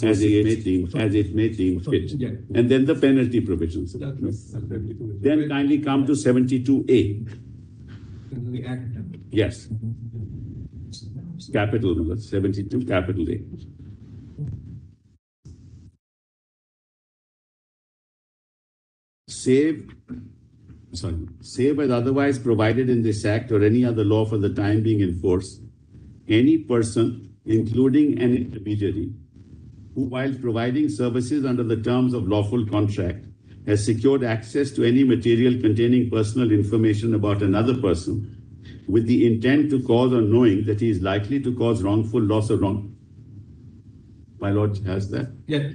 as it may deem fit. Yeah. And then the penalty provisions. Then kindly come to 72A. The Act. Yes. Capital number 72, capital A. Save as otherwise provided in this act or any other law for the time being in force, any person, including an intermediary, who while providing services under the terms of lawful contract has secured access to any material containing personal information about another person with the intent to cause or knowing that he is likely to cause wrongful loss or wrong. My Lord has that? Yeah.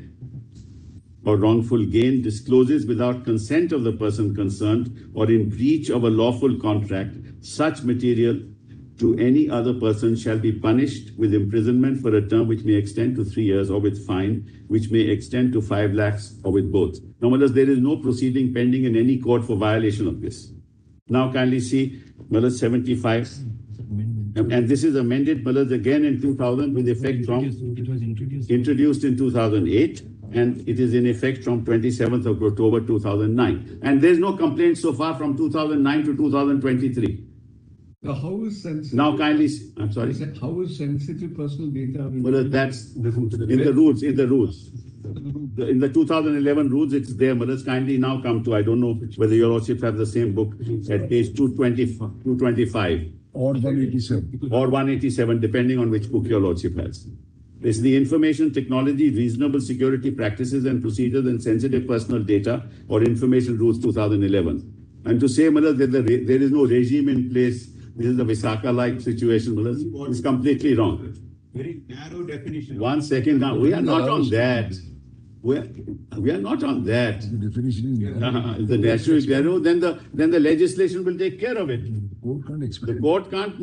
Or wrongful gain, discloses without consent of the person concerned or in breach of a lawful contract such material to any other person shall be punished with imprisonment for a term which may extend to 3 years or with fine which may extend to 5 lakhs or with both. Now, there is no proceeding pending in any court for violation of this. Now kindly see 75. And this is amended again in 2000 with effect from introduced in 2008. And it is in effect from 27th of October 2009. And there's no complaint so far from 2009 to 2023. So how is sensitive? Now kindly, I'm sorry. How is sensitive personal data? Well, that's in the rules. In the 2011 rules, it's there. Let's kindly now come to, I don't know whether your Lordship have the same book at page 225. Or 187. Or 187, depending on which book your Lordship has. It's the Information Technology, Reasonable Security Practices and Procedures and Sensitive Personal Data or Information Rules 2011. And to say, that there is no regime in place, this is a Visakha-like situation, it's completely wrong. Very narrow definition. 1 second now. We are not on that. We are not on that. The definition is the national is narrow, then the legislation will take care of it. The court can't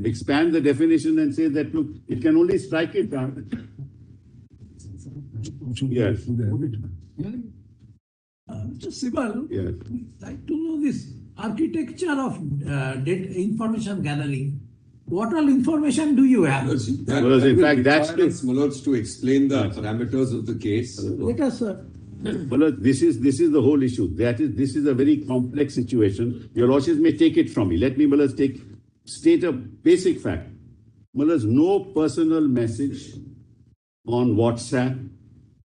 expand the definition and say that, look, it can only strike it down. Yes. Mr. Sibbal, Yes. I'd like to know this architecture of information gathering. What all information do you have? In fact, that's Manoj to explain the parameters of the case. Let us, sir. Well, this is the whole issue. This is a very complex situation. Your Lordships may take it from me. Let me state a basic fact. No personal message on WhatsApp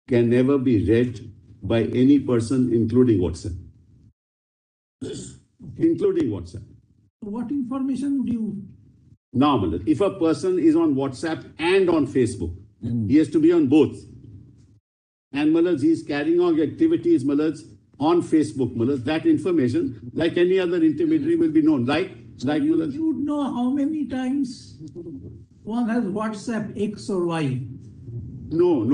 can never be read by any person, including WhatsApp. Including WhatsApp. What information would you? Now, if a person is on WhatsApp and on Facebook, he has to be on both. And he is carrying on activities on Facebook. That information, like any other intermediary, will be known. You would know how many times one has WhatsApp X or Y. No.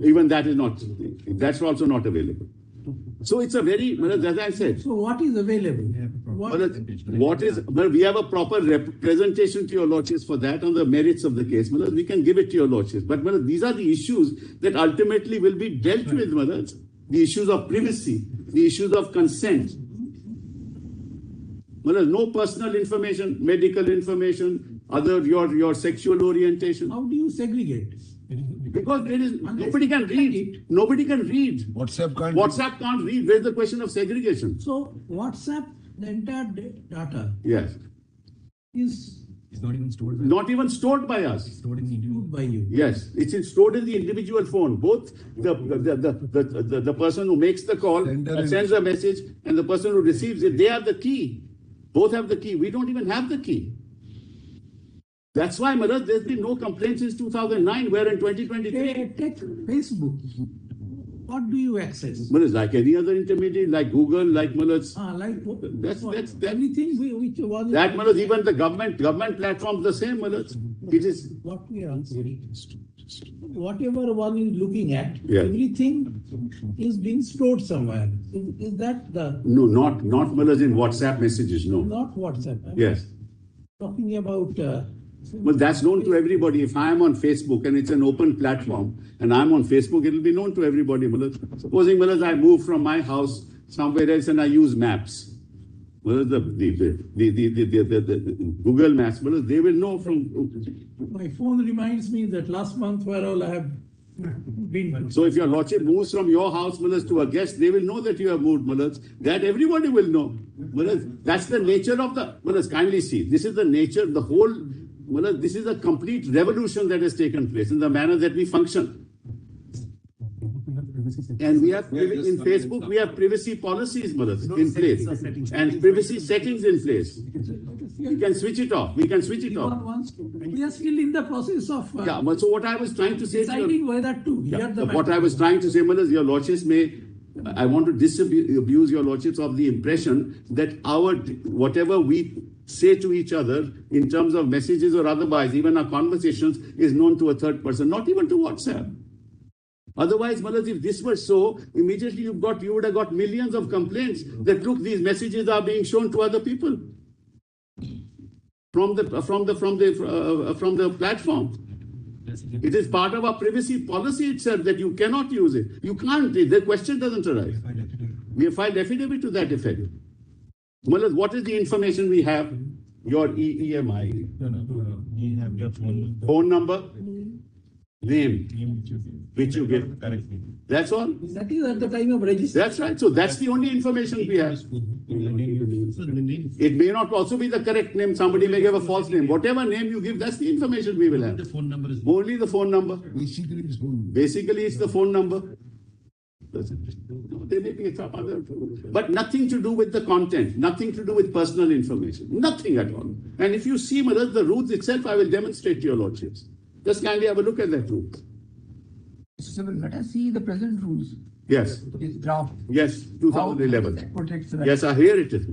Even that is not. That's also not available. So it's a very, as I said. So what is available? We have a proper representation to your Lordships for that on the merits of the case. We can give it to your Lordships. But these are the issues that ultimately will be dealt with, the issues of privacy, the issues of consent. No personal information, medical information, other your sexual orientation. How do you segregate? Because nobody can read. Nobody can read. WhatsApp can't read. Where's the question of segregation? So WhatsApp, the entire data. Yes. Is not even stored. Not even stored by us. Stored by you. Yes, it's stored in the individual phone. Both the person who makes the call and sends a message and the person who receives it, they have the key. Both have the key. We don't even have the key. That's why, there's been no complaint since 2009. We're in 2023. Take Facebook. What do you access? Like any other intermediary, like Google, like that's everything which was that even the government platforms the same. It is what we are saying. Whatever one is looking at, yes. Everything is being stored somewhere. Is that the no? Not in WhatsApp messages. No. Not WhatsApp. Yes. Talking about. Well, that's known to everybody. If I am on Facebook and it's an open platform and I'm on Facebook, it will be known to everybody. Supposing I move from my house somewhere else and I use maps. Well, the Google Maps, well, they will know from. My phone reminds me that last month where all I have been. So if your lordship moves from your house, Mullahs, to a guest, they will know that you have moved, Mullahs. That everybody will know. Mullahs, that's the nature of the, Mullahs, kindly see. This is the nature, the whole, Mullahs, this is a complete revolution that has taken place in the manner that we function. And we have, in Facebook, we have privacy policies, Mullahs, in place. And privacy settings in place. We can switch it off. We can switch it off. We are still in the process of Yeah, but so what I was trying to say to deciding you, whether to hear the what matter. I was trying to say, Mullahs, your lordships may, I want to disabuse your lordships of the impression that our, whatever we say to each other in terms of messages or otherwise, even our conversations, is known to a third person, not even to WhatsApp. Otherwise, Mullahs, if this were so, immediately you would have got millions of complaints that look, these messages are being shown to other people from the platform. It is part of our privacy policy itself that you cannot use it. You can't. The question doesn't arise. We have filed affidavit to that effect. Mullahs, what is the information we have? Your EMI. We have your Phone number, name, which you give. correctly. That's all. That is at the time of registration. That's right. So that's the only information we have. It may not also be the correct name. Somebody may give a false name. Whatever name you give, that's the information we will have. The phone number is. Only the phone number. Basically, it's phone. Basically, it's the phone number. That's it. No, they may be some other, but nothing to do with the content, nothing to do with personal information, nothing at all. And if you see, Mullahs, the rules itself, I will demonstrate to your lordships. Just kindly have a look at that rule. So let us see the present rules. Yes, This draft. yes, How 2011. that protects the right. Yes, here it is.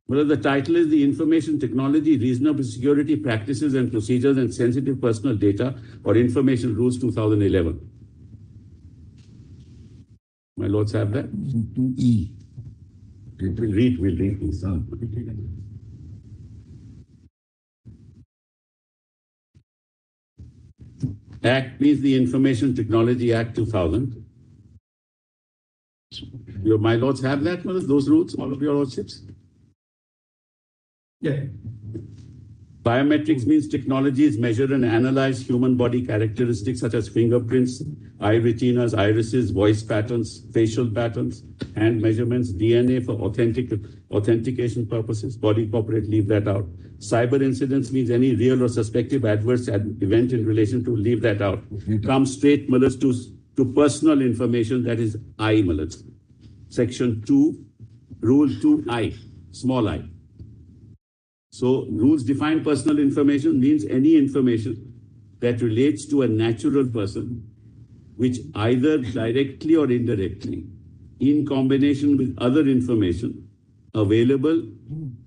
Well, the title is the Information Technology, Reasonable Security Practices and Procedures and Sensitive Personal Data or Information Rules 2011. My lords have that? 2E. We'll read this. Act means the Information Technology Act 2000. My lords have that, those rules, all of your lordships? Yeah. Biometrics means technologies measure and analyze human body characteristics such as fingerprints, eye retinas, irises, voice patterns, facial patterns, hand measurements, DNA for authentication purposes. Body corporate, leave that out. Cyber incidents means any real or suspected adverse event in relation to, leave that out. Come straight, Mullahs, to personal information, that is I, Mullahs. Section 2, Rule 2I, small I. So rules define personal information means any information that relates to a natural person, which either directly or indirectly, in combination with other information available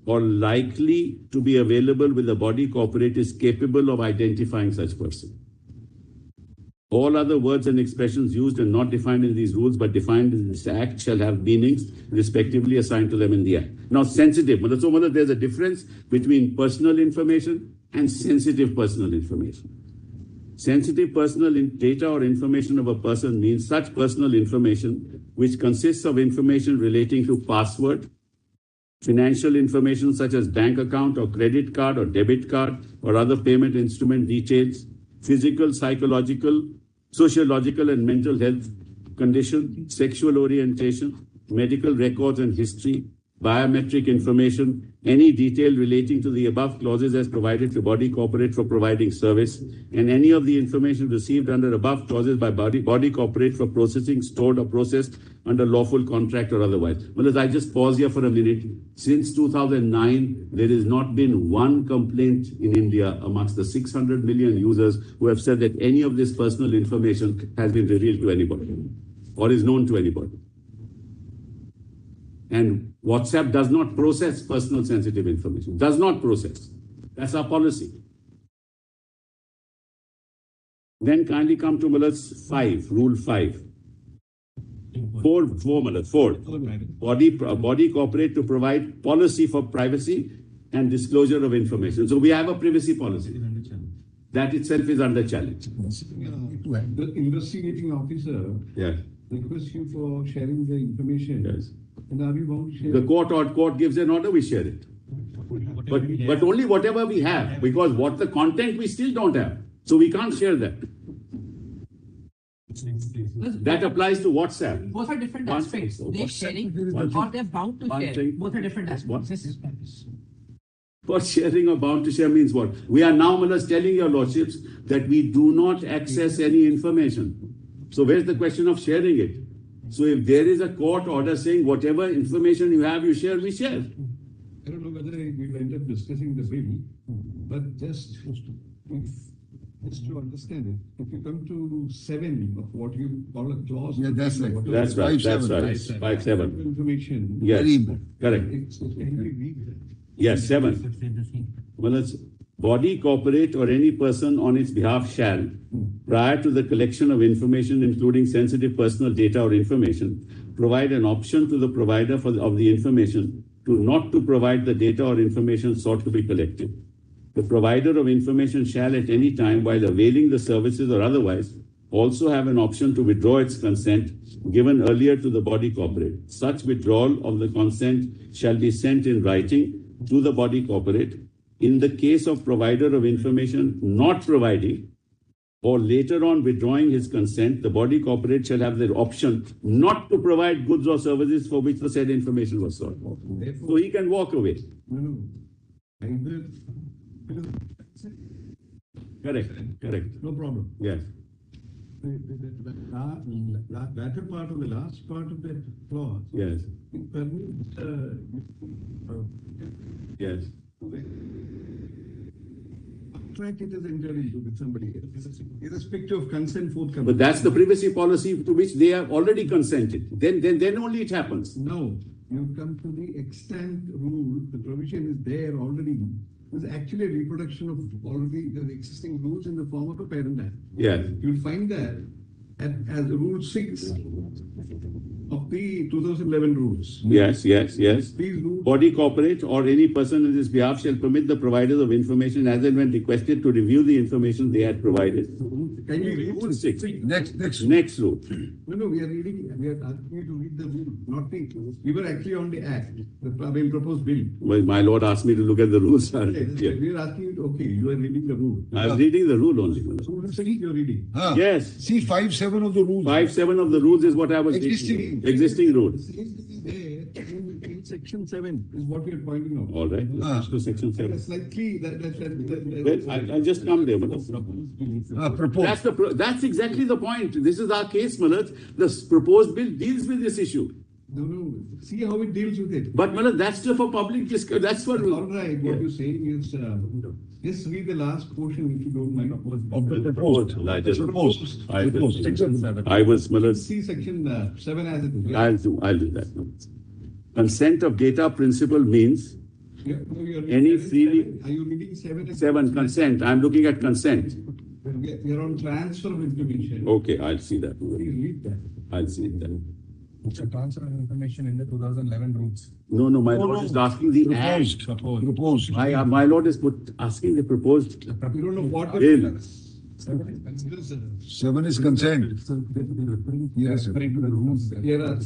or likely to be available with the body corporate, is capable of identifying such person. All other words and expressions used and not defined in these rules but defined in this act shall have meanings respectively assigned to them in the act. Now, sensitive. So, there's a difference between personal information and sensitive personal information. Sensitive personal data or information of a person means such personal information which consists of information relating to password, financial information such as bank account or credit card or debit card or other payment instrument details, physical, psychological, sociological and mental health condition, sexual orientation, medical records and history, biometric information, any detail relating to the above clauses as provided to body corporate for providing service, and any of the information received under above clauses by body corporate for processing, stored or processed under lawful contract or otherwise. Well, I just pause here for a minute. Since 2009, there has not been one complaint in India amongst the 600 million users who have said that any of this personal information has been revealed to anybody or is known to anybody. And WhatsApp does not process personal sensitive information, does not process. That's our policy. Then kindly come to Mullahs 5, Rule 5. 4, Mullahs, 4. Body corporate to provide policy for privacy and disclosure of information. So we have a privacy policy. That itself is under challenge. The investigating officer, Yeah. requests you for sharing the information. Yes. And are you bound to share? The court gives an order, we share it. But only whatever we have, because what the content we still don't have. So we can't share that. That applies to WhatsApp. Both are different One aspects. thing. They're sharing One or they're bound to One share. thing. Both are different What? aspects. What sharing or bound to share means what? We are now, Manas, telling your lordships that we do not access any information. So where's the question of sharing it? So if there is a court order saying whatever information you have, you share, we share. I don't know whether we'll end up discussing the bill, but just to understand it, if you come to 7 of what you call a clause. Yeah, that's right. That's right, that's 5-7. right. 5-7. Information. Yes, Very important. correct. Can we read that? Yes, 7. Well, it's body, corporate, or any person on its behalf shall, prior to the collection of information, including sensitive personal data or information, provide an option to the provider of the information not to provide the data or information sought to be collected. The provider of information shall at any time, while availing the services or otherwise, also have an option to withdraw its consent given earlier to the body corporate. Such withdrawal of the consent shall be sent in writing to the body corporate. In the case of provider of information not providing or later on withdrawing his consent, the body corporate shall have the option not to provide goods or services for which the said information was sought. So he can walk away. No. Either. Correct. No problem. Yes. The latter part of the last part of that clause. Yes. It permits, Yes. contract it is entered into with somebody else, irrespective of consent forthcoming. But that's the privacy policy to which they have already consented. Then only it happens. No, you come to the extant rule, the provision is there already. It's actually a reproduction of already the existing rules in the form of a parent act. Yes. You'll find that as Rule 6 of the 2011 rules. Yes. These rules. Body corporate or any person on his behalf shall permit the providers of information as and when requested to review the information they had provided. Can you read? Rule 6. Next Rule. No, we are asking you to read the rule, not the, we were actually on the act, the proposed bill. Well, my lord asked me to look at the rules. We Yeah. are asking you, okay, you are reading the rule. I'm reading the rule only. Rule 6 you're reading. Yes. See 5-7 of the rules. 5-7 of the rules is what I was Existing. reading. Existing rule. It seems to be there in section 7 is what we are pointing out. All right. Let's go to section 7. Slightly, Well, I'll just come there. Manoj. Proposed. That's exactly the point. This is our case, Manoj. The proposed bill deals with this issue. No, see how it deals with it. But Manoj, that's for public discussion. That's for. All right, what you're saying is, just read the last portion if you don't mind. Of the proposed. I just Proposed. Proposed. I was Manoj. See section 7 as it is. I'll do that. Consent of data principle means You're reading any 7, freely- Are you reading 7? 7 consent. I'm looking at consent. You're on transfer of information. Okay, I'll see that. Please read that. I'll see that. It's a transfer of information in the 2011 rules. No, my lord is asking the act. Proposed. My lord is asking the proposed You don't know what. bill. 7 is consent. Yes. Here are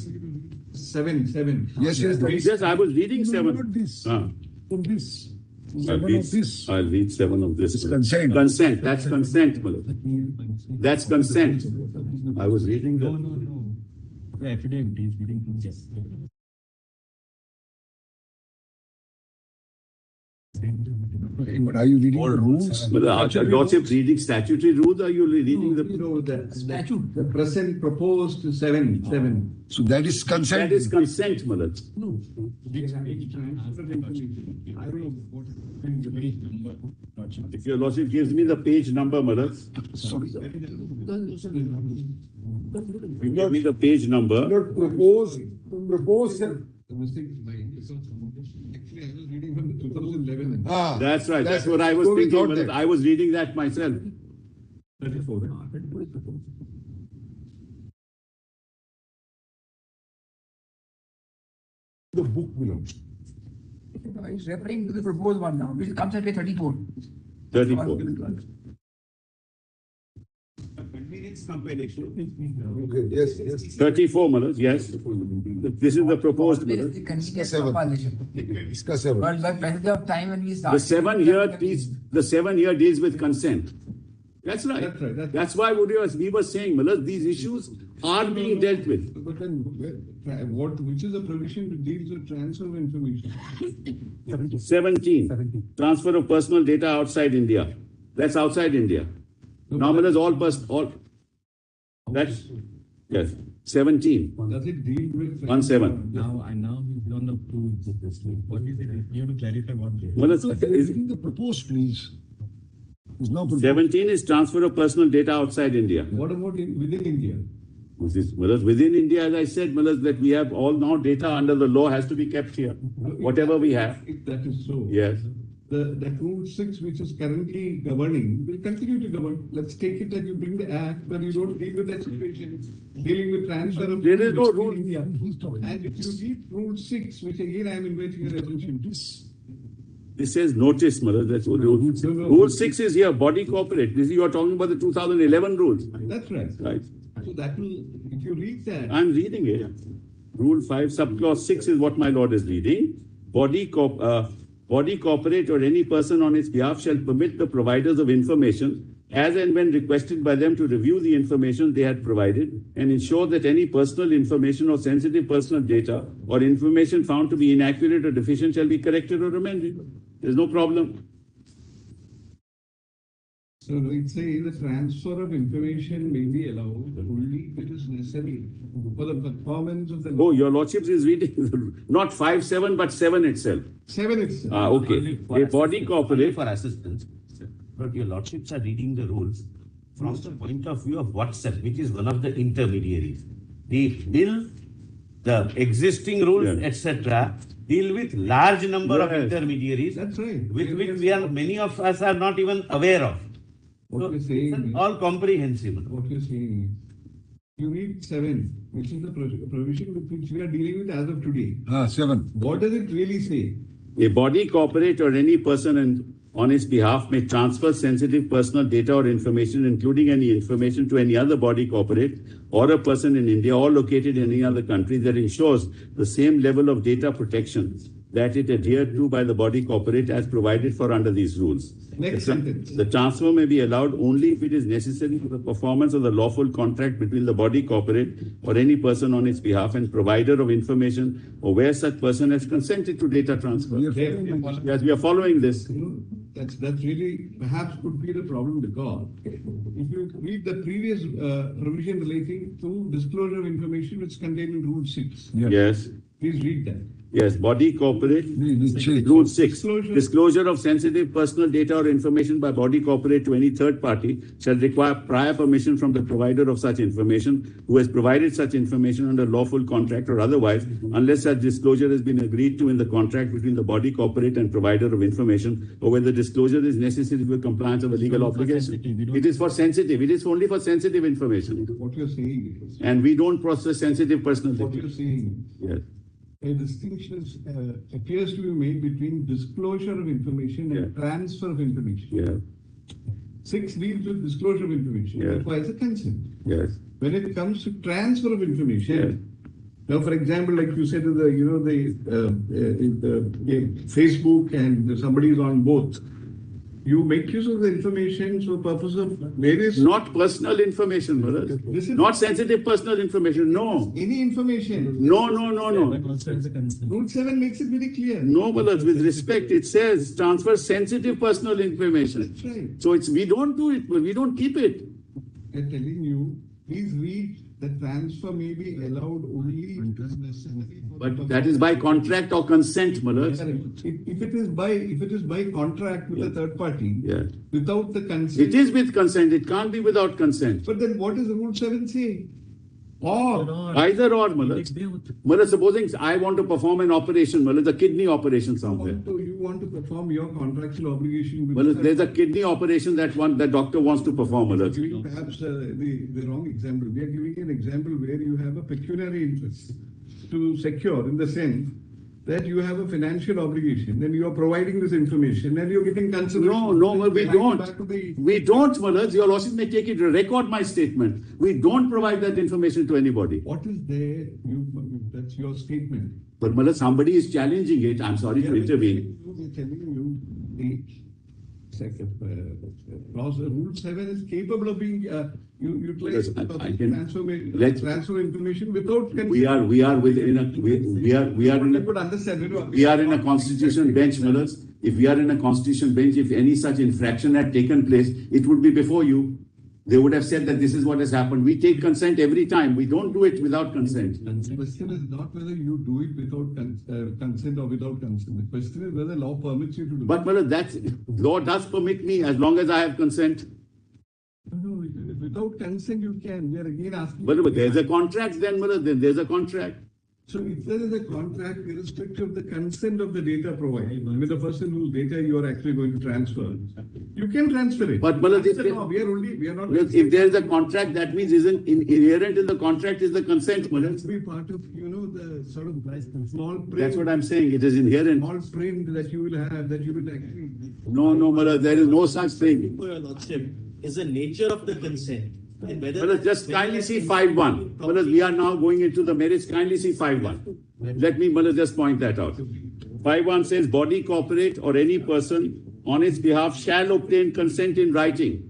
7. Yes. Yes, I was reading 7. Not this. Ah. From this. I'll 7 read, of this. I'll read 7 of this. It's consent. Consent. That's consent, Manoj. That's consent. I was reading the. No. The affidavit is reading from this. But are you reading the rules? But are lordship reading statutory rules? Or are you reading the? The Statute. The present proposed 7. So that is consent. That is consent, Manoj. No. I don't know what. If your lordship gives me the page number, Manoj. Sorry. You give me the page number. Not proposed. The mistake is mine. Actually, I was reading from 2011. That's right. That's what I was so we thinking. thought Manoj. that. I was reading that myself. 34. The book belongs. He's referring to the proposed one now, which comes at 34. 34. its combination. Okay, yes. 34, Manoj, yes. This is the proposed, Always Manoj. the convenience Seven. proposition. Discuss seven. But by passage of time when we start. The 7 year deals with consent. That's right. That's right, That's why we were saying, Manoj, these issues are being dealt with. But then, which is the provision that deals with transfer of information? 17, transfer of personal data outside India. That's outside India. Now, Manoj, all, that's, yes, 17. Does it deal with? 17. Now we've done the rules of this. What is it? You have to clarify what it is. Manoj, is- The proposed, please. Is now proposed. 17 is transfer of personal data outside India. What about within India? Manoj, within India, as I said, Manoj, that we have all now data under the law has to be kept here. Whatever we have. If that is so. Yes. That Rule 6, which is currently governing, will continue to govern. Let's take it that you bring the act, but you don't deal with that situation, dealing with transfer of. There is no within rule. India. And if you read Rule 6, which again I am inviting your attention to. This says notice, Manoj. That's what Rule 6 is here, body corporate. This is, you are talking about the 2011 rules. That's right. Right. So that will, if you read that. I'm reading it. Rule 5, subclause 6 is what my lord is reading. Body corporate or any person on its behalf shall permit the providers of information as and when requested by them to review the information they had provided and ensure that any personal information or sensitive personal data or information found to be inaccurate or deficient shall be corrected or amended. There's no problem. So it says the transfer of information may be allowed only if it is necessary for the performance of the. Oh, your lordship is reading not 5-7 but 7 itself. 7 itself. Okay. A body corporate. For assistance, but your lordships are reading the rules from the point of view of WhatsApp, which is one of the intermediaries. The bill, the existing rules, Yeah. etc., deal with large number of Yes. intermediaries, That's right. with which many of us are not even aware of. What So you're saying it's is- all comprehensible. What you're saying is, you read 7, which is the provision with which we are dealing with as of today. 7. What does it really say? A body corporate or any person on its behalf may transfer sensitive personal data or information, including any information, to any other body corporate or a person in India or located in any other country that ensures the same level of data protection that it adhered to by the body corporate as provided for under these rules. Next sentence. The transfer may be allowed only if it is necessary for the performance of the lawful contract between the body corporate or any person on its behalf and provider of information, or where such person has consented to data transfer. Yes, we are following this. You know, that's really perhaps could be the problem, because if you read the previous provision relating to disclosure of information which is contained in Rule 6, Yes, please read that. yes, body corporate. Rule 6, disclosure of sensitive personal data or information by body corporate to any third party shall require prior permission from the provider of such information who has provided such information under lawful contract or otherwise, unless such disclosure has been agreed to in the contract between the body corporate and provider of information, or whether disclosure is necessary for compliance of a legal obligation. It is for sensitive. It is only for sensitive information. What you're saying is, And we don't process sensitive personal what data. you're saying is, Yes. a distinction appears to be made between disclosure of information and Yeah. transfer of information. Yeah. 6 deals with disclosure of information, Yeah. requires a consent. Yes. When it comes to transfer of information, now, for example, like you said, Facebook and somebody is on both. You make use of the information for purpose of various. Not personal information, brother. This is- Not sensitive personal information. No. Any information. No. Also as a concern. Rule 7 makes it very clear. No, brothers. With respect, it says transfer sensitive personal information. That's right. So we don't do it, but we don't keep it. I'm telling you, please read the transfer may be allowed only if it is necessary. for the But that is by contract or consent, brothers. Correct. If it is by contract with a third party, Yeah. without the consent. It is with consent. It can't be without consent. But then what does Rule 7 say? Or, Either or, mother. Mother, supposing I want to perform an operation, mother, the kidney operation somewhere. you want to perform your contractual obligation with. Well, the there's a third kidney operation that doctor wants to perform, mother. party. Giving perhaps the wrong example. We are giving an example where you have a pecuniary interest to secure, in the sense that you have a financial obligation, then you are providing this information and you're getting consideration. No, we Back don't. to the- We don't, Manoj. Your lordship may take it, record my statement. We don't provide that information to anybody. What is there, that's your statement. But Manoj, somebody is challenging it. I'm sorry to intervene. We're telling you, the clause, rule 7 is capable of being utilized Yes, I to can- transfer information without. We are within a, we are in a, Could understand, you know. we are in a constitution bench, Manoj. If we are in a constitution bench, if any such infraction had taken place, it would be before you. They would have said that this is what has happened. We take consent every time. We don't do it without consent. The question is not whether you do it without consent or without consent. The question is whether law permits you to do it. But Manoj, that's, law does permit me as long as I have consent. No, without consent you can. We are again asking. But there's a contract then, Manoj, then there's a contract. So if there is a contract, irrespective of the consent of the data provider, with the person whose data you are actually going to transfer, you can transfer it. But Manoj, That's the law. We are not. if there is a contract, that means inherent in the contract is the consent, Manoj. Let's be part of, the sort of small print. That's what I'm saying. It is inherent. Small print that you will have, that you will actually. No, Manoj, there is no such thing. For your lordship, is the nature of the consent. And whether Manoj, just kindly see 5.1. Manoj, we are now going into the merits. Kindly see 5.1. Let me, Manoj, just point that out. 5.1 says, body corporate or any person on its behalf shall obtain consent in writing.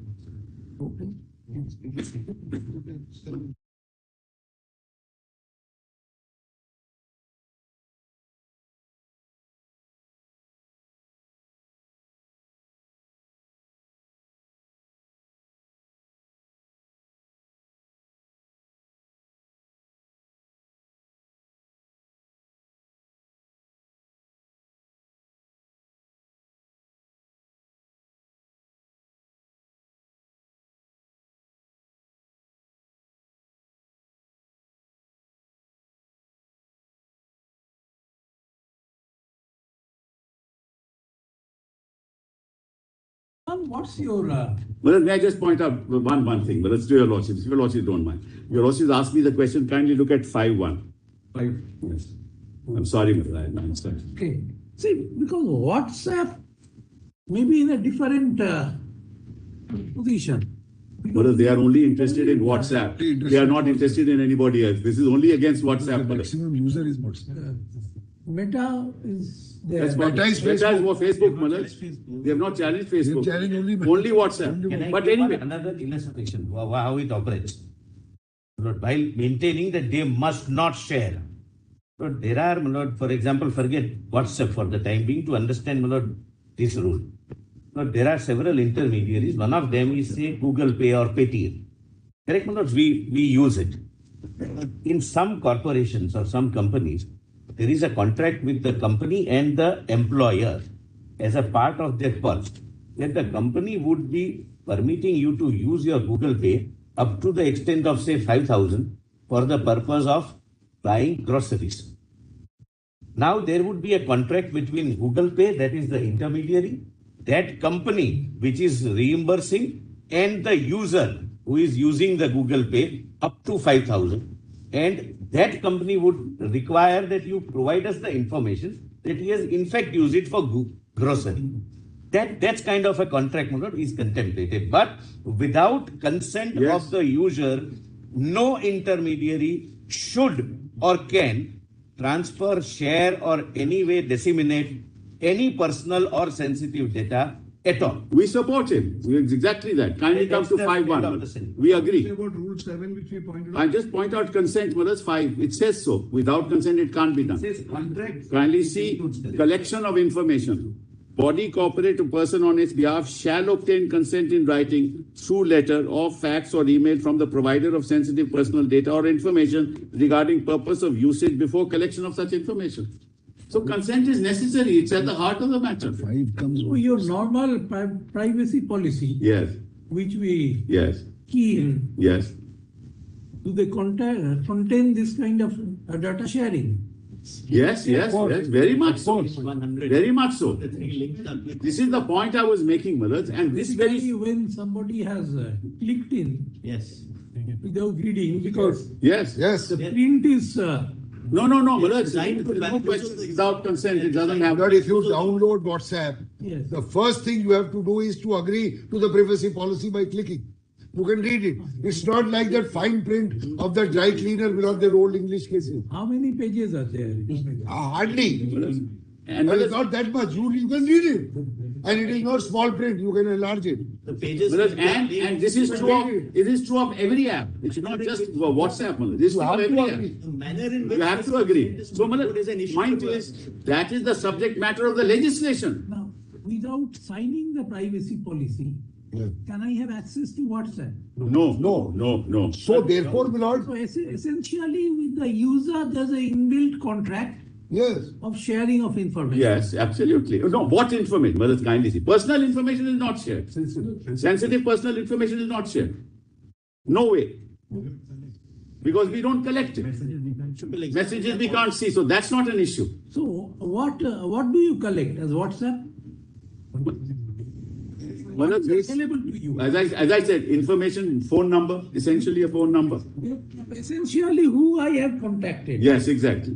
What's your Well, may I just point out one thing? But let's do your lordship. If your lordship don't mind. Your lordship asked me the question. Kindly look at 5.1. Yes. I'm sorry, Manoj. I'm sorry. okay? See, because WhatsApp may be in a different position. But they are only interested in WhatsApp. They are not interested in anybody else. This is only against The WhatsApp. Manoj. maximum user is WhatsApp. Meta is there. That's what Meta is Meta is Facebook. what Facebook, Manoj. They have not challenged Facebook. challenged only Only WhatsApp. Can I But give anyway, another illustration of how it operates? But while maintaining that they must not share. But there are, for example, forget WhatsApp for the time being to understand this rule. But there are several intermediaries. One of them is say Google Pay or Paytm. Correct, Manoj? We use it. In some corporations or some companies, there is a contract with the company and the employer as a part of their cost, that the company would be permitting you to use your Google Pay up to the extent of say 5,000 for the purpose of buying groceries. Now there would be a contract between Google Pay, that is the intermediary, that company which is reimbursing, and the user who is using the Google Pay up to 5,000. And that company would require that you provide us the information that he has in fact used it for grocery. That's kind of a contract is contemplated. But without consent of the user, no intermediary should or can transfer, share, or any way disseminate any personal or sensitive data at all. we support him. Exactly that. Kindly come That's to the end of the 5.1. sentence. We agree. Say about rule 7, which we pointed out. I just point out consent, Manoj, 5. It says so. Without consent, it can't be done. It says contract. Kindly see collection of information. Body corporate or person on its behalf shall obtain consent in writing through letter or fax or email from the provider of sensitive personal data or information regarding purpose of usage before collection of such information. So consent is necessary. It's at the heart of the matter. 5 comes. So your normal privacy policy, Yes, which we yes, key in, yes. do they contain this kind of data sharing? Yes, very much so. 100. Very much so. The 3 links are. This is the point I was making, Manoj, and this Basically, very when somebody has clicked in Yes. without reading, because yes. Yes. the print is No, Manoj, Designed to there's no manage question the- without consent. It doesn't have. But if you download WhatsApp, Yes. the first thing you have to do is to agree to the privacy policy by clicking. You can read it. It's not like that fine print of the dry cleaner without their old English cases. How many pages are there? Hardly. And But it's not that much. You can read it. And it is not small print. You can enlarge it. The pages. Manoj, and this is true of, it is true of every app. It's not just for WhatsApp, Manoj. This is You true have of to every app. agree. The manner in which. You have to agree. So, Manoj, point is, that is the subject matter of the legislation. Now, without signing the privacy policy, Yeah. can I have access to WhatsApp? No. So therefore, my lord, So essentially, with the user, there's an inbuilt contract yes. of sharing of information. Yes, absolutely. No, what information? Manoj, kindly see. Personal information is not shared. Sensitive personal information is not shared. No way. Because we don't collect it. Messages we can't see, so that's not an issue. So what do you collect as WhatsApp? Manoj, this- Available to you. as I said, information, phone number, essentially a phone number. Essentially, who I have contacted. Yes, exactly.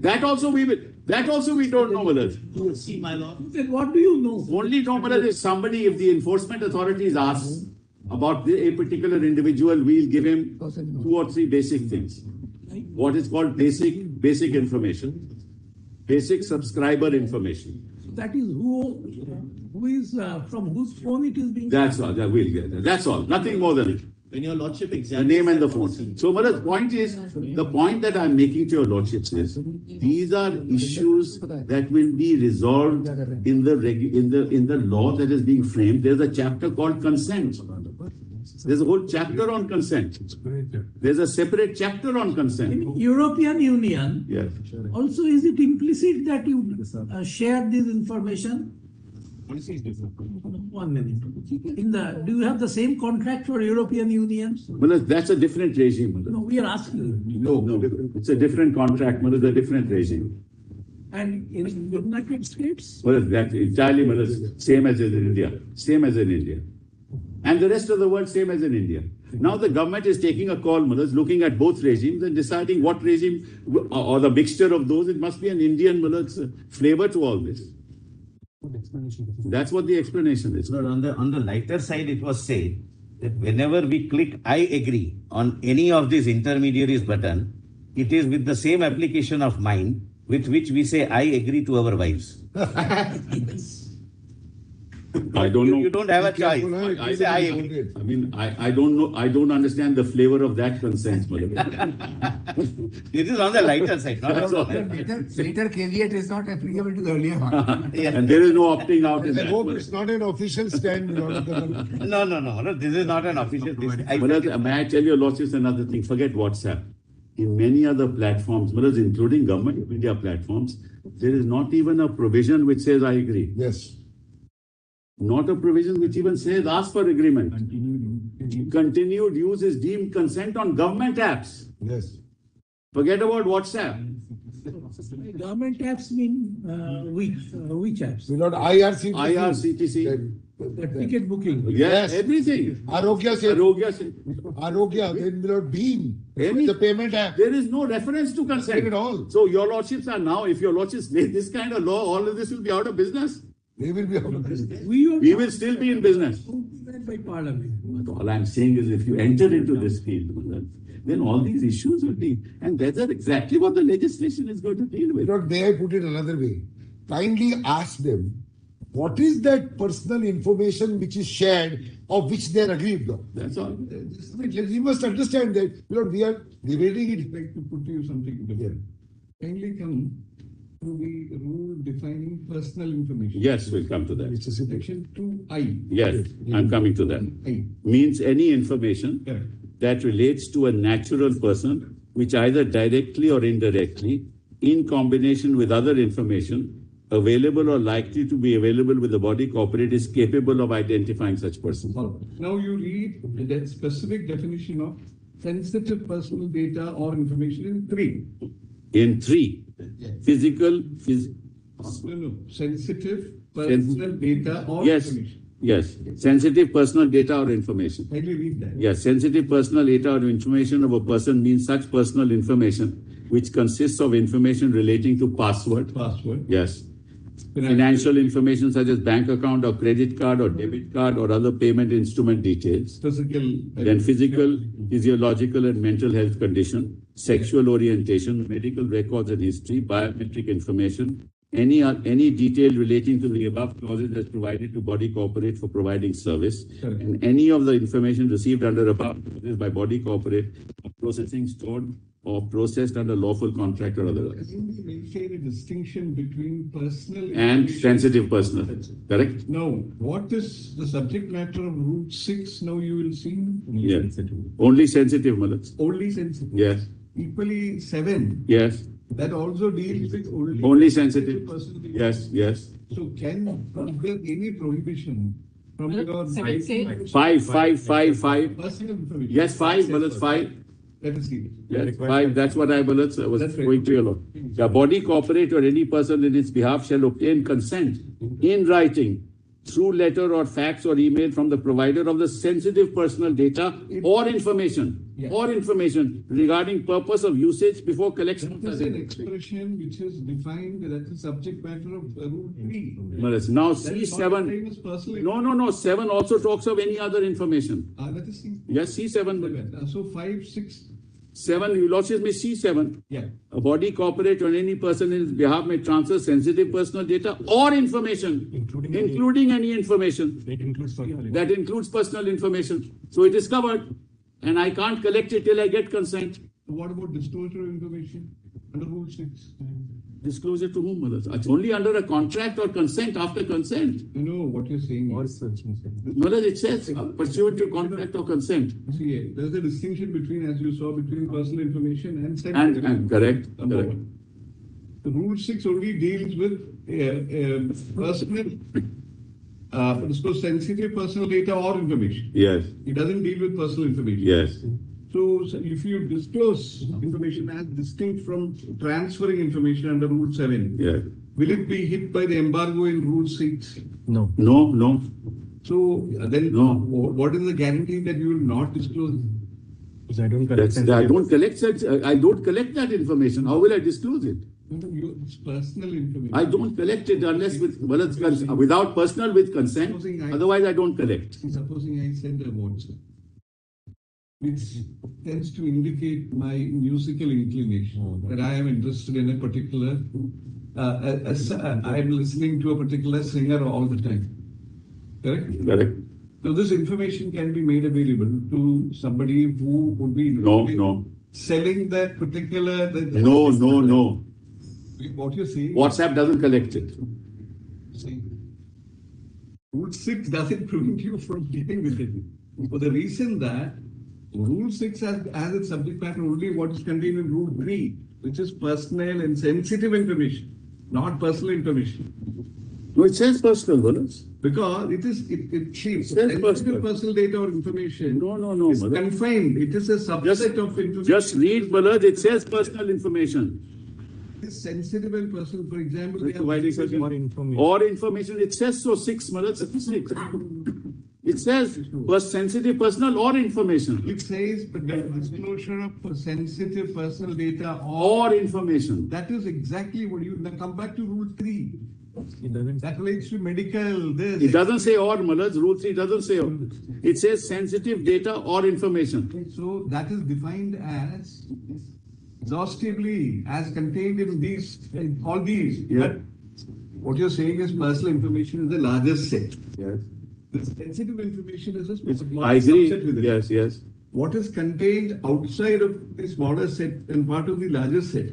That also we don't know, Manoj. See, my lord. Then what do you know? Only know, Manoj, if somebody, if the enforcement authorities ask about a particular individual, we'll give him 2 or 3 basic things. What is called basic information, basic subscriber information. That is who is from whose phone it is being. That's all. That we'll get. That's all. Nothing more than it. When your lordship The examines. name and the phone. So, Manoj, the point that I'm making to your lordships is, these are issues that will be resolved in the law that is being framed. There's a chapter called consent. There's a whole chapter on consent. There's a separate chapter on consent. In European Union, Yes. also is it implicit that you share this information? 1 minute. Do you have the same contract for European Union? Manoj, that's a different regime. Manoj. No, we are asking. No, it's a different contract, Manoj, a different regime. And in the United States? Manoj, that's entirely, Manoj, same as in India. And the rest of the world, same as in India. Now the government is taking a call, Manoj, looking at both regimes and deciding what regime, or the mixture of those. It must be an Indian, Manoj, flavor to all this. That's what the explanation is. But on the lighter side, it was said that whenever we click I agree on any of these intermediaries button, it is with the same application of mind with which we say I agree to our wives. I don't know. You don't have a choice. Careful, You say I agree. I mean, I don't know. I don't understand the flavor of that consent, Manoj. This is on the lighter side, not on the Later caveat is not applicable to the earlier one. And there is no opting out in I that. hope Manoj. it's not an official stand. No. This is not an official. Manoj, may I tell your lordships another thing? Forget WhatsApp. In many other platforms, Manoj, including government of India platforms, there is not even a provision which says I agree. Yes. Not a provision which even says ask for agreement. Continued use is deemed consent on government apps. Yes. Forget about WhatsApp. Government apps mean which apps? We not IRCTC. IRCTC. The ticket booking. Yes, Yes. everything. Arogya se. Arogya. Then without beam. Any- The payment app. There is no reference to consent At all. So your lordships are now, if your lordships make this kind of law, all of this will be out of business. They will be out of business. We will still be in business. By Parliament. All I'm saying is if you enter into this field, then all these issues will be, and that's exactly what the legislation is going to deal with. Lord, may I put it another way? Kindly ask them, what is that personal information which is shared of which they are aggrieved of? That's all. You must understand that, Lord, we are debating it. I'd like to put to you something. Kindly come to the rule defining personal information. Yes, we'll come to that. It's a simple. Section 2I. Yes, I'm coming to that. I. Means any information Correct. that relates to a natural person, which either directly or indirectly, in combination with other information, available or likely to be available with the body corporate, is capable of identifying such person. Now you read the specific definition of sensitive personal data or information in 3. In 3, physical, No. Sensitive personal data or information. yes, sensitive personal data or information. Kindly read that. Yes, sensitive personal data or information of a person means such personal information which consists of information relating to password. Yes. Financial information such as bank account or credit card or debit card or other payment instrument details. Then physical, physiological and mental health condition, sexual orientation, medical records and history, biometric information, any detail relating to the above clauses as provided to body corporate for providing service, and any of the information received under above clauses by body corporate for processing, stored or processed under lawful contract or otherwise. Can we maintain a distinction between personal And information sensitive personal, correct? Now, what is the subject matter of Rule 6 now you will see? Yes. Only sensitive, Malaj. Only sensitive. Yes. Equally 7. Yes. That also deals with Only sensitive. personal data. Yes. Yes. So can there any prohibition from your Five. personal information? Yes, 5, Malaj, 5. That is serious. Yes, 5. That's what I was going to along. The body corporate or any person in its behalf shall obtain consent in writing through letter or fax or email from the provider of the sensitive personal data or information regarding purpose of usage before collection. That is an expression which is defined, that is subject matter of Rule 3. Now That is not the same as personal C7. No. 7 also talks of any other information. That is C7. Yes, C7. So 5, 6. 7, you losses me C7. Yeah. A body corporate or any person in its behalf may transfer sensitive personal data or information, including any information. That includes personal information. So it is covered. And I can't collect it till I get consent. What about disclosure of information under Rule 6? Disclosure to whom, Mother? It's only under a contract or consent, after consent. You know what you're saying. Mother, it says pursuant to contract or consent. See, there's a distinction between, as you saw, between personal information and sensitive. And correct. The Rule 6 only deals with personal, sensitive personal data or information. Yes. It doesn't deal with personal information. Yes. So if you disclose information as distinct from transferring information under Rule 7, Yes. will it be hit by the embargo in Rule 6? No. So then, No. what is the guarantee that you will not disclose? I don't collect I don't collect that information. How will I disclose it? It's personal information. I don't collect it unless without personal with consent. Otherwise, I don't collect. Supposing I send a WhatsApp, which tends to indicate my musical inclination, that I am interested in a particular, I am listening to a particular singer all the time. Correct? Correct. So this information can be made available to somebody who would be selling that particular. No. What you're saying? WhatsApp doesn't collect it. See, Rule 6 doesn't prevent you from dealing with it. For the reason that Rule 6 has its subject matter only what is contained in Rule 3, which is personal and sensitive information, not personal information. No, it says personal, Manoj. Because sensitive personal data or information No, is confined. It is a subset of information. Just read, Manoj. It says personal information. Is sensitive and personal. For example, or information. It says so. 6, Manoj. 6. It says sensitive personal or information. It says the disclosure of sensitive personal data Or information. That is exactly what you. Now come back to Rule 3. That relates to medical. It doesn't say or, Manoj. Rule 3 doesn't say or. It says sensitive data or information. So that is defined as exhaustively as contained in all these. Yeah. But what you're saying is personal information is the largest set. Yes. The sensitive information is a small I agree. subset within it. Yes. What is contained outside of the smaller set and part of the larger set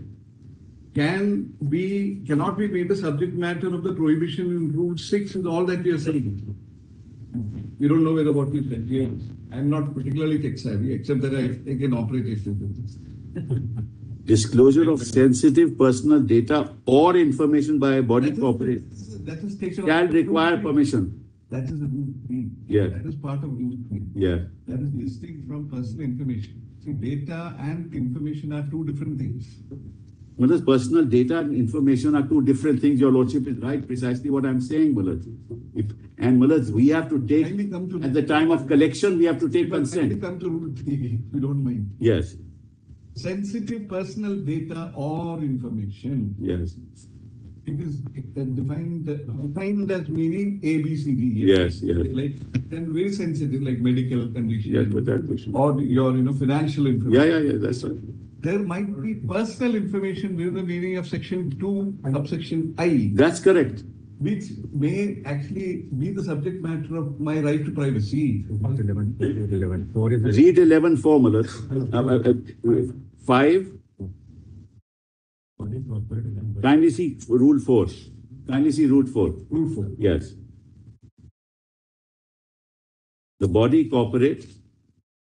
cannot be made the subject matter of the prohibition in Rule 6 is all that we are saying. We don't know whether what we said. I'm not particularly tech savvy, except that I can operate it. Disclosure of sensitive personal data or information by a body corporate shall require permission. That is the Rule 3. Yeah. That is part of Rule 3. Yeah. That is distinct from personal information. See, data and information are two different things. Manoj, personal data and information are two different things. Your Lordship is right, precisely what I'm saying, Manoj. And Manoj, we have to take, at the time of collection, we have to take consent. Come to Rule 3, if you don't mind. Yes. sensitive personal data or information. Yes. It is defined as meaning A, B, C, D. Yes, yes. Like, and very sensitive, like medical condition. Yes, but that question. Or your, financial information. Yeah, that's right. There might be personal information with the meaning of section 2, subsection I, That's correct. which may actually be the subject matter of my right to privacy. Read 11.4, Malad. 5. Kindly see rule 4. Kindly see rule 4. Rule 4. Yes. The body corporate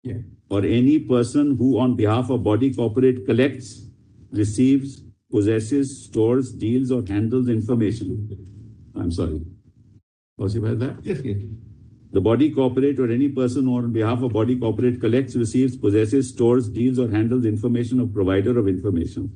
Yeah. or any person who on behalf of body corporate collects, receives, possesses, stores, deals or handles information. I'm sorry. Was you heard that? Yes, yes. The body corporate or any person who on behalf of body corporate collects, receives, possesses, stores, deals or handles information of provider of information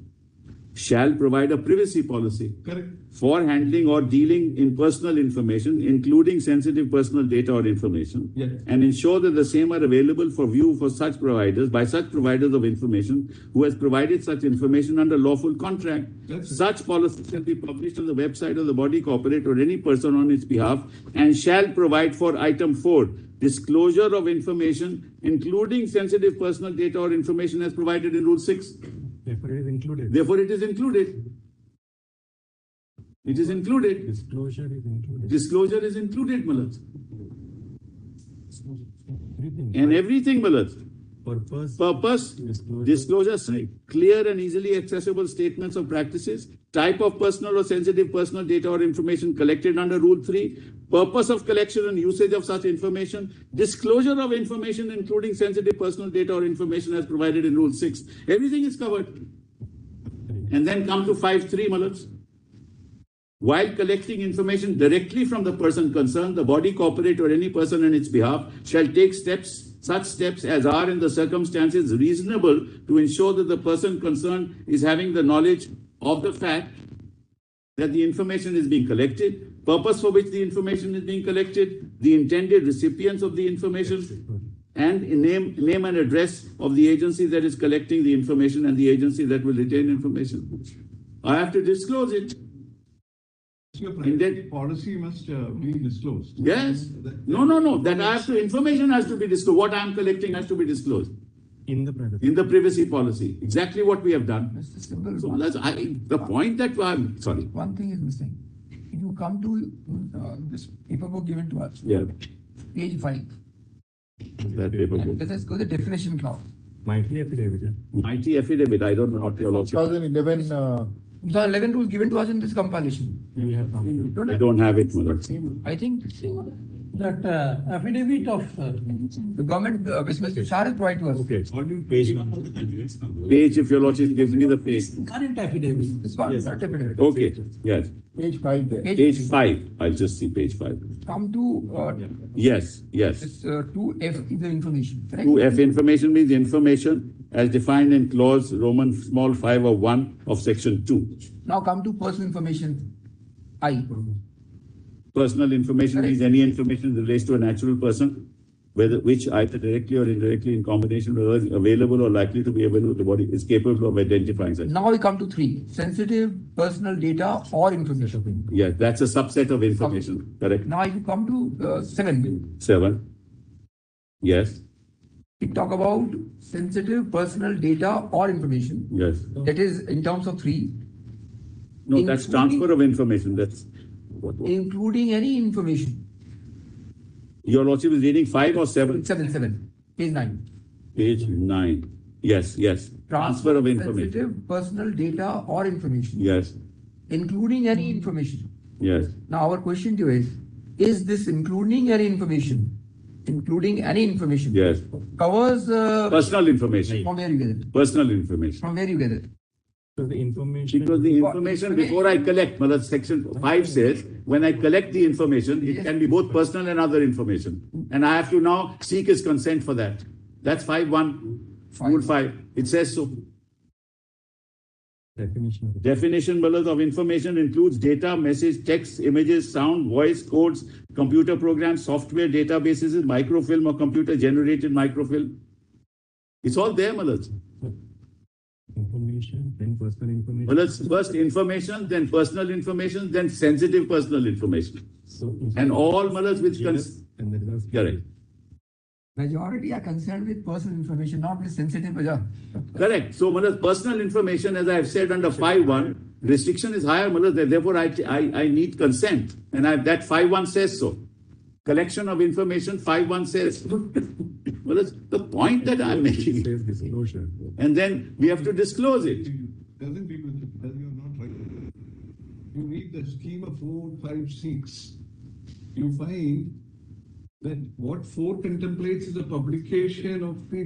shall provide a privacy policy Correct. for handling or dealing in personal information, including sensitive personal data or information, Yes. and ensure that the same are available for view for such providers by such providers of information who has provided such information under lawful contract. That's it. Such policy shall be published on the website of the body corporate or any person on its behalf and shall provide for item 4, disclosure of information, including sensitive personal data or information as provided in Rule 6. Therefore, it is included. Therefore, it is included. It is included. Disclosure is included. Disclosure is included, Malad. Everything. And everything, Malad. Purpose. Disclosure, clear and easily accessible statements of practices, type of personal or sensitive personal data or information collected under Rule 3, purpose of collection and usage of such information, disclosure of information including sensitive personal data or information as provided in Rule 6. Everything is covered. And then come to 5.3, Malad. While collecting information directly from the person concerned, the body corporate or any person on its behalf shall take such steps as are in the circumstances reasonable to ensure that the person concerned is having the knowledge of the fact that the information is being collected, purpose for which the information is being collected, the intended recipients of the information, and name and address of the agency that is collecting the information and the agency that will retain information. I have to disclose it. Your privacy policy must be disclosed. Yes. No. That I have to, information has to be disclosed. What I am collecting has to be disclosed. In the privacy. In the privacy policy. Exactly what we have done. Mr. Sibbal, So the point that I'm sorry. one thing is missing. If you come to this paperwork given to us, Yeah. page 5, That paper book. let us go to the definition clause. Mighty affidavit. Mighty affidavit. I don't know what your lordship. 2011, 2011 rule given to us in this compilation. We have Don't I have- don't have it, Mother. I think That affidavit of the government, which Mr. Shah has provided to us. Okay. Page, if your lordship gives me the page. current affidavit. This one, that affidavit. Okay. Yes. page 5 there. Page 5. I'll just see page 5. Come to Yes. this 2F is the information, correct? 2F information means information as defined in clause Roman small 5 of 1 of section 2. Now come to personal information, I. Personal information means any information that relates to a natural person, which either directly or indirectly in combination with others available or likely to be available to the body is capable of identifying such. Now we come to 3, sensitive personal data or information. Yes, that's a subset of information. Correct. Now if you come to 7, 7. Yes. we talk about sensitive personal data or information. Yes. That is in terms of 3, No, that's transfer of information. That's what. including any information. Your lordship is reading 5 or 7? 7, page 9. Page 9. Yes. Transfer of information. Sensitive personal data or information, Yes. including any information. Yes. Now our question to you is this including any information? Including any information? Yes. Covers Personal information. from where you get it? Personal information. From where you get it? So the information. Because the information before I collect, Mother, section 5 says, when I collect the information, it can be both personal and other information. And I have to now seek his consent for that. That's 5.1, Rule 5. It says so. Definition. Definition, Mother, of information includes data, message, text, images, sound, voice, codes, computer programs, software, databases, microfilm or computer generated microfilm. It's all there, Mother. Information, then personal information. Well, it's first information, then personal information, then sensitive personal information. So, And all malas which and the results. correct. Majority are concerned with personal information, not with sensitive. Correct. So, malas, personal information, as I have said under 5.1, restriction is higher, malas, therefore I need consent. And that 5.1 says so. Collection of information, 5.1 says. Well, that's the point that I'm making. Says disclosure. And then we have to disclose it. Doesn't deal with it, then you're not right. You read the schema 4, 5, 6. You find that what 4 contemplates is the publication of the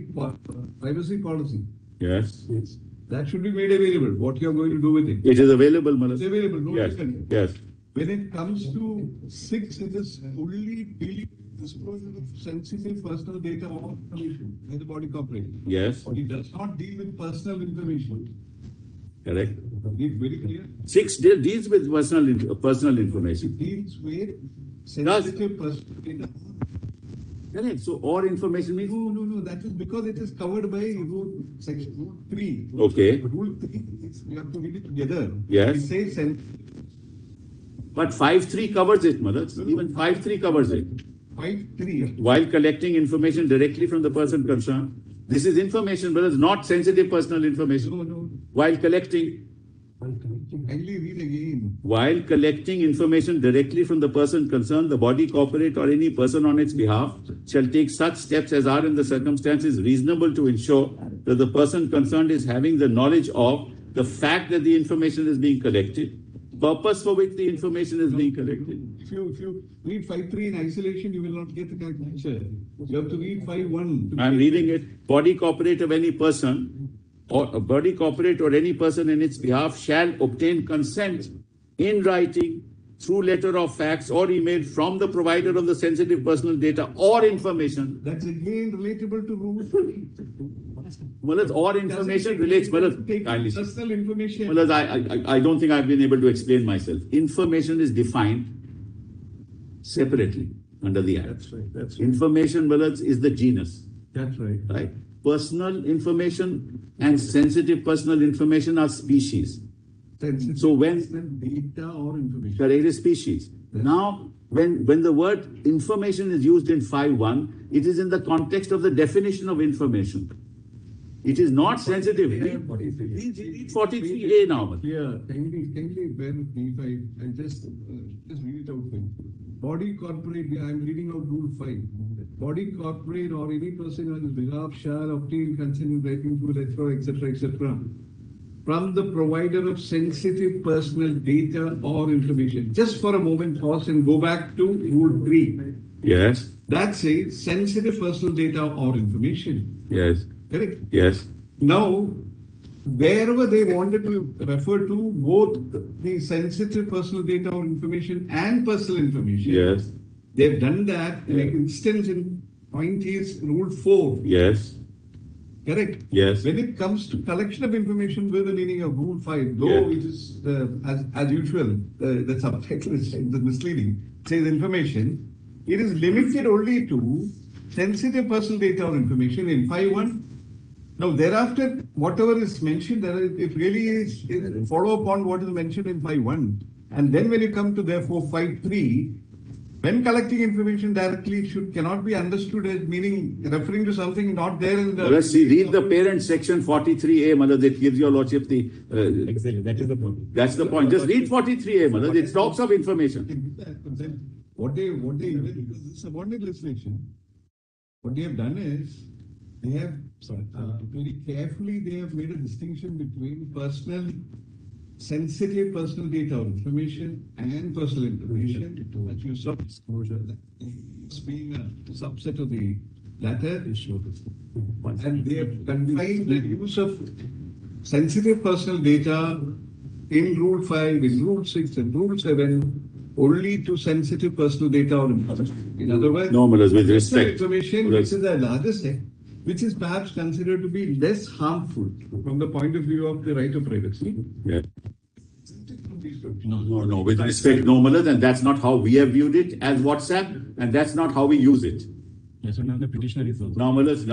privacy policy. Yes. That should be made available. What you are going to do with it? It is available, malas. It's available. No Yes. difference. Yes. When it comes to 6, it is only dealing with disclosure of sensitive personal data or information by the body corporate. Yes. It does not deal with personal information. Correct. It's very clear. 6 deals with personal information. It deals with sensitive personal data. Correct. So, or information means. No. That is because it is covered by Rule 3. Okay. Rule 3 is, you have to read it together. Yes. It says But 5.3 covers it, malas. Even 5.3 covers it. 5.3. While collecting information directly from the person concerned. This is information, but it's not sensitive personal information. No. While collecting Kindly read again. While collecting information directly from the person concerned, the body corporate or any person on its behalf shall take such steps as are in the circumstances reasonable to ensure that the person concerned is having the knowledge of the fact that the information is being collected, purpose for which the information is being collected. If you read 5.3 in isolation, you will not get the correct picture. You have to read 5.1. I'm reading it. Body corporate of any person or a body corporate or any person in its behalf shall obtain consent in writing through letter of fax or email from the provider of the sensitive personal data or information. That's again relatable to Rule 3. Malas, or information relates. Malas, kindly. Personal information. Malas, I don't think I've been able to explain myself. Information is defined separately under the Act. That's right. Information, malas, is the genus. That's right. Right? Personal information and sensitive personal information are species. Sensitive So when personal data or information. correct is species. Now, when the word information is used in 5.1, it is in the context of the definition of information. It is not sensitive. Read 43A now. Yeah, kindly bear with me if I just read it out for you. Body corporate, I'm reading out Rule 5. Body corporate or any person on his behalf shall obtain consent in writing to etc. from the provider of sensitive personal data or information. Just for a moment, pause and go back to Rule 3. Yes. That says sensitive personal data or information. Yes. Correct? Yes. Now, wherever they wanted to refer to both the sensitive personal data or information and personal information, Yes. they've done that. Like instance in point is Rule 4. Yes. Correct? Yes. When it comes to collection of information with the meaning of Rule 5, though Yeah. it is, as usual, the subtitle is misleading, it says information, it is limited only to sensitive personal data or information in 5.1. Now, thereafter, whatever is mentioned, it really is follow upon what is mentioned in 5.1. And then when you come to, therefore, 5.3, when collecting information directly, it cannot be understood as meaning, referring to something not there in the... Let's see, read the parent section 43A, Malas, that gives your lordship the... Exactly, that is the point. That's the point. Just read 43A, Malas, it talks of information. What they this is subordinate legislation. What they have done is, they have very carefully they have made a distinction between sensitive personal data or information and personal information. That you saw disclosure as being a subset of the latter. And they have confined the use of sensitive personal data in Rule 5, in Rule 6, and Rule 7 only to sensitive personal data or information. In other words, No, Malas, with respect. information which is the largest set, which is perhaps considered to be less harmful from the point of view of the right of privacy. Yeah. No, with respect, no, Malas, and that's not how we have viewed it as WhatsApp, and that's not how we use it. Yes, so now the petitioner is also. Now, Malas,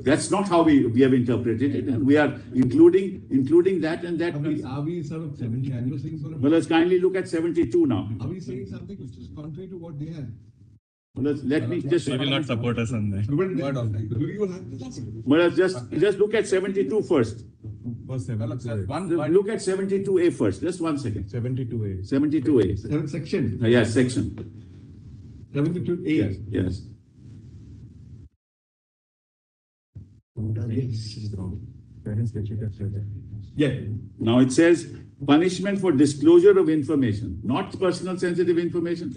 that's not how we have interpreted it, and we are including that and that. Are we sort of 70? Are you saying sort of? Malas, kindly look at 72 now. Are we saying something which is contrary to what they have? Malas, let me just. They will not support us on that. Malas, just look at 72 first. Look at 72A first. Just 1 second. 72A. 72A. Section. Yes, section. 72A. Yes. Yeah. Now it says punishment for disclosure of information, not personal sensitive information.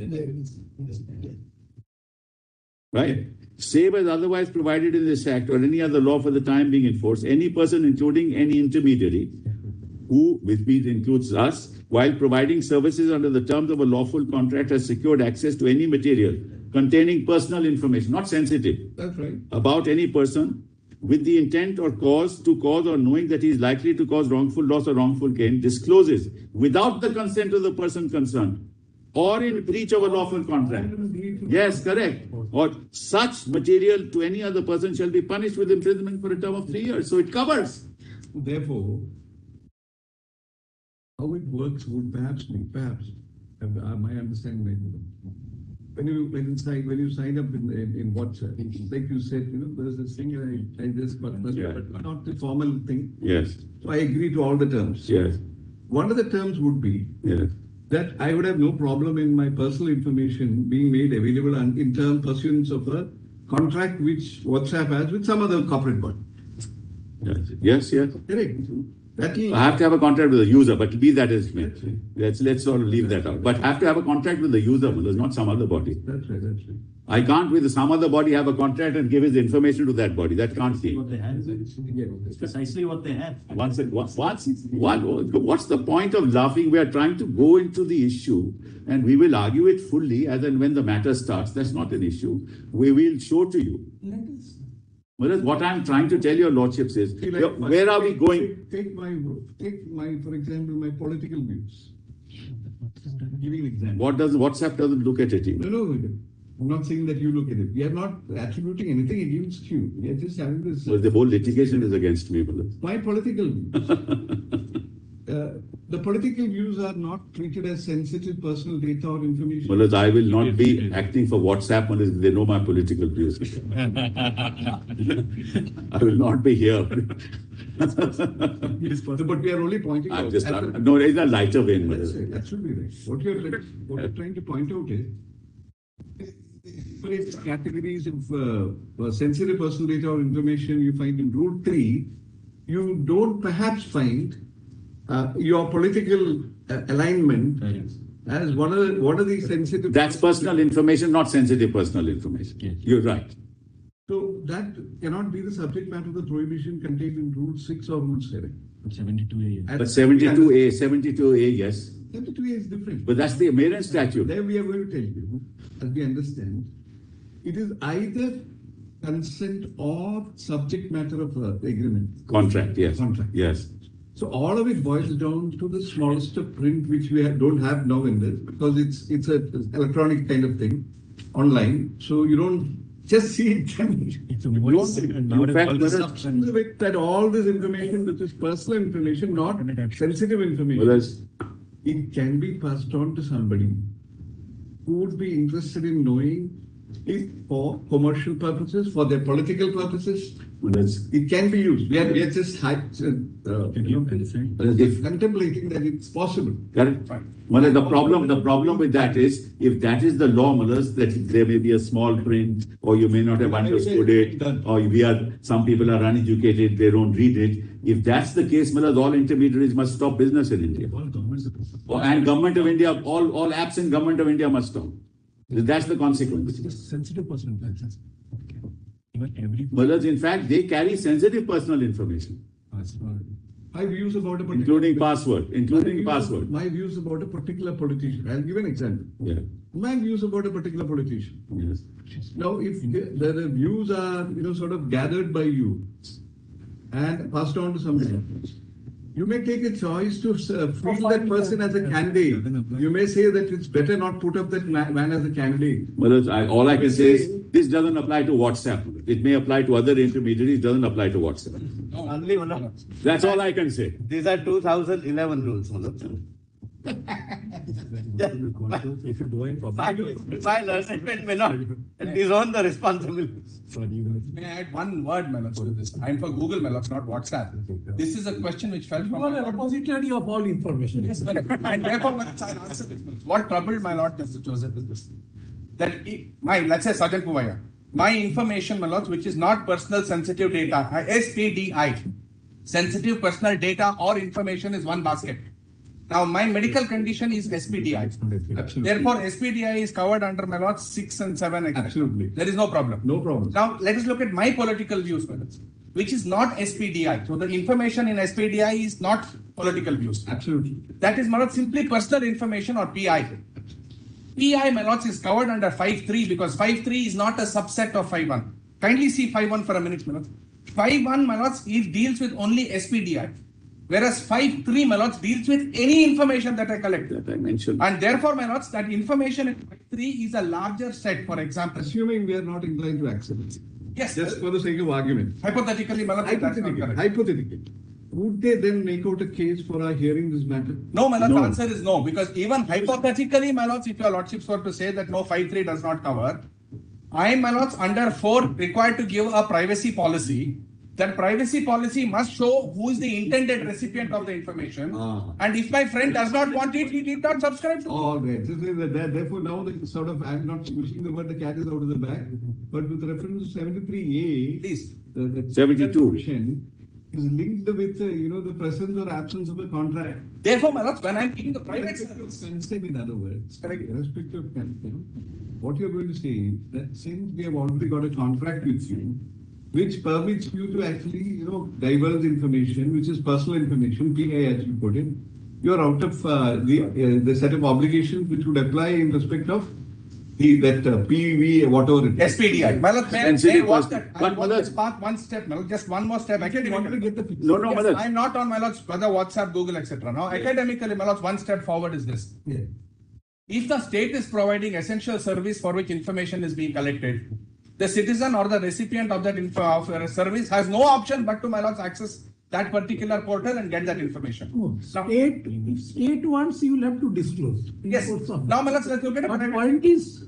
Right? Save as otherwise provided in this act or any other law for the time being enforced, any person, including any intermediary, who, which means includes us, while providing services under the terms of a lawful contract, has secured access to any material containing personal information, not sensitive, That's right. about any person, with the intent or cause or knowing that he is likely to cause wrongful loss or wrongful gain, discloses without the consent of the person concerned or in breach of a lawful contract. Yes, correct. Or such material to any other person shall be punished with imprisonment for a term of 3 years. So it covers. Therefore, how it works would perhaps, my understanding may be. When you sign up in WhatsApp, like you said, there's this thing I just but not the formal thing. Yes. So I agree to all the terms. Yes. One of the terms would be Yes. that I would have no problem in my personal information being made available in terms pursuance of a contract which WhatsApp has with some other corporate body. Yes. Correct. That I have to have a contract with the user, but be that as it may. Let's sort of leave that out. But have to have a contract with the user, there's not some other body. That's right. I can't with some other body have a contract and give his information to that body. That can't be. What they have. It's precisely what they have. What's the point of laughing? We are trying to go into the issue and we will argue it fully as and when the matter starts. That's not an issue. We will show to you. Whereas what I'm trying to tell your lordships is, where are we going? Take my, for example, my political views. Giving an example. WhatsApp doesn't look at it even. No. I'm not saying that you look at it. We are not attributing anything against you. We are just having this. Well, the whole litigation is against me, brother. My political views. The political views are not treated as sensitive personal data or information. Well, I will not be acting for WhatsApp unless they know my political views. I will not be here. But we are only pointing out. No, it's a lighter vein. That should be right. What you're trying to point out is different categories of sensitive personal data or information you find in Rule 3, you don't perhaps find your political alignment as one of the sensitive. That's personal information, not sensitive personal information. Yes. You're right. So that cannot be the subject matter of the prohibition contained in Rule 6 or Rule 7. 72A. But 72A, yes. 72A is different. But that's the American statute. There we are going to tell you, as we understand, it is either consent or subject matter of the agreement. Contract, yes. Contract. Yes. So all of it boils down to the smallest of print, which we don't have now in this, because it's an electronic kind of thing, online. So you don't just see it. It's a voice. The substance of it, that all this information, which is personal information, not sensitive information, it can be passed on to somebody who would be interested in knowing it for commercial purposes, for their political purposes. It can be used. We are just contemplating that it's possible. Correct. Well, the problem with that is, if that is the law, Mullahs, that there may be a small print, or you may not have understood it, or some people are uneducated, they don't read it. If that's the case, Mullahs, all intermediaries must stop business in India. And Government of India, all apps in Government of India must stop. That's the consequence. Sensitive personal information. Mullahs, in fact, they carry sensitive personal information. My views about a particular... Including password. My views about a particular politician. I'll give an example. Yeah. My views about a particular politician. Yes. Now, if the views are, sort of gathered by you and passed on to somebody else, you may take a choice to feel that person as a candidate. You may say that it's better not put up that man as a candidate. Well, all I can say is, This doesn't apply to WhatsApp. It may apply to other intermediaries, doesn't apply to WhatsApp. Only one. That's all I can say. These are 2011 rules, Manoj. If you go in public. File a statement may not disown the responsibility. May I add one word, Manoj, to this? I'm for Google, Manoj, not WhatsApp. This is a question which fell You from. are a repository of all information. Yes, correct. And therefore, Manoj, I'll answer this. What troubled my Lord Mr. Joseph is this? That let's say Sergeant Puvaya, my information, Manoj, which is not personal sensitive data, SPDI, sensitive personal data or information is one basket. Now, my medical condition is SPDI. Absolutely. Therefore, SPDI is covered under my Lord 6 and 7. etc. Absolutely. There is no problem. No problem. Now, let us look at my political views, Manoj, which is not SPDI. So, the information in SPDI is not political views. Absolutely. That is, Manoj, simply personal information or PI. PI, Manoj, is covered under 5.3 because 5.3 is not a subset of 5.1. Kindly see 5.1 for a minute, Manoj. 5.1, Manoj, it deals with only SPDI. Whereas 5.3, Manoj, deals with any information that I collect. That I mentioned. And therefore, Manoj, that information in 5.3 is a larger set, for example. Assuming we are not inclined to accept it. Yes. Just for the sake of argument. Hypothetically, Manoj, that's not correct. Hypothetically. Would they then make out a case for our hearing this matter? No, Manoj, No. the answer is no. Because even hypothetically, Manoj, if your lordships were to say that no, 5.3 does not cover, I am, Manoj, under 4 required to give a privacy policy. That privacy policy must show who is the intended recipient of the information. And if my friend does not want it, he did not subscribe to it. All right. So therefore, now the sort of, I'm not using the word the cat is out of the bag, but with reference to 73A, Please. the 72. provision is linked with, the presence or absence of a contract. Therefore, Manoj, when I'm giving the private Irrespective of service, consent, in other words. Correct. Irrespective of consent, what you're going to say is that since we have already got a contract with you, which permits you to actually, divulge information, which is personal information, PI as you put it, you're out of the set of obligations which would apply in respect of that PV, whatever it is. SPDI. Manoj, Sensitive may I watch person. that? But I want Manoj- this path one step, Manoj, just one more step. I want to get the picture. No, Yes, Manoj. I'm not on my Lord's whether WhatsApp, Google, etc. Now, academically, my Lord's one step forward is this. Yeah. If the state is providing essential service for which information is being collected, the citizen or the recipient of that service has no option but to, my Lord's, access that particular portal and get that information. No, Now- if state wants, you will have to disclose. in Yes. course of- Now, my Lord's, let's look at a But private. point is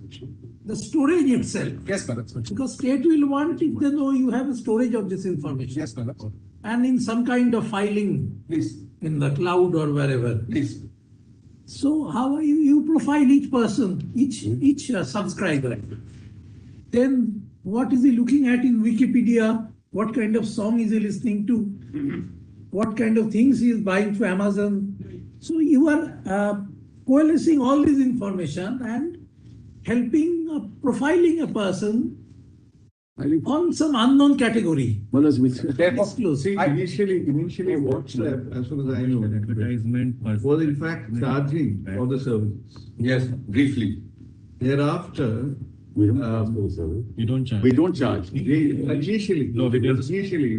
the storage itself. Yes, my Lord's. Because state will want it, then you have a storage of this information. Yes, my Lord's. And in some kind of filing Please, in the cloud or wherever. please. So how are you profile each person, each subscriber. Then what is he looking at in Wikipedia? What kind of song is he listening to? What kind of things he is buying from Amazon? So you are coalescing all this information and helping profiling a person I think on some unknown category. Manoj, Therefore, Disclose. See, initially, WhatsApp, as far as I know, Advertisement. was in fact charging for the service. Yes, briefly. Thereafter, we don't ask for the service. You don't charge. We don't charge. initially, No, they didn't. initially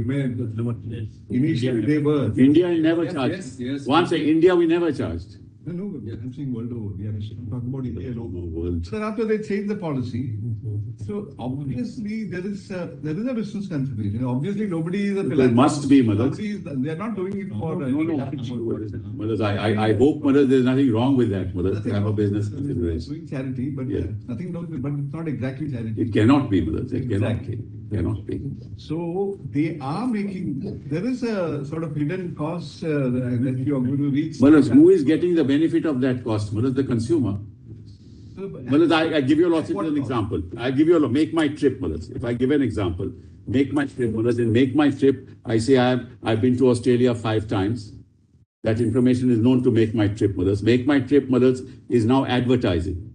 they were. India never Yes, charged. yes, yes. Once in India, we never charged. No, I'm saying world over. We are talking about India. World. So after they changed the policy, so obviously there is a business consideration. Obviously nobody is a There must be, Manoj. Nobody is, they are not doing it for. Manoj, I hope, Manoj, there's nothing wrong with that, Manoj, to have a business It's consideration. doing charity, but Yeah. nothing wrong with, but it's not exactly charity. It cannot be, Manoj, it cannot Exactly. be. Cannot be. So they are making, there is a sort of hidden cost that you are going to reach. Manoj, who is getting the benefit of that cost? Manoj, the consumer. Manoj, I give you a lot of an example. I give you make my trip, Manoj. If I give an example, make my trip, Manoj, and make my trip, I say I've been to Australia 5 times. That information is known to make my trip, Manoj. Make my trip, Manoj, is now advertising.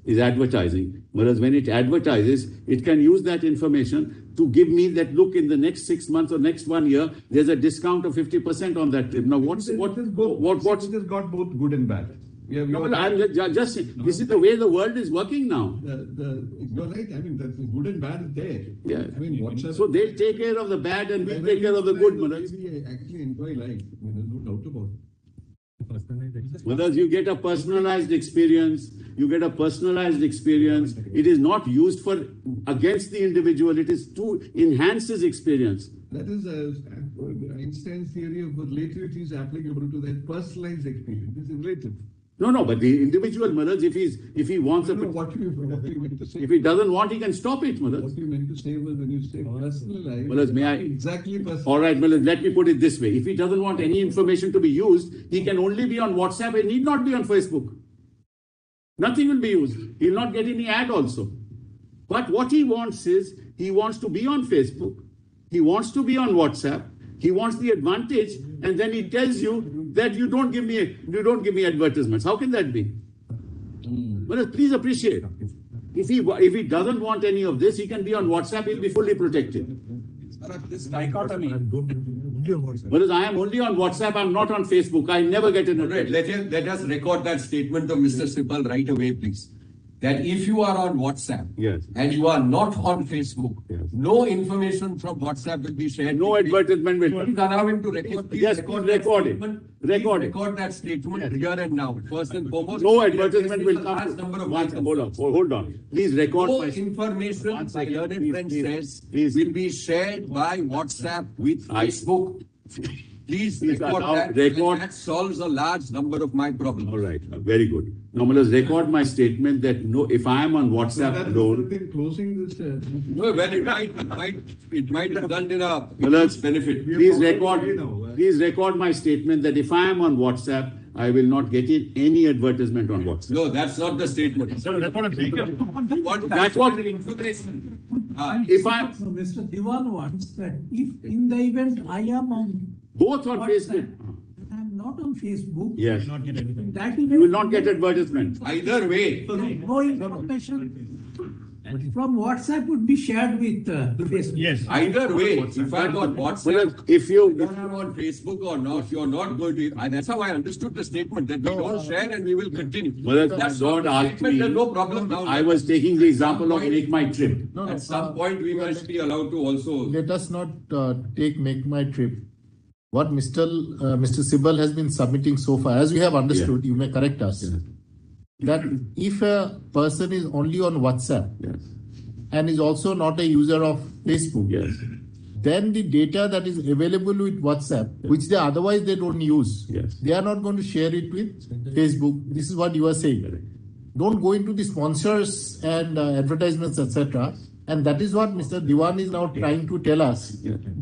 Is advertising. Whereas when it advertises, it can use that information to give me that look in the next 6 months or next 1 year, there's a discount of 50% on that trip. Now what's It has got both good and bad. Yeah, No, but I'm just this is the way the world is working now. You're right. I mean, the good and bad is there. Yeah. I mean, WhatsApp. So they'll take care of the bad and we'll take care of the good, Manoj. We actually enjoy life. There's no doubt about it. Whereas you get a personalized experience, It is not used for against the individual. It is to enhance his experience. That is Einstein's theory of relativity is applicable to that personalized experience. This is relative. No, but the individual, Manoj, if he wants what you meant to say. if he doesn't want, he can stop it, Manoj. What you meant to say was when you say personalized. Manoj, may I? Exactly personalized. All right, Manoj, let me put it this way. If he doesn't want any information to be used, he can only be on WhatsApp and need not be on Facebook. Nothing will be used. He'll not get any ad also. But what he wants is, he wants to be on Facebook. He wants to be on WhatsApp. He wants the advantage, and then he tells you that you don't give me advertisements. How can that be? Well, please appreciate. If he doesn't want any of this, he can be on WhatsApp. He'll be fully protected. This dichotomy. Whereas I am only on WhatsApp. I'm not on Facebook. I never get an Right, let us record that statement of Mr. Sibbal right away, please. That if you are on WhatsApp Yes. and you are not on Facebook, Yes. no information from WhatsApp will be shared. No advertisement will. Please allow him to record. Please Yes, record please that record it. statement. Record Please it. record that statement here and now. First and foremost. No advertisement will come. Large number of Hold on. Please record No my. information, One my second, learned please, friend please, says, please. will be shared by WhatsApp with Facebook. Please record allow- that. record- That solves a large number of my problems. All right, very good. Now, let's record my statement that no, if I am on WhatsApp That alone, is in closing this. No, well, it might result in a let's- benefit. please record my statement that if I am on WhatsApp, I will not get in any advertisement on WhatsApp. No, that's not the statement. What That's what- information. If I So Mr. Diwan wants that if in the event I am on both on Facebook, WhatsApp, I am not on Facebook. yes, That you will not get advertisement. Either way, No information from WhatsApp would be shared with Facebook. Yes. either way, if I'm on WhatsApp, Well, if you, whether I'm on Facebook or not, you're not going to. That's how I understood the statement that we don't share and we will continue. well, That's don't not the ask statement, me. There's no problem now. I was taking the example of Make My Trip. At some point, we must be allowed to also. Let us not take Make My Trip. What Mr. Sibbal has been submitting so far, as we have understood, you may correct us, that if a person is only on WhatsApp Yes, and is also not a user of Facebook, yes, then the data that is available with WhatsApp, which they otherwise they don't use, Yes. they are not going to share it with Facebook. This is what you are saying. Don't go into the sponsors and advertisements, etc. And that is what Mr. Diwan is now trying to tell us,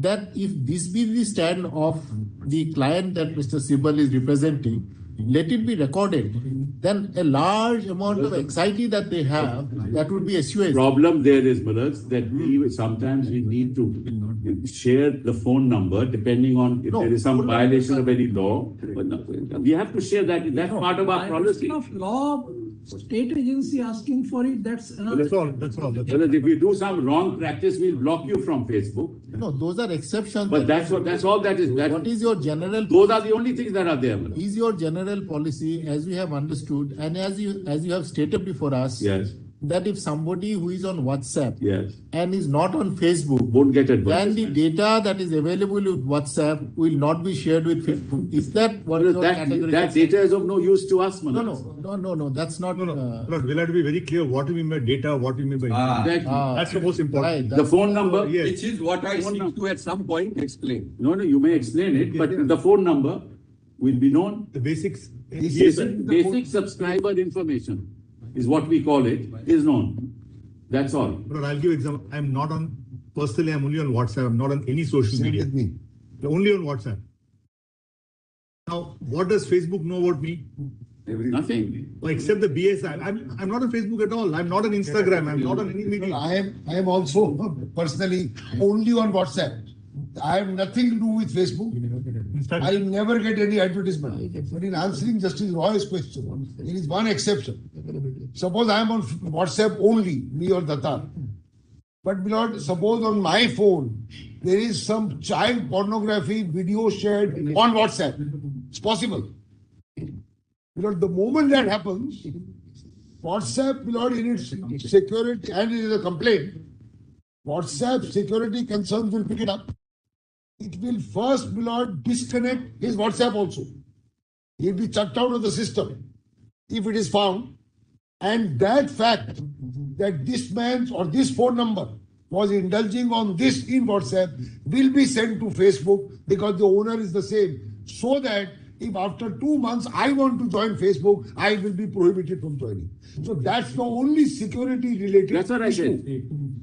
that if this be the stand of the client that Mr. Sibbal is representing, let it be recorded. Then a large amount of anxiety that they have, that would be assuaged. problem there is, Manoj, that sometimes we need to share the phone number depending on if there is some violation of any law. But no, we have to share that. That's part of our policy. Of law, state agency asking for it, that's another. That's all. Because if you do some wrong practice, we'll block you from Facebook. No, those are exceptions. But that's all that is. What is your general? Those are the only things that are there, Manoj. Is your general policy, as we have understood, and as you have stated before us, Yes, that if somebody who is on WhatsApp yes. and is not on Facebook, Won't get then advertisement. the data that is available with WhatsApp will not be shared with Facebook. Is that what your category? That data is of no use to us, Manoj. No, that's not. Lord, we'll have to be very clear what we mean by data, what we mean by. Exactly. That's the most important. Right, The phone number. Yes. Which is what I seek to at some point explain. No, you may explain it, but the phone number will be known. The basics. Basic subscriber information is what we call it, is known. That's all. Lord, I'll give example. I'm not on, personally, I'm only on WhatsApp. I'm not on any social media. with me. I'm only on WhatsApp. Now, what does Facebook know about me? Nothing. Well, except the BS. I'm not on Facebook at all. I'm not on Instagram. I'm not on any media. I am also personally only on WhatsApp. I have nothing to do with Facebook. I never get any advertisement. But in answering Justice Roy's question, there is one exception. Suppose I am on WhatsApp only, me or Datar. But Lord, suppose on my phone there is some child pornography video shared on WhatsApp. It's possible. Lord, the moment that happens, WhatsApp, Lord, in its security, and it is a complaint, WhatsApp security concerns will pick it up. It will first, Lord, disconnect his WhatsApp also. He'll be chucked out of the system if it is found. And that fact that this man's or this phone number was indulging on this in WhatsApp will be sent to Facebook because the owner is the same. So that if after 2 months I want to join Facebook, I will be prohibited from joining. So that's the only security related. That's what I said.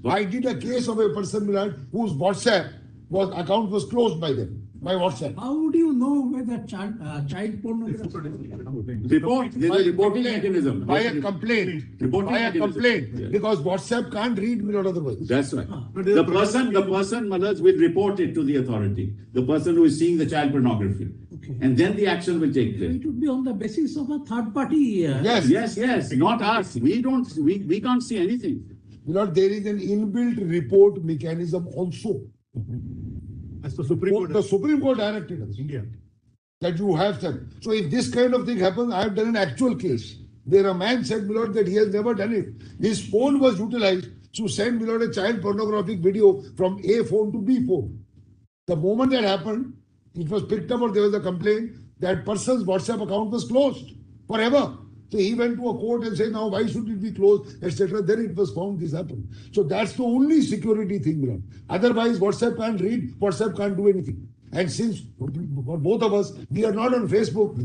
I did a case of a person whose WhatsApp account was closed by them. By WhatsApp. How would you know whether child pornography? Report. There's a reporting mechanism. By a complaint. Yeah. Because WhatsApp can't read me not otherwise. That's right. The person, Manoj, will report it to the authority. The person who is seeing the child pornography. Okay. And then the action will take place. It would be on the basis of a third party. Yes. Not us. We can't see anything. There is an inbuilt report mechanism also. As the Supreme Court directed us. India. That you have said. So if this kind of thing happens, I have done an actual case where a man said, Milord, that he has never done it. His phone was utilized to send, Milord, a child pornographic video from A phone to B phone. The moment that happened, it was picked up or there was a complaint, that person's WhatsApp account was closed forever. So he went to a court and said, now why should it be closed, etc. Then it was found this happened. So that's the only security thing, Milord. Otherwise, WhatsApp can't read, WhatsApp can't do anything. And since for both of us, we are not on Facebook,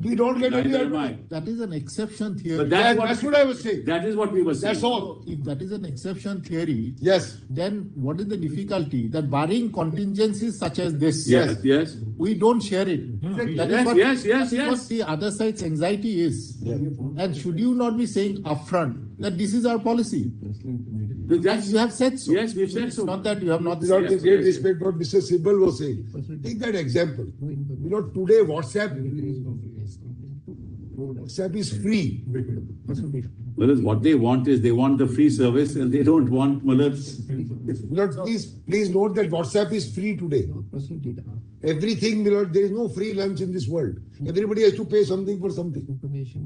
we don't get any advice. That is an exception theory. But that's what I was saying. That is what we were saying. That's all. If that is an exception theory, yes, then what is the difficulty? That barring contingencies such as this, yes, we don't share it. Yes. What the other side's anxiety is. Yes. And should you not be saying upfront that this is our policy? You have said so. Yes, we've said so. Not that you have not Without said. great respect what Mr. Sibbal was saying. Take that example. Today WhatsApp is free. Well, what they want is they want the free service and they don't want Please note that WhatsApp is free today. Everything, there is no free lunch in this world. Everybody has to pay something for something.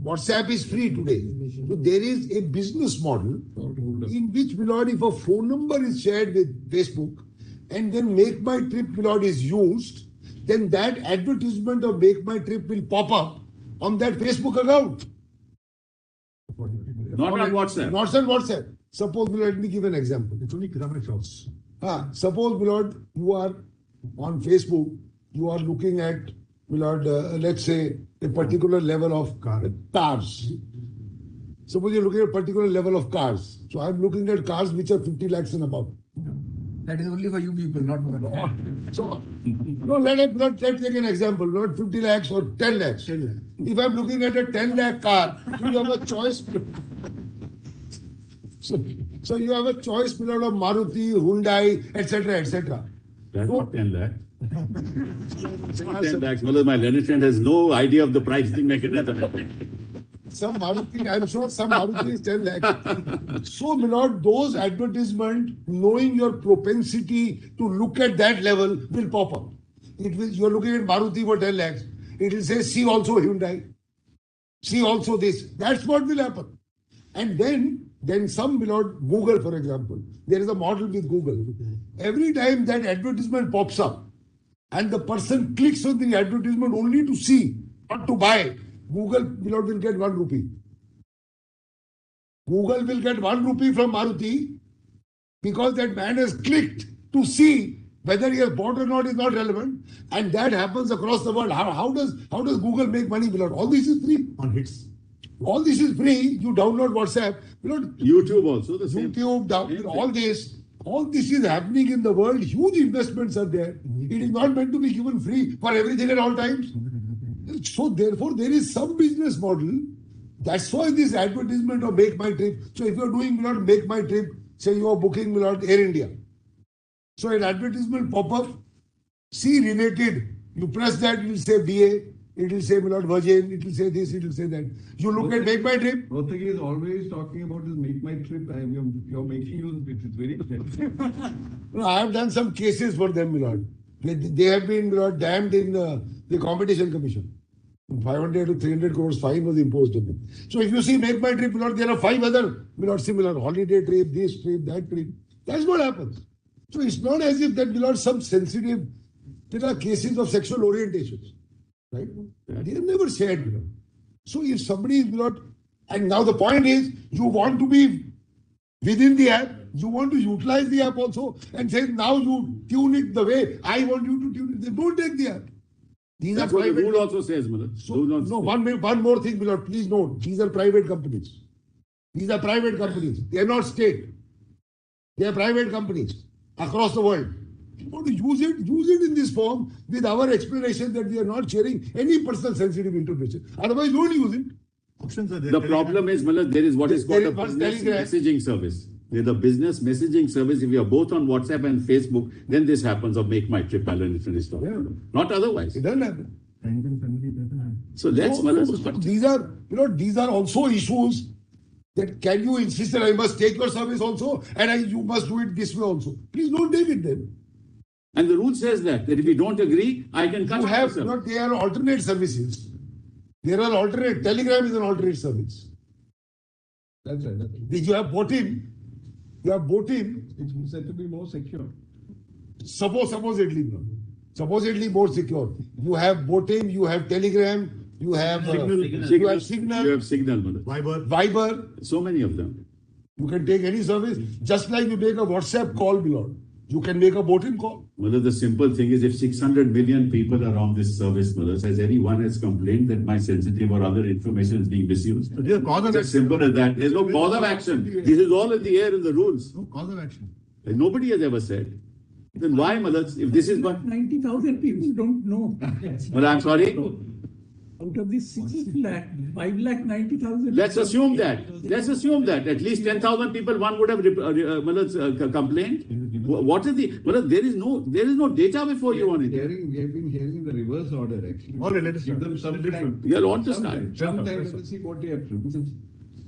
WhatsApp is free today. So there is a business model in which, if a phone number is shared with Facebook and then Make My Trip, is used, then that advertisement of Make My Trip will pop up on that Facebook account. Not on WhatsApp. Not on WhatsApp. Suppose, let me give an example. It's only grammar shots. Suppose, you are on Facebook, you are looking at, let's say, a particular level of cars. Suppose you're looking at a particular level of cars. So I'm looking at cars which are 50 lakhs and above. That is only for you people, not for me. So, let's take an example, not 50 lakhs or 10 lakhs. If I'm looking at a 10 lakh car, you have a choice. So you have a choice of Maruti, Hyundai, etc. That's not 10 lakhs. 10 lakhs. Well, my renitent has no idea of the pricing mechanism. Some Maruti, I'm sure some Maruti is 10 lakhs. So, those advertisements, knowing your propensity to look at that level, will pop up. You're looking at Maruti for 10 lakhs. It will say, see also Hyundai. See also this. That's what will happen. And then some, Google, for example. There is a model with Google. Every time that advertisement pops up, and the person clicks on the advertisement only to see, not to buy, Google will get 1 rupee. Google will get 1 rupee from Maruti because that man has clicked to see whether he has bought or not is not relevant, and that happens across the world. How does Google make money? All this is free. On hits. All this is free. You download WhatsApp. YouTube also the same. All this is happening in the world. Huge investments are there. It is not meant to be given free for everything at all times. So therefore, there is some business model. That's why this advertisement of Make My Trip. So if you are doing Make My Trip, say you are booking Air India. So an advertisement pop up, see related. You press that, it will say BA. It will say Virgin. It will say this. It will say that. You look at Make My Trip. Rastogi is always talking about this Make My Trip. You're making use of it. It's very clear. I have done some cases for them, They have been damned in the Competition Commission. 500 to 300 crores fine was imposed on them. So if you see Make My Trip, there are 5 other similar holiday trip, this trip, that trip. That's what happens. So it's not as if that some sensitive. There are cases of sexual orientations. Right? They are never shared. So if somebody is not, and now the point is, you want to be within the app, you want to utilize the app also, and say now you tune it the way I want you to tune it. Then don't take the app. These That's are what the private. rule also says, Manoj. So, no, one more thing, Milord, please note, these are private companies. These are private companies. They are not state. They are private companies across the world. If you want to use it in this form with our explanation that we are not sharing any personal sensitive information. Otherwise, don't use it. Options are there. The problem is, Manoj, there is what is called There a is one business Telegram. messaging service. There's a business messaging service. If you are both on WhatsApp and Facebook, then this happens of make my trip Alan stuff. Yeah. Not otherwise. It doesn't happen. So that's Manoj. These are also issues that can you insist that I must take your service also and you must do it this way also. Please don't take it then. And the rule says that if you don't agree, I can cut You off have, the service. they are alternate services. There are alternate, Telegram is an alternate service. That's right. You have bought him, It's said to be more secure. supposedly more secure. You have bought him, you have Telegram, you have Signal, you have Signal, You have Signal, Manoj. Viber. So many of them. You can take any service, just like you make a WhatsApp call, Milord. You can make a voting call. Manoj, the simple thing is if 600 million people are on this service, Manoj, has anyone has complained that my sensitive or other information is being misused? There's cause of It's as simple as that. There's no cause of action. This is all in the air in the rules. No cause of action. And nobody has ever said. Then why, Manoj, if this is what... 90,000 people don't know. Well, I'm sorry. Out of these 6 lakh, 5 lakh 90,000. Let's assume that. Let's assume that. At least 10,000 people, one would have complained. What is the... Manoj, there is no data before you on it. We have been hearing the reverse order actually. All right, let us Give start. them some time. You're on to start. Sometimes we'll see what they have to do.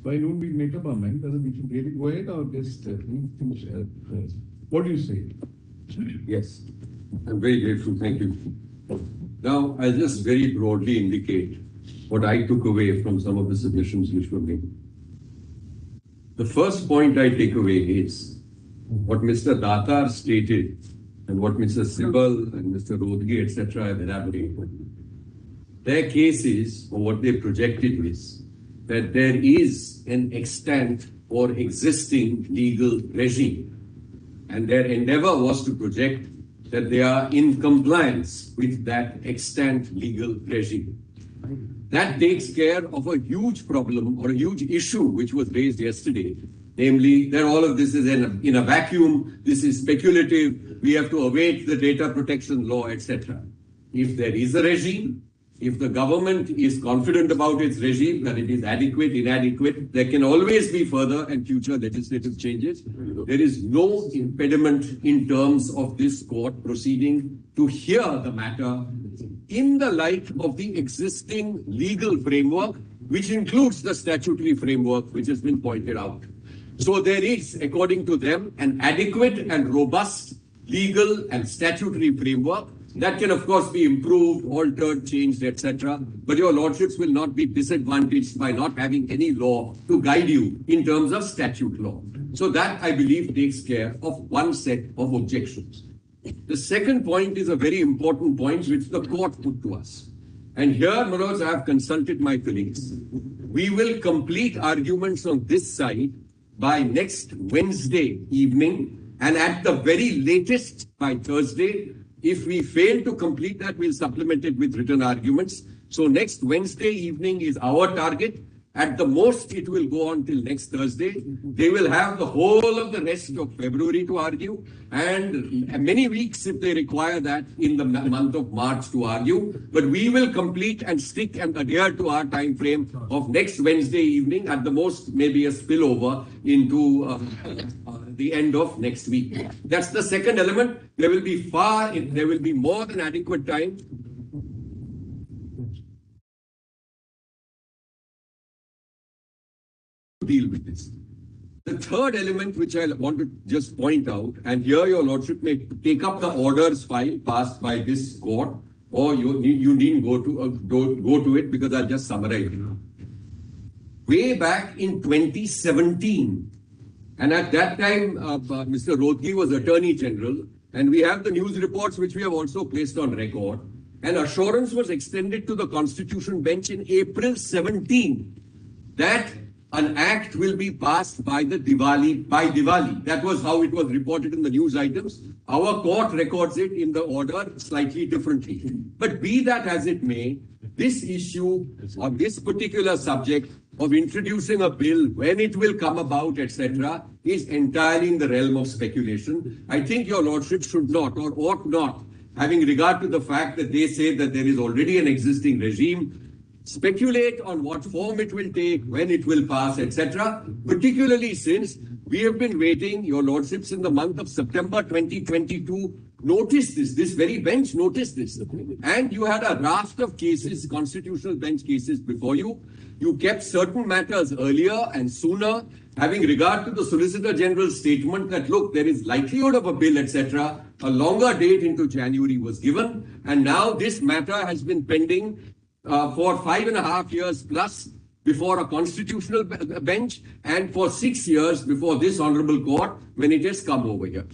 Why don't we make up our mind whether we should really go ahead or just finish? What do you say? Yes, I'm very grateful. Thank you. Now, I'll just very broadly indicate what I took away from some of the submissions which were made. The first point I take away is what Mr. Datar stated and what Mr. Sibbal and Mr. Rodgi, etc. have elaborated. Their case is, or what they projected is, that there is an extant or existing legal regime. And their endeavor was to project that they are in compliance with that extant legal regime. That takes care of a huge problem or a huge issue which was raised yesterday, namely that all of this is in a vacuum, this is speculative, we have to await the data protection law, etc. If there is a regime, if the government is confident about its regime, that it is adequate, inadequate, there can always be further and future legislative changes. There is no impediment in terms of this court proceeding to hear the matter in the light of the existing legal framework, which includes the statutory framework, which has been pointed out. So there is, according to them, an adequate and robust legal and statutory framework that can, of course, be improved, altered, changed, etc. But your lordships will not be disadvantaged by not having any law to guide you in terms of statute law. So that, I believe, takes care of one set of objections. The second point is a very important point which the court put to us. And here, Manoj, I have consulted my colleagues. We will complete arguments on this side by next Wednesday evening, and at the very latest by Thursday. If we fail to complete that, we'll supplement it with written arguments. So next Wednesday evening is our target. At the most, it will go on till next Thursday. They will have the whole of the rest of February to argue and many weeks if they require that in the month of March to argue. But we will complete and stick and adhere to our time frame of next Wednesday evening, at the most maybe a spillover into the end of next week. That's the second element. There will be more than adequate time to deal with this. The third element which I want to just point out, and here your lordship may take up the orders file passed by this court, or you needn't go to it because I'll just summarize it. Way back in 2017, and at that time, Mr. Rodgi was Attorney General, and we have the news reports which we have also placed on record. an assurance was extended to the Constitution bench in April 17 that an act will be passed by Diwali. That was how it was reported in the news items. Our court records it in the order slightly differently. But be that as it may, this issue or this particular subject of introducing a bill, when it will come about, etc., is entirely in the realm of speculation. I think your lordship should not or ought not, having regard to the fact that they say that there is already an existing regime, speculate on what form it will take, when it will pass, etc., particularly since we have been waiting, your lordships, in the month of September 2022, noticed this very bench noticed this. And you had a raft of cases, constitutional bench cases before you. You kept certain matters earlier and sooner, having regard to the Solicitor General's statement that, look, there is likelihood of a bill, etc., a longer date into January was given. And now this matter has been pending for 5.5 years plus before a constitutional bench and for 6 years before this honorable court when it has come over here.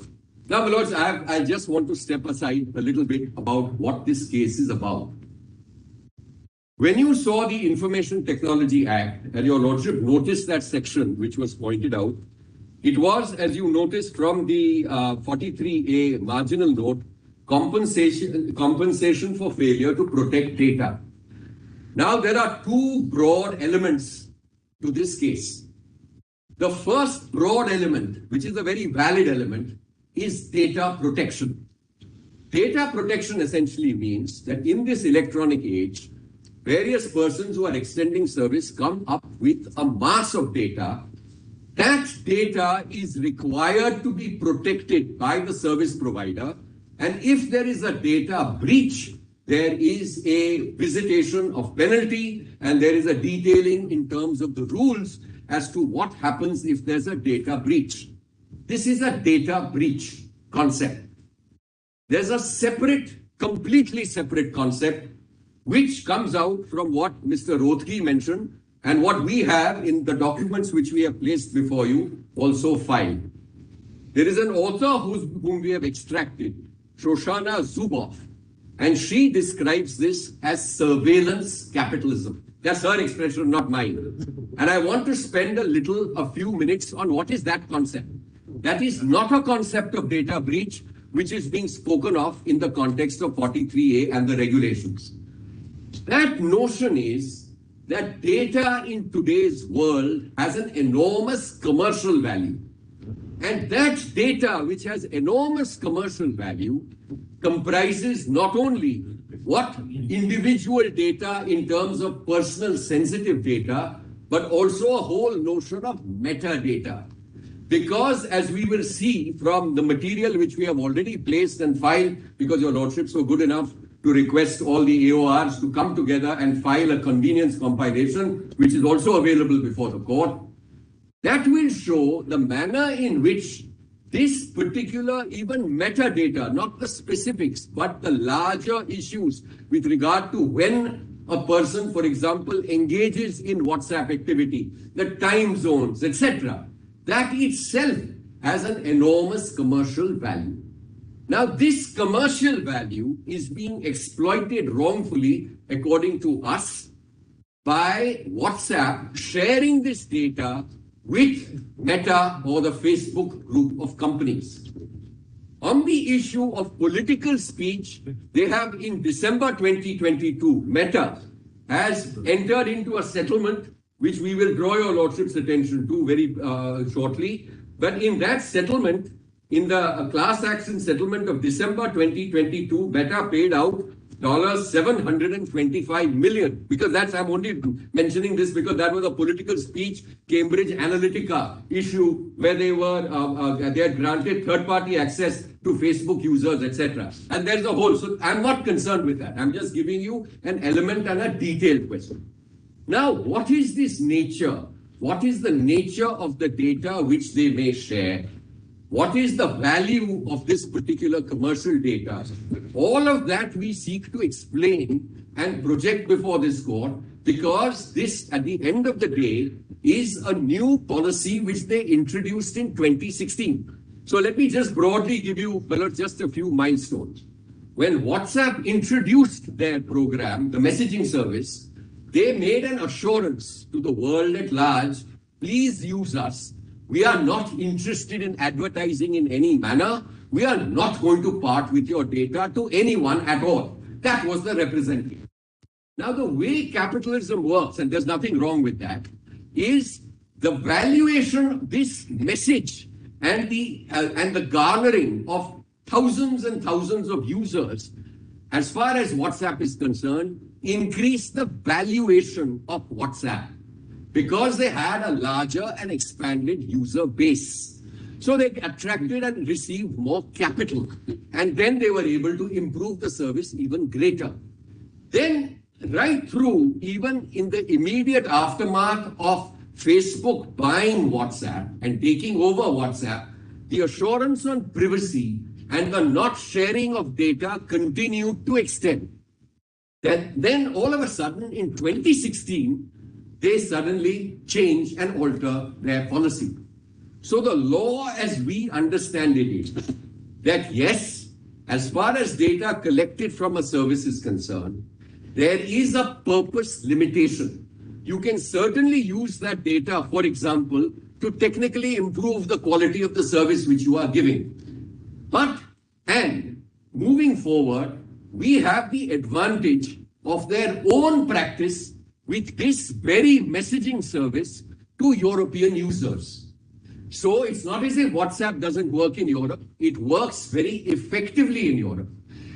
Now, my lords, I just want to step aside a little bit about what this case is about. When you saw the Information Technology Act and your lordship noticed that section which was pointed out, it was, as you noticed from the 43A marginal note, compensation for failure to protect data. Now, there are two broad elements to this case. The first broad element, which is a very valid element, is data protection. Data protection essentially means that in this electronic age, various persons who are extending service come up with a mass of data. That data is required to be protected by the service provider. And if there is a data breach, there is a visitation of penalty and there is a detailing in terms of the rules as to what happens if there's a data breach. This is a data breach concept. There's a separate, completely separate concept which comes out from what Mr. Rastogi mentioned and what we have in the documents which we have placed before you also filed. There is an author whom we have extracted, Shoshana Zuboff, and she describes this as surveillance capitalism. That's her expression, not mine. And I want to spend a few minutes on what is that concept. That is not a concept of data breach, which is being spoken of in the context of 43A and the regulations. That notion is that data in today's world has an enormous commercial value. And that data, which has enormous commercial value, comprises not only what individual data in terms of personal sensitive data, but also a whole notion of metadata. Because as we will see from the material which we have already placed and filed, because your lordships were good enough to request all the AORs to come together and file a convenience compilation, which is also available before the court, that will show the manner in which this particular even metadata, not the specifics, but the larger issues with regard to when a person, for example, engages in WhatsApp activity, the time zones, etc., that itself has an enormous commercial value. Now, this commercial value is being exploited wrongfully, according to us, by WhatsApp sharing this data with Meta or the Facebook group of companies. On the issue of political speech, they have in December 2022, Meta has entered into a settlement, which we will draw your lordship's attention to very shortly. But in that settlement, in the class action settlement of December 2022, Meta paid out $725 million, because I'm only mentioning this because that was a political speech Cambridge Analytica issue where they had granted third-party access to Facebook users, etc. And there's a whole, so I'm not concerned with that. I'm just giving you an element and a detailed question. Now, what is this nature? What is the nature of the data which they may share? What is the value of this particular commercial data? All of that we seek to explain and project before this court, because this, at the end of the day, is a new policy which they introduced in 2016. So let me just broadly give you just a few milestones. when WhatsApp introduced their program, the messaging service, they made an assurance to the world at large, please use us. We are not interested in advertising in any manner. We are not going to part with your data to anyone at all. That was the representative. Now, the way capitalism works, and there's nothing wrong with that, is the valuation, this message and the garnering of thousands and thousands of users, as far as WhatsApp is concerned, increase the valuation of WhatsApp because they had a larger and expanded user base. So they attracted and received more capital, and then they were able to improve the service even greater. Then right through, even in the immediate aftermath of Facebook buying WhatsApp and taking over WhatsApp, the assurance on privacy and the not sharing of data continued to extend. Then all of a sudden in 2016, they suddenly change and alter their policy. So the law as we understand it is that yes, as far as data collected from a service is concerned, there is a purpose limitation. You can certainly use that data, for example, to technically improve the quality of the service which you are giving. And moving forward, we have the advantage of their own practice with this very messaging service to European users. So it's not as if WhatsApp doesn't work in Europe. It works very effectively in Europe.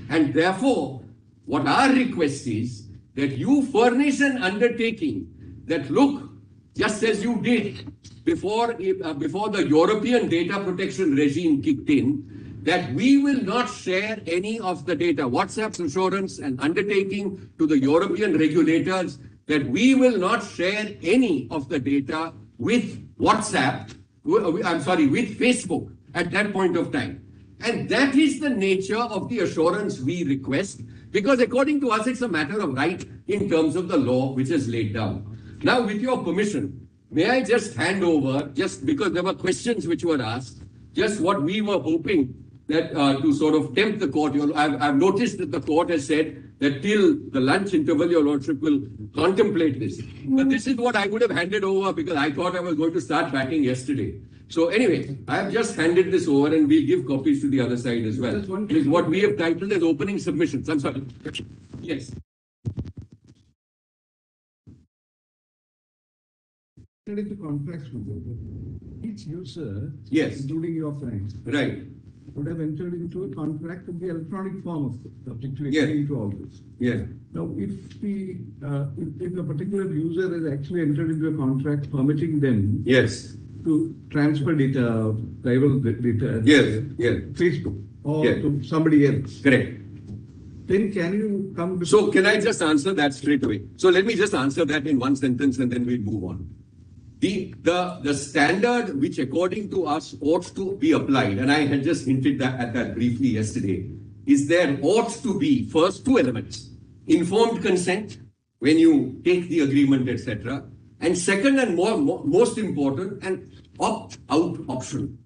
And therefore, what our request is that you furnish an undertaking that, look, just as you did before the European data protection regime kicked in, that we will not share any of the data. WhatsApp's assurance and undertaking to the European regulators that we will not share any of the data with WhatsApp, with Facebook at that point of time. And that is the nature of the assurance we request, because according to us, it's a matter of right in terms of the law which is laid down. Now, with your permission, may I just hand over, just because there were questions which were asked, just what we were hoping that to sort of tempt the court. I've noticed that the court has said that till the lunch interval, your lordship will contemplate this. But this is what I would have handed over because I thought I was going to start batting yesterday. So anyway, I have just handed this over and we'll give copies to the other side as well. It is what we have titled as opening submissions. I'm sorry. Yes. Into contracts with them. Each user, yes, including your friends, right, would have entered into a contract in the electronic form of it, subject to yes, agreeing to all this. Yeah. Now, if a particular user has actually entered into a contract permitting them, yes, to transfer data, rival data, yes, yes, Facebook or yes, to somebody else, correct. Then can you come? So can I just answer that straight away? So let me just answer that in one sentence and then we'll move on. The standard which according to us ought to be applied, and I had just hinted at that briefly yesterday, is there ought to be first two elements: informed consent when you take the agreement, etc., and second and most important, an opt-out option.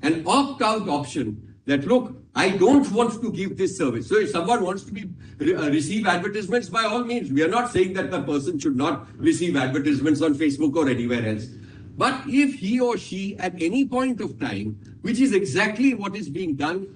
An opt-out option that, look, I don't want to give this service. So if someone wants to receive advertisements, by all means, we are not saying that the person should not receive advertisements on Facebook or anywhere else. But if he or she at any point of time, which is exactly what is being done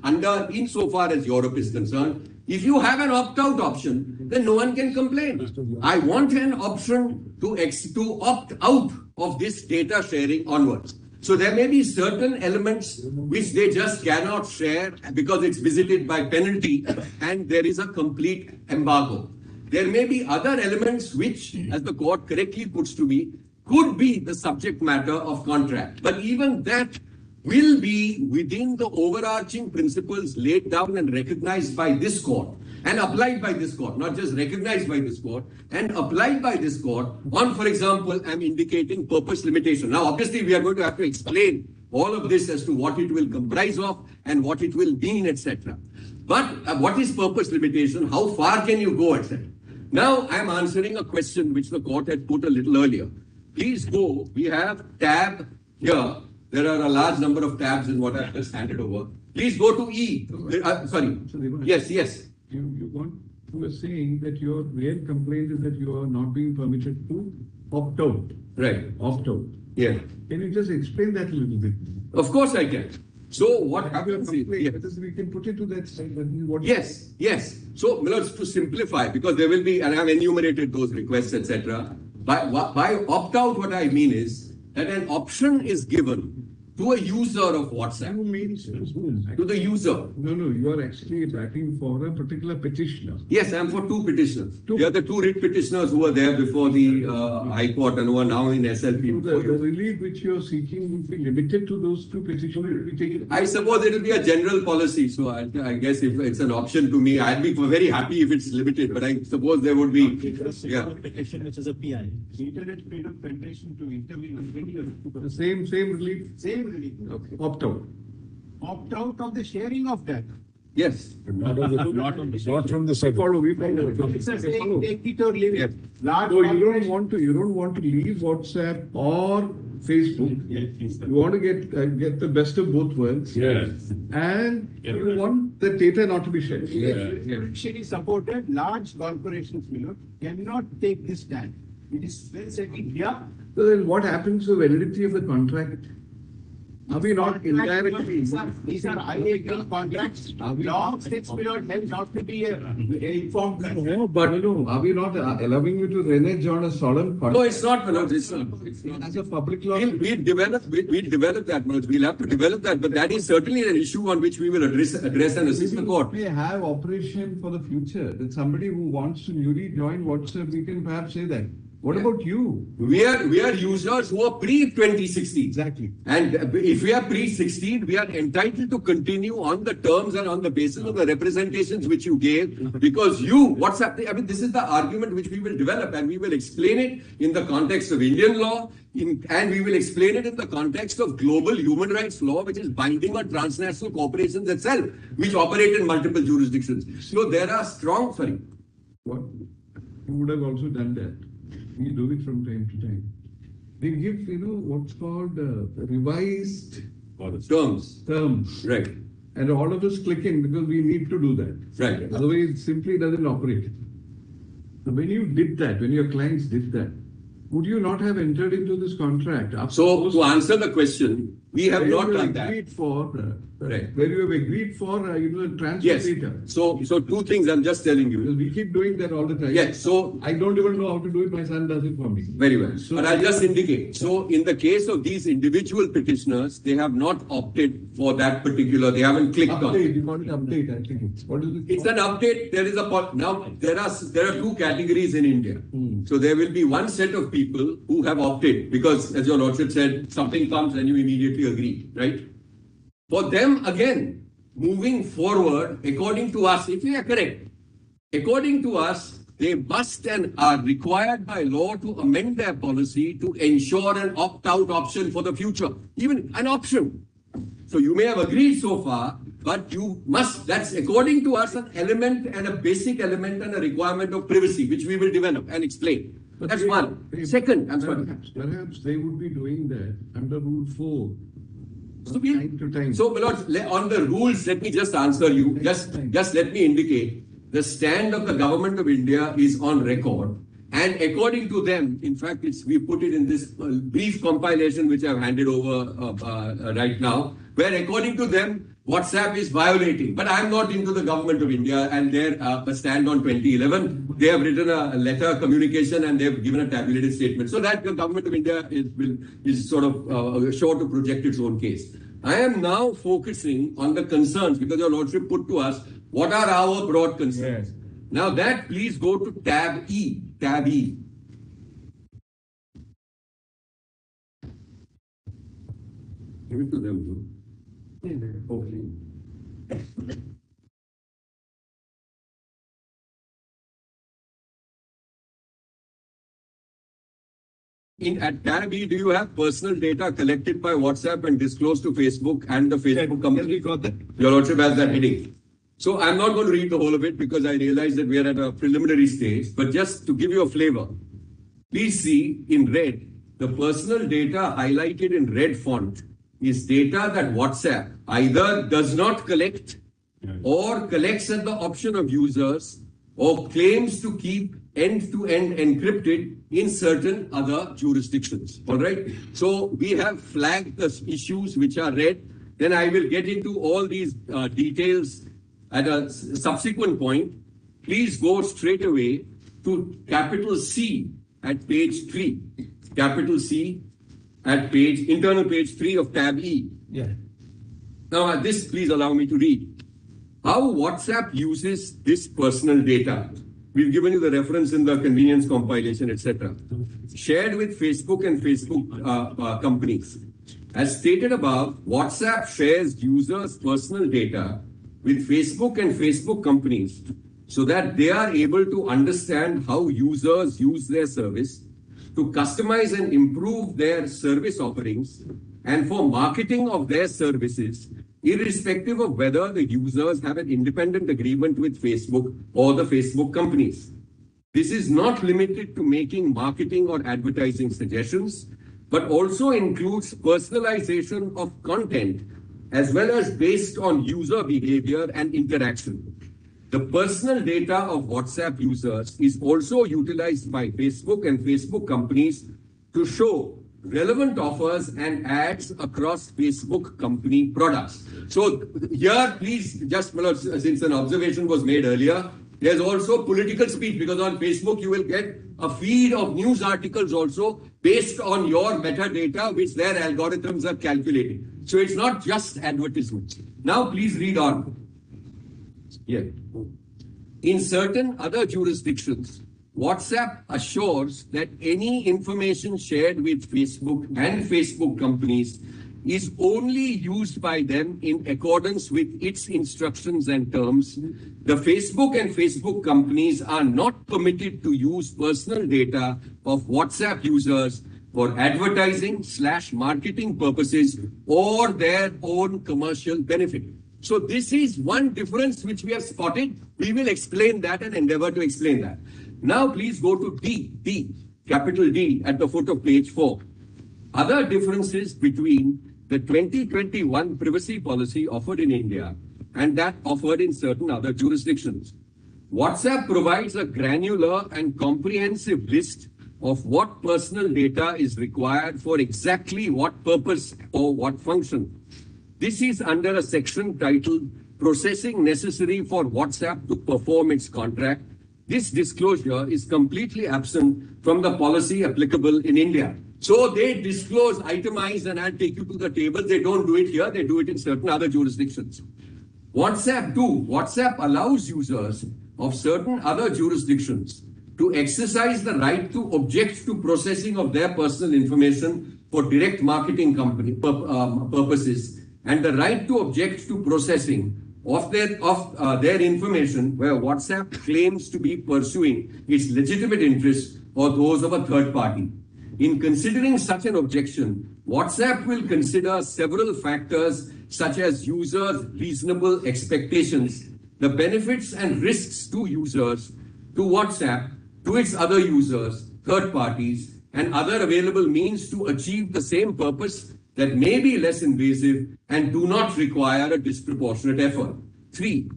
insofar as Europe is concerned, if you have an opt-out option, then no one can complain. I want an option to opt out of this data sharing onwards. So there may be certain elements which they just cannot share because it's visited by penalty and there is a complete embargo. There may be other elements which, as the court correctly puts to me, could be the subject matter of contract. But even that will be within the overarching principles laid down and recognized by this court and applied by this court, not just recognized by this court and applied by this court on, for example, I'm indicating purpose limitation. Now, obviously, we are going to have to explain all of this as to what it will comprise of and what it will mean, etc. But what is purpose limitation? How far can you go, etc.? Now, I'm answering a question which the court had put a little earlier. Please go. We have tab here. There are a large number of tabs in what I just handed over. Please go to E. Sorry. Yes, yes. You were saying that your real complaint is that you are not being permitted to opt out. Right. Opt out. Yeah. Can you just explain that a little bit? Of course I can. So what Your happens is, complaint, yeah. because we can put it to that side. Yes. So, Manoj, to simplify, because there will be, and I've enumerated those requests, etc. By opt-out, what I mean is that an option is given to a user of WhatsApp. You mean To the user. No, you are actually writing for a particular petitioner. Yes, I'm for two petitioners. They are the two writ petitioners who were there before the High Court and who are now in SLP. The relief which you are seeking will be limited to those two petitioners. I suppose it will be a general policy. So I guess if it's an option to me, I'd be very happy if it's limited. But I suppose there would be. Yeah. Petition, which is a PI. Internet Freedom Federation to intervene. The same relief. Same relief. Okay. Opt out. Opt out of the sharing of data. Yes. Not from the second. Follow. It's a saying, take it or leave it. Large So you don't want to leave WhatsApp or Facebook. You want to get the best of both worlds. Yes. And you want the data not to be shared. Judicially supported large corporations, cannot take this stand. It is well said in India. So then what happens to the validity of the contract? Are we not indirectly? These are illegal contracts. Law states not to be informed. No, but are we not allowing you to renege on a solemn contract? No, it's not, Manoj. It's not. As a public law. We develop that, Manoj. We'll have to develop that, but that is certainly an issue on which we will address and assist the court. We have operation for the future. That somebody who wants to newly join WhatsApp, we can perhaps say that. What about you? We are users who are pre-2016. Exactly. And if we are pre-16, we are entitled to continue on the terms and on the basis of the representations which you gave, because this is the argument which we will develop, and we will explain it in the context of Indian law, and we will explain it in the context of global human rights law, which is binding on transnational corporations itself, which operate in multiple jurisdictions. So there are strong, What? You would have also done that. We do it from time to time. They give, what's called revised terms. Right. And all of us click in because we need to do that. Right. Otherwise, it simply doesn't operate. So when you did that, when your clients did that, would you not have entered into this contract? So to answer the question, we have not done that. Where you have agreed for transfer Yes. data. So two things I'm just telling you. Because we keep doing that all the time. Yes. So I don't even know how to do it. My son does it for me. very well. But I'll just indicate. So in the case of these individual petitioners, they have not opted for that particular. They haven't clicked on Update. it. You call it update. I think what is it? It's an update. Now there are two categories in India. So there will be one set of people who have opted because, as your lordship said, something comes and you immediately agree, right? For them, again, moving forward, according to us, if we are correct, according to us, they must and are required by law to amend their policy to ensure an opt-out option for the future, even an option. So you may have agreed so far, but you must, that's according to us, an element and a basic element and a requirement of privacy, which we will develop and explain. But That's one. Second, I'm sorry. Perhaps they would be doing that under Rule 4. So, Time to time. So, my lords, on the rules, let me just answer you. Just let me indicate the stand of the government of India is on record. And according to them, in fact, we put it in this brief compilation which I've handed over right now, where according to them, WhatsApp is violating. But I'm not into the government of India and their stand on 2011. They have written a letter communication and they've given a tabulated statement. So that the government of India is sort of sure to project its own case. I am now focusing on the concerns because your lordship put to us, what are our broad concerns? Yes. Now that please go to tab E. Tab E. Give it to them. Okay. At tab E, do you have personal data collected by WhatsApp and disclosed to Facebook and the Facebook company? We got that. Your lordship has that heading. So I'm not going to read the whole of it because I realize that we are at a preliminary stage. But just to give you a flavor, please see in red, the personal data highlighted in red font is data that WhatsApp either does not collect or collects at the option of users, or claims to keep end-to-end encrypted in certain other jurisdictions. All right. So we have flagged the issues which are read. Then I will get into all these details at a subsequent point. Please go straight away to capital C at page 3. Capital C at internal page 3 of tab E. Yeah. Now this, please allow me to read. How WhatsApp uses this personal data. We've given you the reference in the convenience compilation, etc. Shared with Facebook and Facebook companies. As stated above, WhatsApp shares users' personal data with Facebook and Facebook companies so that they are able to understand how users use their service, to customize and improve their service offerings, and for marketing of their services, irrespective of whether the users have an independent agreement with Facebook or the Facebook companies. This is not limited to making marketing or advertising suggestions, but also includes personalization of content as well as based on user behavior and interaction. The personal data of WhatsApp users is also utilized by Facebook and Facebook companies to show relevant offers and ads across Facebook company products. So here, please, just since an observation was made earlier, there's also political speech, because on Facebook you will get a feed of news articles also based on your metadata, which their algorithms are calculating. So it's not just advertisements. Now please read on. Yeah. In certain other jurisdictions, WhatsApp assures that any information shared with Facebook and Facebook companies is only used by them in accordance with its instructions and terms. The Facebook and Facebook companies are not permitted to use personal data of WhatsApp users for advertising/marketing purposes or their own commercial benefit. So this is one difference which we have spotted. We will explain that and endeavor to explain that. Now please go to D, capital D at the foot of page 4. Other differences between the 2021 privacy policy offered in India and that offered in certain other jurisdictions. WhatsApp provides a granular and comprehensive list of what personal data is required for exactly what purpose or what function. This is under a section titled Processing Necessary for WhatsApp to Perform its Contract. This disclosure is completely absent from the policy applicable in India. So they disclose, itemize, and I'll take you to the tables. They don't do it here. They do it in certain other jurisdictions. WhatsApp allows users of certain other jurisdictions to exercise the right to object to processing of their personal information for direct marketing purposes, and the right to object to processing of their information where WhatsApp claims to be pursuing its legitimate interests or those of a third party. In considering such an objection, WhatsApp will consider several factors such as users' reasonable expectations, the benefits and risks to users, to WhatsApp, to its other users, third parties, and other available means to achieve the same purpose that may be less invasive and do not require a disproportionate effort. 3,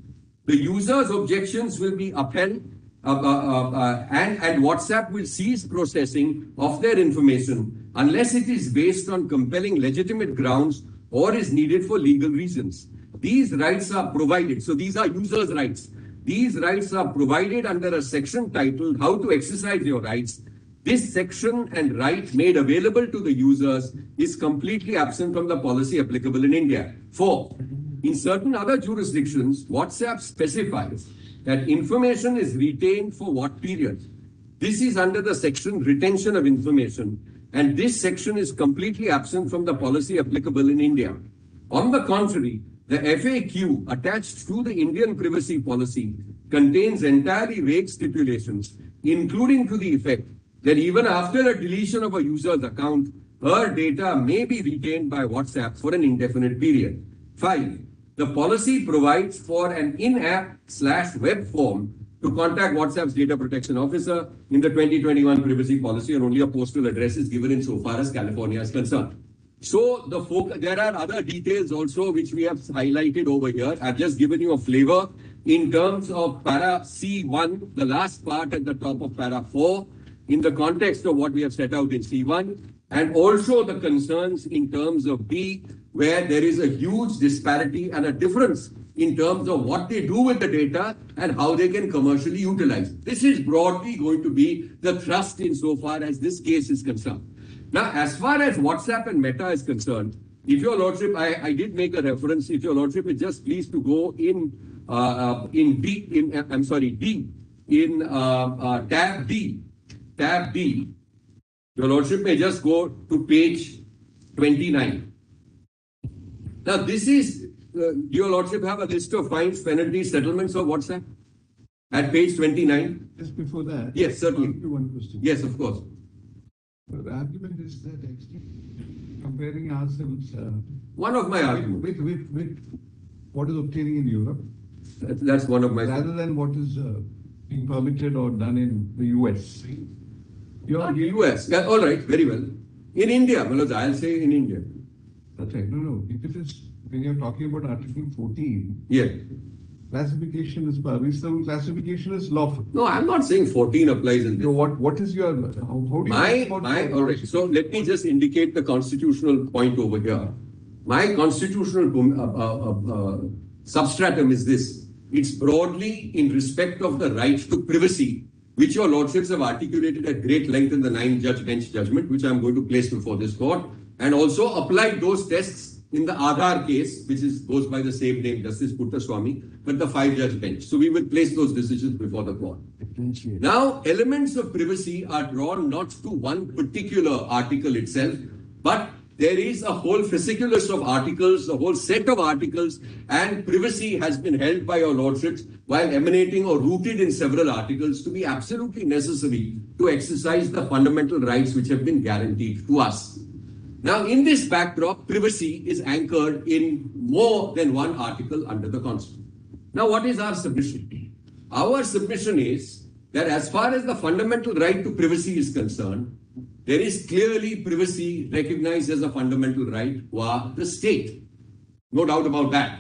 the user's objections will be upheld and WhatsApp will cease processing of their information unless it is based on compelling legitimate grounds or is needed for legal reasons. These rights are provided. So these are users' rights. These rights are provided under a section titled How to Exercise Your Rights. This section and right made available to the users is completely absent from the policy applicable in India. 4, in certain other jurisdictions, WhatsApp specifies that information is retained for what period. This is under the section Retention of Information, and this section is completely absent from the policy applicable in India. On the contrary, the FAQ attached to the Indian privacy policy contains entirely vague stipulations, including to the effect that even after a deletion of a user's account, her data may be retained by WhatsApp for an indefinite period. 5, the policy provides for an in-app/web form to contact WhatsApp's data protection officer in the 2021 privacy policy, and only a postal address is given insofar as California is concerned. So there are other details also which we have highlighted over here. I've just given you a flavor in terms of para C1, the last part at the top of para 4, in the context of what we have set out in C1, and also the concerns in terms of B, where there is a huge disparity and a difference in terms of what they do with the data and how they can commercially utilize it. This is broadly going to be the thrust insofar as this case is concerned. Now, as far as WhatsApp and Meta is concerned, if your lordship, I did make a reference, if your lordship is just pleased to go in tab D, your lordship may just go to page 29. Now, this is, do your lordship have a list of fines, penalties, settlements of WhatsApp at page 29? Just before that. Yes, certainly. One question. Yes, of course. The argument is that actually comparing ourselves one of my arguments with what is obtaining in Europe. That's one of my rather than what is being permitted or done in the US. US. Yeah, all right, very well. In India, Manoj, I'll say in India. That's right. No. If it is when you're talking about Article 14. Yeah. Classification is reasonable. Classification is lawful. No, I'm not saying 14 applies in this. So what is your how do you all right. So let me just indicate the constitutional point over here. My constitutional substratum is this. It's broadly in respect of the right to privacy, which your lordships have articulated at great length in the 9-judge bench judgment, which I'm going to place before this court, and also applied those tests in the Aadhaar case, which goes by the same name, Justice Puttaswamy, but the 5-judge bench. So we will place those decisions before the court. Now, elements of privacy are drawn not to one particular article itself, but there is a whole fasciculus of articles, a whole set of articles, and privacy has been held by your lordships while emanating or rooted in several articles to be absolutely necessary to exercise the fundamental rights which have been guaranteed to us. Now, in this backdrop, privacy is anchored in more than one article under the Constitution. Now, what is our submission? Our submission is that as far as the fundamental right to privacy is concerned, there is clearly privacy recognized as a fundamental right qua the state. No doubt about that.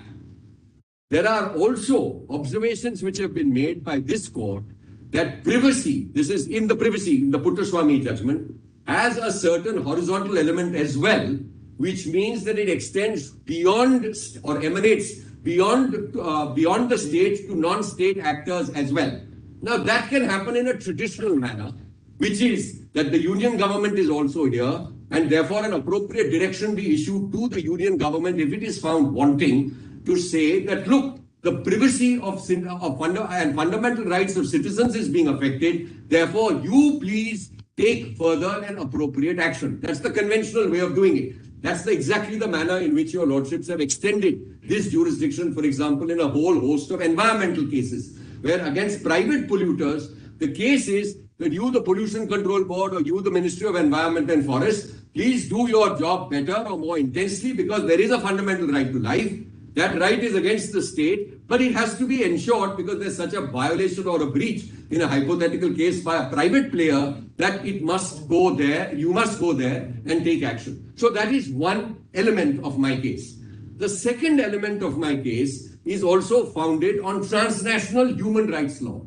There are also observations which have been made by this court that privacy, this is in the Puttaswamy judgment, has a certain horizontal element as well, which means that it extends beyond or emanates beyond the state to non-state actors as well. Now that can happen in a traditional manner, which is that the union government is also here, and therefore an appropriate direction be issued to the union government if it is found wanting to say that, look, the privacy of fundamental rights of citizens is being affected. Therefore, you please take further and appropriate action. That's the conventional way of doing it. That's exactly the manner in which your lordships have extended this jurisdiction, for example, in a whole host of environmental cases, where against private polluters, the case is that you, the Pollution Control Board, or you, the Ministry of Environment and Forests, please do your job better or more intensely, because there is a fundamental right to life. That right is against the state, but it has to be ensured because there's such a violation or a breach in a hypothetical case by a private player that it must go there, you must go there and take action. So that is one element of my case. The second element of my case is also founded on transnational human rights law.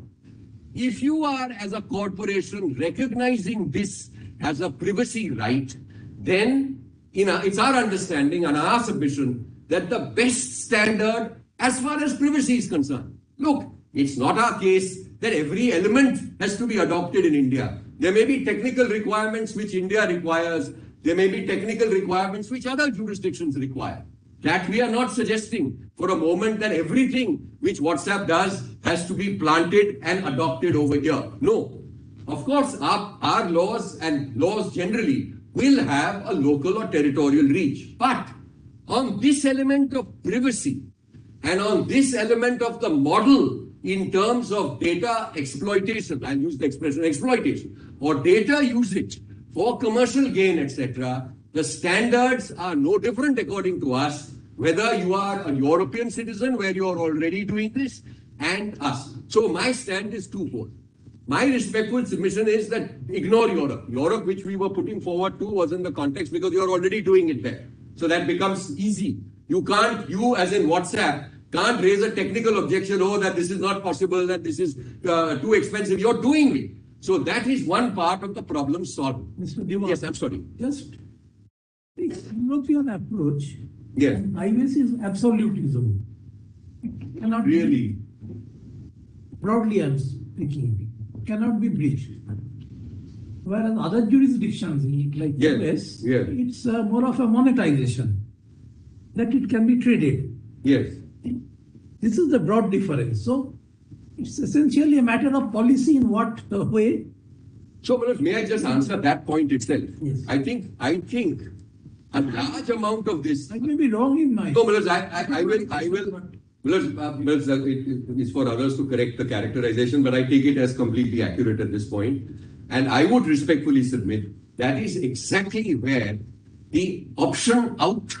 If you are, as a corporation, recognizing this as a privacy right, then it's our understanding and our submission that the best standard as far as privacy is concerned. Look, it's not our case that every element has to be adopted in India. There may be technical requirements which India requires. There may be technical requirements which other jurisdictions require. That we are not suggesting for a moment that everything which WhatsApp does has to be planted and adopted over here. No. Of course, our laws and laws generally will have a local or territorial reach. But on this element of privacy and on this element of the model in terms of data exploitation, I'll use the expression exploitation, or data usage for commercial gain, etc., the standards are no different according to us, whether you are a European citizen where you are already doing this and us. So my stand is twofold. My respectful submission is that ignore Europe. Europe, which we were putting forward to, was in the context because you're already doing it there. So that becomes easy. You as in WhatsApp, can't raise a technical objection, oh, that this is not possible, that this is too expensive. You're doing it. So that is one part of the problem solved. Mr. Diwan, yes, I'm sorry. Just the European approach. Yes. IVS is absolutism. It cannot really. Broadly, I'm speaking, cannot be breached. Whereas other jurisdictions, like US, it's more of a monetization, that it can be traded. Yes. This is the broad difference. So it's essentially a matter of policy in what way. So, Manoj, may I just answer that point itself? Yes. I think a large amount of this. I may be wrong in my. No, Manoj, I will. Manoj, it's for others to correct the characterization, but I take it as completely accurate at this point. And I would respectfully submit that is exactly where the option out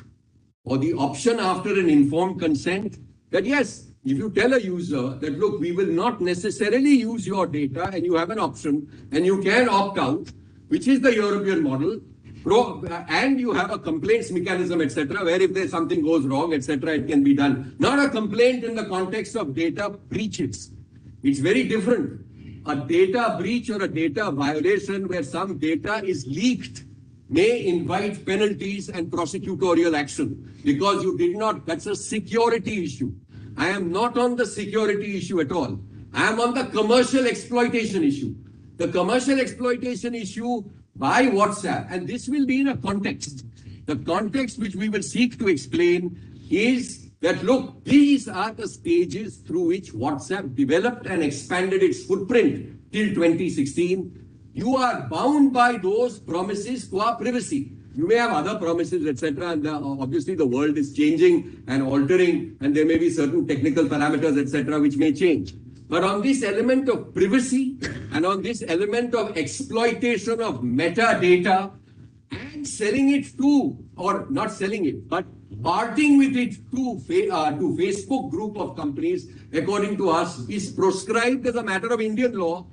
or the option after an informed consent, that yes, if you tell a user that, look, we will not necessarily use your data and you have an option and you can opt out, which is the European model, and you have a complaints mechanism, etc., where if there's something goes wrong, etc., it can be done. Not a complaint in the context of data breaches. It's very different. A data breach or a data violation where some data is leaked may invite penalties and prosecutorial action because you did not, that's a security issue. I am not on the security issue at all. I am on the commercial exploitation issue. The commercial exploitation issue by WhatsApp, and this will be in a context. The context which we will seek to explain is that, look, these are the stages through which WhatsApp developed and expanded its footprint till 2016. You are bound by those promises to our privacy. You may have other promises, etc. And obviously the world is changing and altering, and there may be certain technical parameters, etc., which may change. But on this element of privacy and on this element of exploitation of metadata and selling it to, or not selling it, but parting with it to Facebook group of companies, according to us, is proscribed as a matter of Indian law.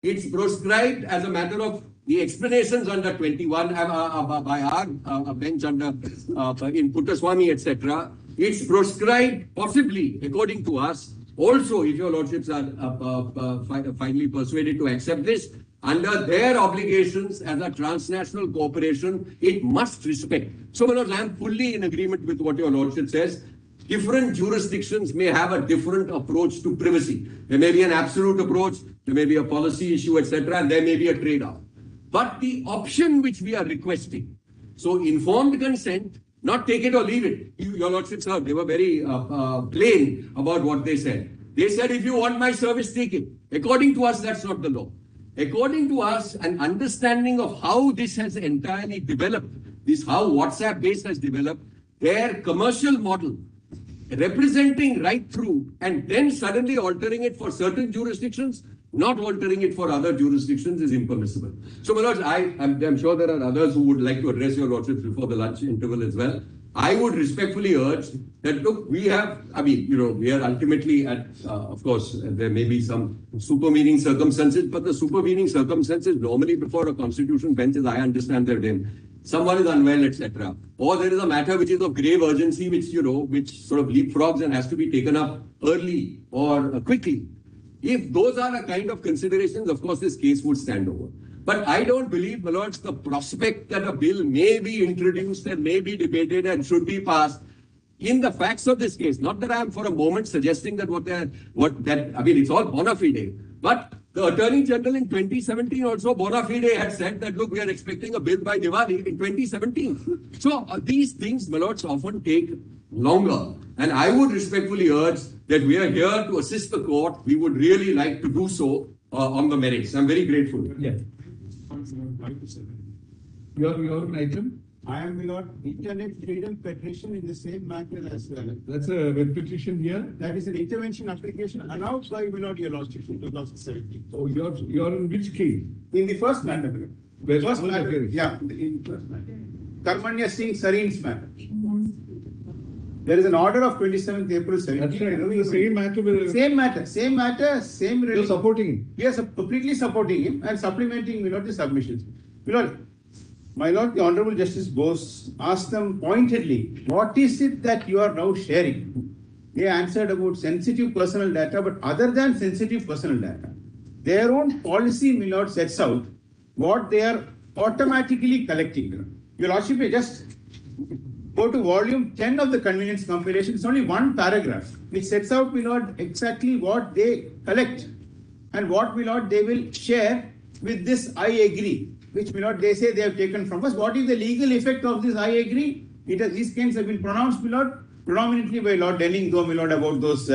It's proscribed as a matter of the explanations under 21 by our bench under in Puttaswamy, etc. It's proscribed possibly, according to us, also, if your lordships are finally persuaded to accept this, under their obligations as a transnational corporation, it must respect. So, Manoj, I am fully in agreement with what your lordship says. Different jurisdictions may have a different approach to privacy. There may be an absolute approach, there may be a policy issue, etc., and there may be a trade-off. But the option which we are requesting, so informed consent, not take it or leave it. Your lordship, sir, they were very plain about what they said. They said, if you want my service, take it. According to us, that's not the law. According to us, an understanding of how this has entirely developed, how WhatsApp base has developed, their commercial model, representing right through, and then suddenly altering it for certain jurisdictions, not altering it for other jurisdictions is impermissible. So, Manoj, I'm sure there are others who would like to address your lordships before the lunch interval as well. I would respectfully urge that, look, we are ultimately at, of course, there may be some supervening circumstances, but the supervening circumstances normally before a constitution bench, as I understand their name, someone is unwell, etc. Or there is a matter which is of grave urgency, which sort of leapfrogs and has to be taken up early or quickly. If those are the kind of considerations, of course, this case would stand over. But I don't believe, my lords, the prospect that a bill may be introduced and may be debated and should be passed in the facts of this case. Not that I am for a moment suggesting that it's all bona fide. But the Attorney General in 2017 also bona fide had said that, look, we are expecting a bill by Diwali in 2017. So these things, my lords, often take longer. And I would respectfully urge that we are here to assist the court. We would really like to do so on the merits. I'm very grateful. Yeah. Your item? I am your Internet Freedom Federation in the same matter as well. That's a petition here. That is an intervention application announced by Manoj your lordship in 2017. Oh, you're in which case? In the first matter. First matter. Yeah, in the first matter. Karmanya Singh Sareen's matter. There is an order of 27th April That's 17. right. I mean, the same matter with Same matter, same you're religion. supporting him. We are completely supporting him and supplementing, the submissions. My Lord, the Honorable Justice Bose asked them pointedly, what is it that you are now sharing? They answered about sensitive personal data, but other than sensitive personal data, their own policy, my Lord, sets out what they are automatically collecting. Your Lordship, you just go to volume 10 of the convenience compilation. It's only one paragraph which sets out, my Lord, exactly what they collect and what, my Lord, they will share with this I agree, which, my Lord, they say they have taken from us. What is the legal effect of this I agree? These claims have been pronounced, my Lord, predominantly by Lord Denning, though, my Lord, about those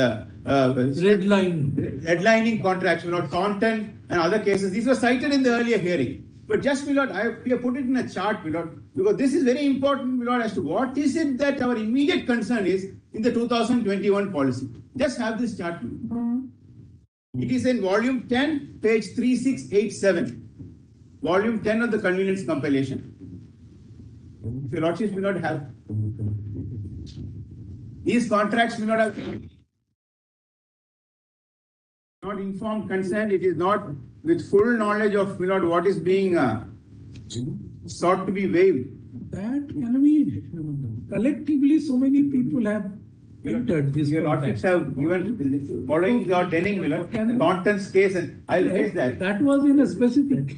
redlining contracts, my Lord, Taunton and other cases. These were cited in the earlier hearing. But just, my Lord, we have put it in a chart, my Lord, because this is very important, my Lord, as to what is it that our immediate concern is in the 2021 policy. Just have this chart. It is in volume 10, page 3687. Volume 10 of the convenience compilation. If your Lordship will not have. These contracts will not have. Not informed consent, it is not with full knowledge of, my Lord, what is being sought to be waived. That can be collectively so many people have entered this. Your Lordships have given, following your Denning, my Lord, Taunton's case, and I'll raise that. That was in a specific.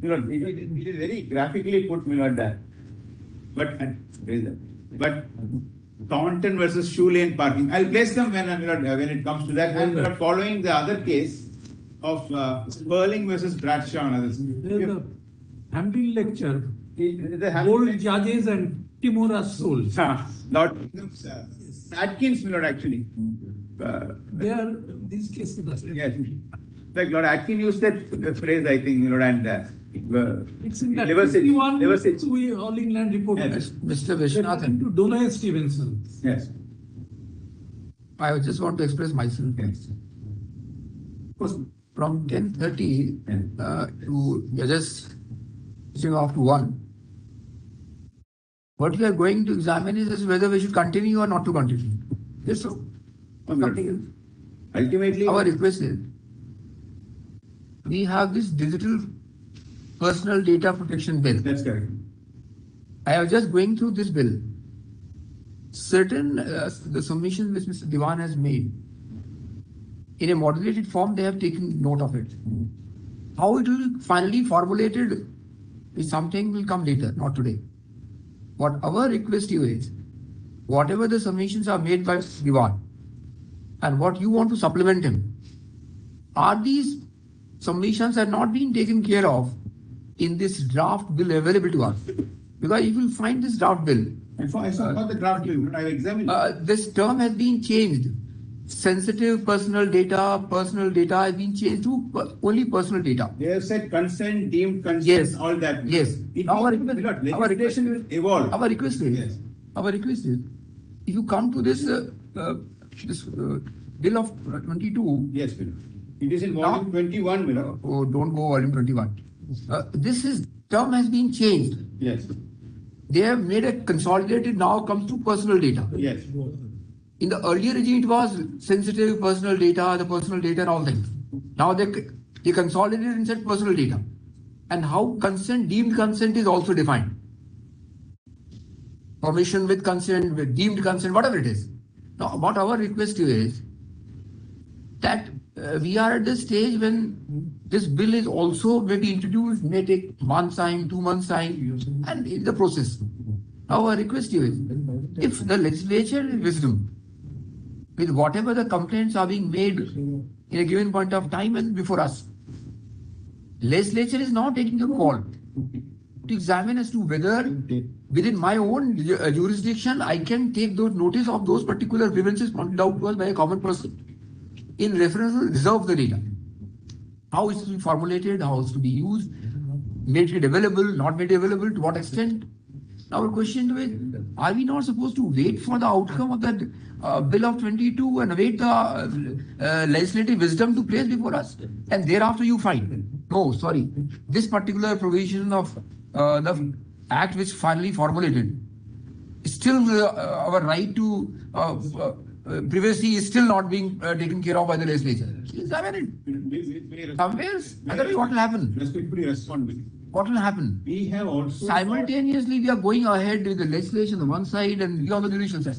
It is very graphically put, my Lord, that. But Taunton versus shoe lane parking. I'll place them when it comes to that. And following the other case of Sperling versus Bradshaw and others. There's a Hamlin lecture. The Old judges and Timora's souls. Lord Atkins, my Lord, actually. They are these cases. Yes. Like Lord Atkins used that phrase, I think, my Lord, and it's in that Liver 51 Sitch. we All England report. Yes. Mr. Vishwanathan, To Donald Stevenson. Yes. I just want to express myself. Yes. From 10:30 to we are just switching off to 1. What we are going to examine is whether we should continue or not to continue. Yes, so. Ultimately, Our request is we have this digital personal data protection bill. that's correct. I was just going through this bill. Certain the submissions which Mr. Diwan has made in a modulated form, they have taken note of it. How it will finally formulated is something will come later, not today. What our request to you is, whatever the submissions are made by Diwan and what you want to supplement him, are these submissions have not been taken care of in this draft bill available to us? Because if you find this draft bill, I saw the draft bill. I examined it. this term has been changed. Sensitive personal data has been changed to only personal data. They have said consent, deemed consent, Yes. all that. Yes. Legislation will evolve. Our request is, Yes. if you come to this bill of 22, Yes, Miller. It is in volume 21, Miller. oh, don't go volume 21. Term has been changed. Yes. They have made a consolidated, now comes to personal data. Yes. In the earlier regime, it was sensitive personal data, the personal data and all things. Now they consolidated and said personal data. And how consent, deemed consent is also defined. Permission with consent, with deemed consent, whatever it is. Now, what our request to you is that we are at the stage when this bill is also maybe introduced, may take months time, 2 months time, and in the process. Now, our request to you is, if the legislature is wisdom, with whatever the complaints are being made in a given point of time and before us, legislature is now taking a call to examine as to whether within my own jurisdiction I can take those notice of those particular grievances pointed out to us by a common person in reference to reserve the data. How it's to be formulated, how it's to be used, made it available, not made available, to what extent. Now, our question is, are we not supposed to wait for the outcome of that bill of 22 and await the legislative wisdom to place before us? And thereafter you find, no, sorry, this particular provision of the act which finally formulated still our right to privacy is still not being taken care of by the legislature. I mean, somewhere, otherwise what will happen? Respectfully respond. What will happen? We have also Simultaneously, we are going ahead with the legislation on one side and we on the judicial side.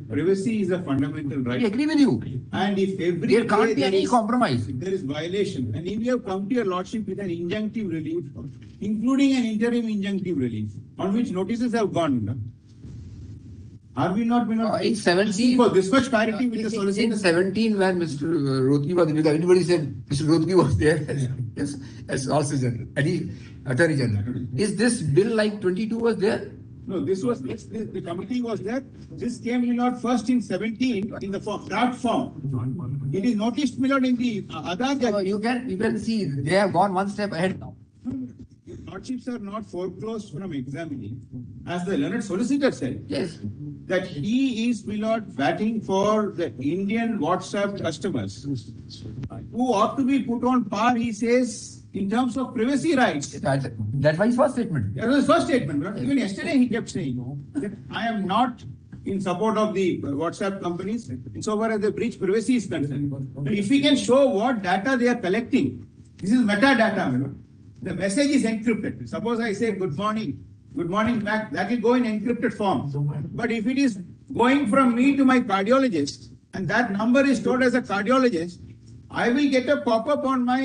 Privacy is a fundamental right. I agree with you. And if every There can't be any compromise. If there is violation, and if you have come to your lordship with an injunctive relief, including an interim injunctive relief, on which notices have gone, are we not in 17 for this much parity with the solicitor? In 17, when Mr. Rothgi was, everybody said Mr. Rothgi was there as Solicitor General, Attorney General. Is this bill like 22 was there? No, the committee was there. This came, first in 17 in the draft form. It is noticed, in the other. You can see they have gone one step ahead now. Lordships are not foreclosed from examining, as the learned solicitor said. Yes. That he is, batting for the Indian WhatsApp customers who ought to be put on par, he says, in terms of privacy rights. That's why his first statement. That was his first statement. Right? Even yesterday he kept saying that I am not in support of the WhatsApp companies insofar as the breach privacy is concerned. But if we can show what data they are collecting, this is metadata. The message is encrypted. Suppose I say good morning back, that will go in encrypted form. But if it is going from me to my cardiologist and that number is stored as a cardiologist, I will get a pop-up on my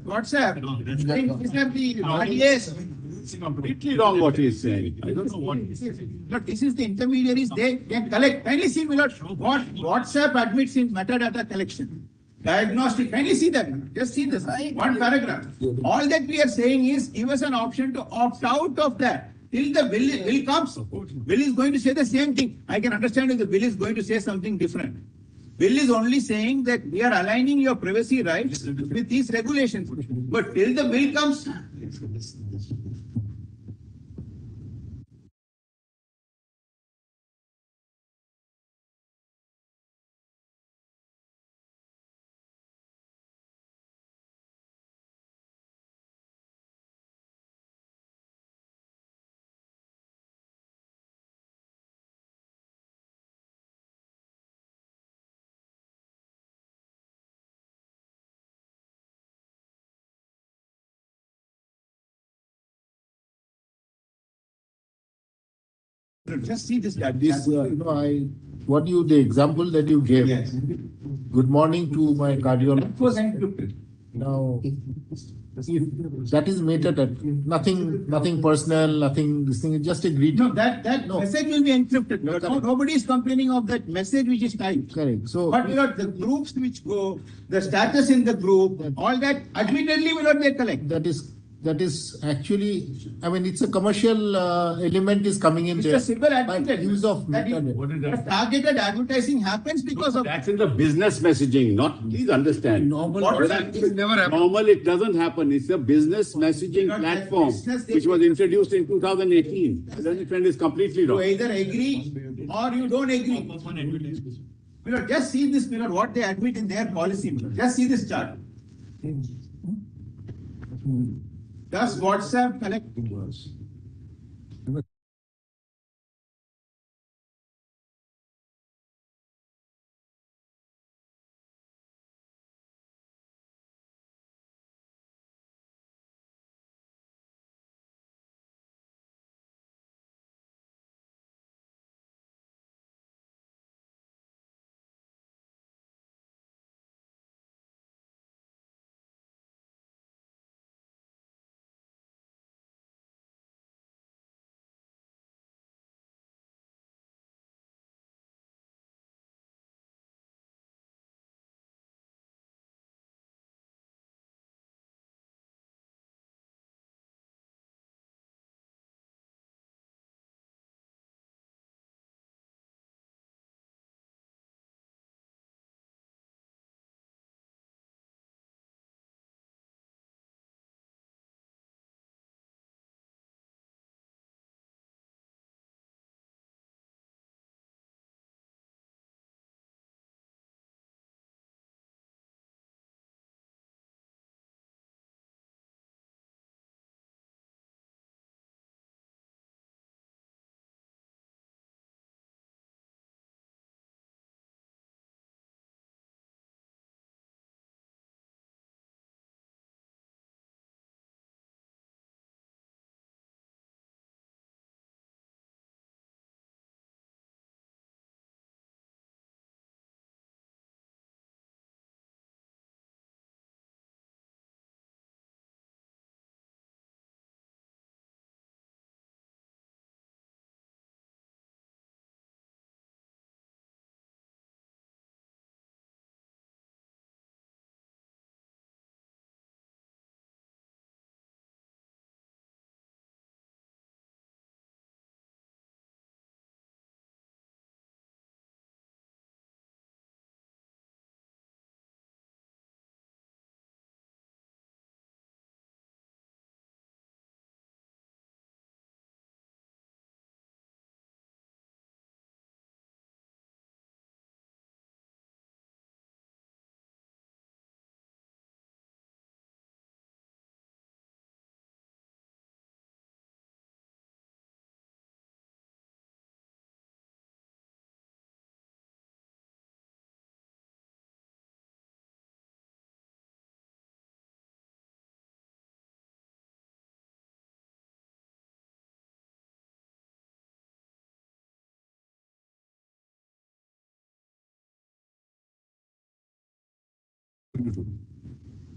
WhatsApp. It's completely wrong what he is saying. I don't know what he is saying. But this is the intermediaries, they can collect. Kindly see, what WhatsApp admits in metadata collection. Diagnostic, kindly see that. Just see this, one paragraph. All that we are saying is give us an option to opt out of that. Till the bill comes, bill is going to say the same thing. I can understand if the bill is going to say something different. Bill is only saying that we are aligning your privacy rights with these regulations. But till the bill comes, just see this. The example that you gave. Yes. Good morning to my cardiologist. It was encrypted. Now, if that is metadata, nothing personal, nothing this thing, just a greeting. No, that message will be encrypted. Nobody is complaining of that message which is typed. Correct. So, but the groups which go, the status in the group, all that admittedly will not be collect. That is actually, I mean, it's a commercial element is coming in there. Mr. Sibbal admitted use of targeted advertising happens because of that's in the business messaging, not, please understand. Normal it doesn't happen. It's a business messaging platform which was introduced in 2018. The trend is completely wrong. You either agree or you don't agree. Just see this, what they admit in their policy. Just see this chart. Does WhatsApp collect?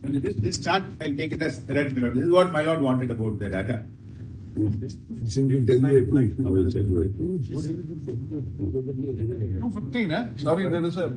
This chart, I'll take it as red, my lord. This is what my lord wanted about the data. Simply tell me a point. I will tell you. 215, huh? Sorry, there is a.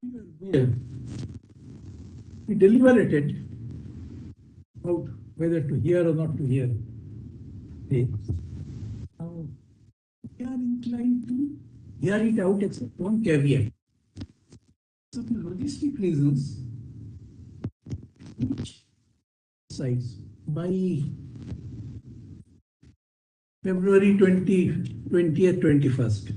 We deliberated about whether to hear or not to hear. Now, we are inclined to hear it out except one caveat. Certain logistic reasons, each sides by February 20th, 21st.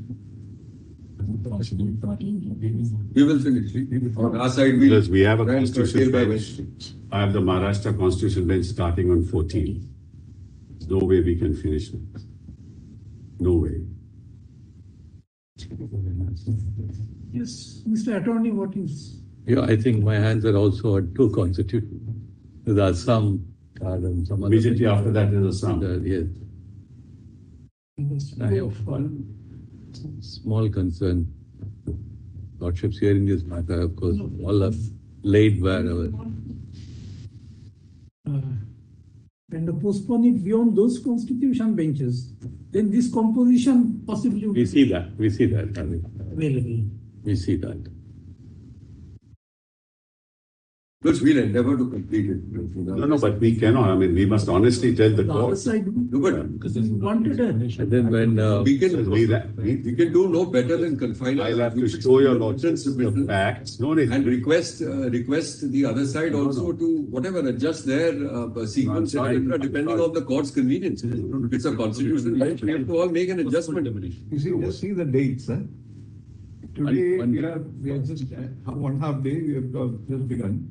We will finish. On our side, Because we have a try and constitutional curtail by bench. I have the Maharashtra constitutional bench starting on 14th. There's no way we can finish it. No way. Yes, Mr. Attorney, what is? Yeah, I think my hands are also on two constitutions. There's Assam card and some other. Immediately after that is Assam. Yes. I have one small concern. Lordship's hearing this matter, of course, all are laid wherever. And postpone it beyond those constitution benches, then this composition possibly would We see that. available. We see that. Because we'll endeavor to complete it. No, but we cannot. I mean, we must honestly tell the The other court. side, No, but because we wanted a. And then when we can do no better than confine. I'll have to show your lordship the facts. No, And request the other side also to whatever adjust their sequence, etc., depending on the court's convenience. If it's a constitutional bench, we have to all make an adjustment. You see, just see the dates. Today we are just 1/2 day. We have just begun.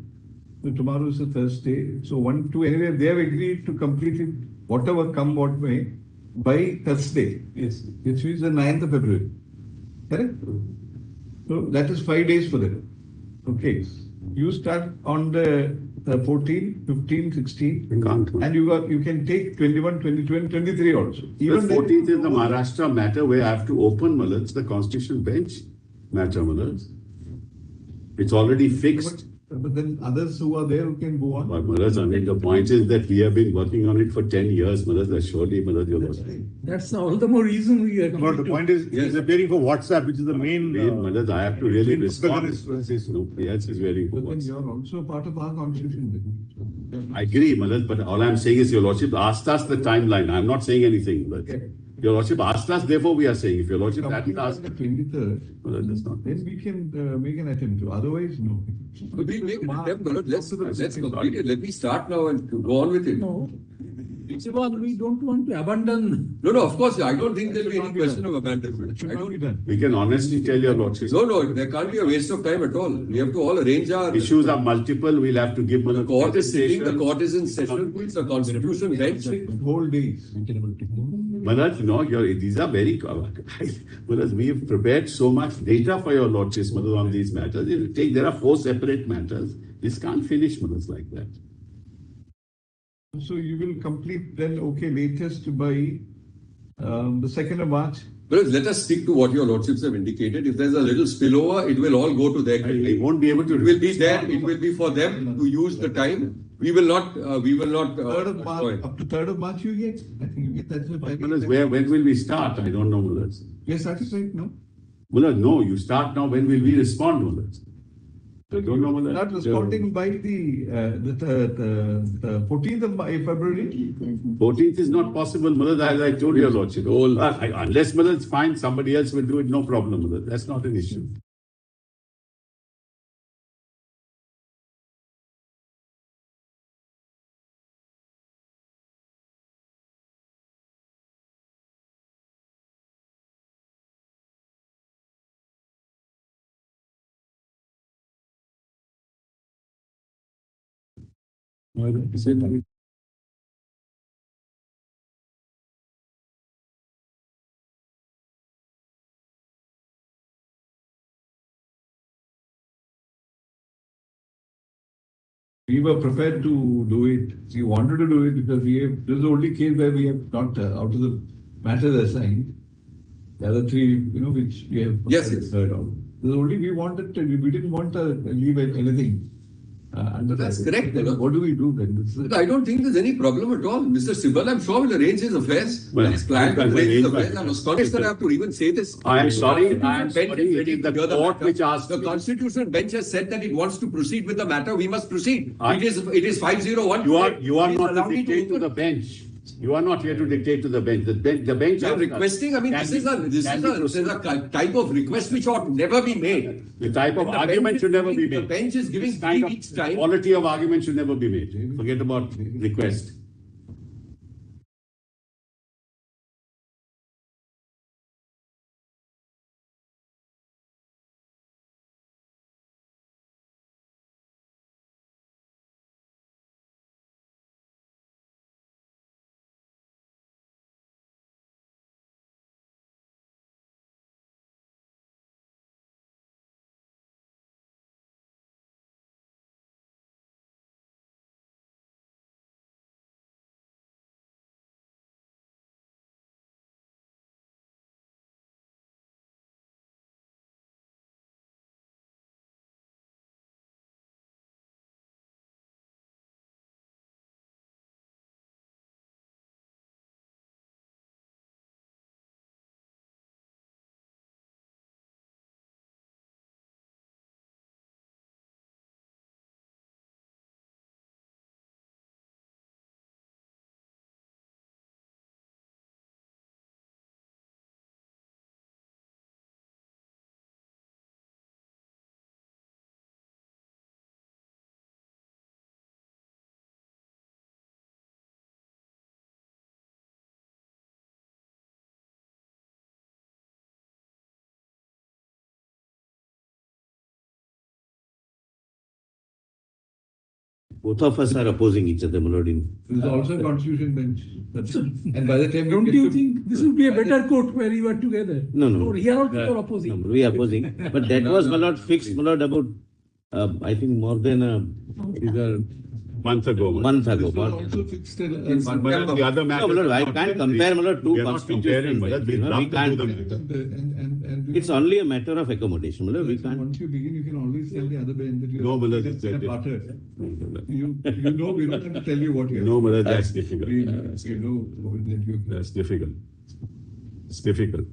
So tomorrow is a Thursday. So 1, 2. Anyway, they have agreed to complete it, whatever come what may, by Thursday. Yes, which is the 9th of February. Correct? So that is 5 days for them. Okay. You start on the 14, 15, 16, and you can take 21, 22, and 23 also. Even the 14th is the Maharashtra matter where I have to open Malaj, the constitutional bench matter, Malaj. It's already fixed. But then others who are there who can go on. But Malaj, I mean, the point is that we have been working on it for 10 years, Malaj. Surely, Malaj, you're right. That's all the more reason we are. But the point is, he's appearing for WhatsApp, which is the main. Malaj, I have to really respond. Nobody else is wearing for But then WhatsApp. you're also part of our constitution. I agree, Malaj, but all I'm saying is your lordship asked us the timeline. I'm not saying anything. But your lordship asked us, therefore we are saying. If your lordship hadn't asked, the 23rd, Malaj, that's not. then we can make an attempt to. Otherwise, no. But we'll make an attempt, but let's complete it. Let me start now and go on with it. No. Sibbal, we don't want to abandon. No, of course, I don't think there'll be any question of abandonment. I don't. We can honestly tell your lordship. No, there can't be a waste of time at all. We have to all arrange our. Issues are multiple. We'll have to give The court is sitting, the court is in session, it's a constitution bench. Whole days. Manoj, no, these are very. Manoj, we have prepared so much data for your lordships, Manoj, on these matters. There are 4 separate matters. This can't finish, Manoj, like that. So you will complete then, okay, latest by the 2nd of March. But let us stick to what your lordships have indicated. If there's a little spillover, it will all go to their. I won't be able to. It will be there. It will be for them to use the time. We will not. 3rd of March, up to 3rd of March you get. I think you get that. Manoj, when will we start? I don't know, Manoj. We are satisfied, no? Manoj, no, you start now. When will we respond, Manoj? I don't know, Manoj. Not responding by the 14th of February. 14th is not possible, Manoj, as I told your lordship. Unless Manoj finds somebody else will do it, no problem, Manoj. That's not an issue. We were prepared to do it. We wanted to do it because this is the only case where we have not, out of the matters assigned, the other 3, which we have Yes. heard of. This is only we wanted to, we didn't want to leave anything. That's correct. What do we do then? I don't think there's any problem at all. Mr. Sibbal, I'm sure will arrange his affairs. Well, His client will arrange his affairs. I'm but- astonished that I have to even say this. I am sorry. The I am bench sorry. is It ready is to the hear court matter. which asks. The constitutional bench has said that it wants to proceed with the matter. We must proceed. I- It is 501. You are Please not allow to me dictate to open. the bench. You are not here to dictate to the bench. The bench. You're asks us. requesting. I mean, Can this we- is a type of request which ought never be made. The type of When the argument bench should is never be giving- made. The bench is giving This kind 3 of weeks time. quality of argument should never be made. Forget about request. Both of us are opposing each other, my lord. There's also a constitution bench. And by the time Don't get you to- think this would be a better court where you are together? No. Or here also you are opposing. No, we are opposing. But that was, my lord, fixed, my lord, about, I think more than a month ago. This was also fixed in September. The other matter. No, my lord, I can't compare, my lord, two We are not comparing, my lord. We constitutions. love We to can't. do the- And It's only a matter of accommodation, my lord. We can't. once you begin, you can always tell the other bench that you No, but are that's- step after. You know, we don't have to tell you what you No, but that's difficult. You know that you. That's difficult. It's difficult.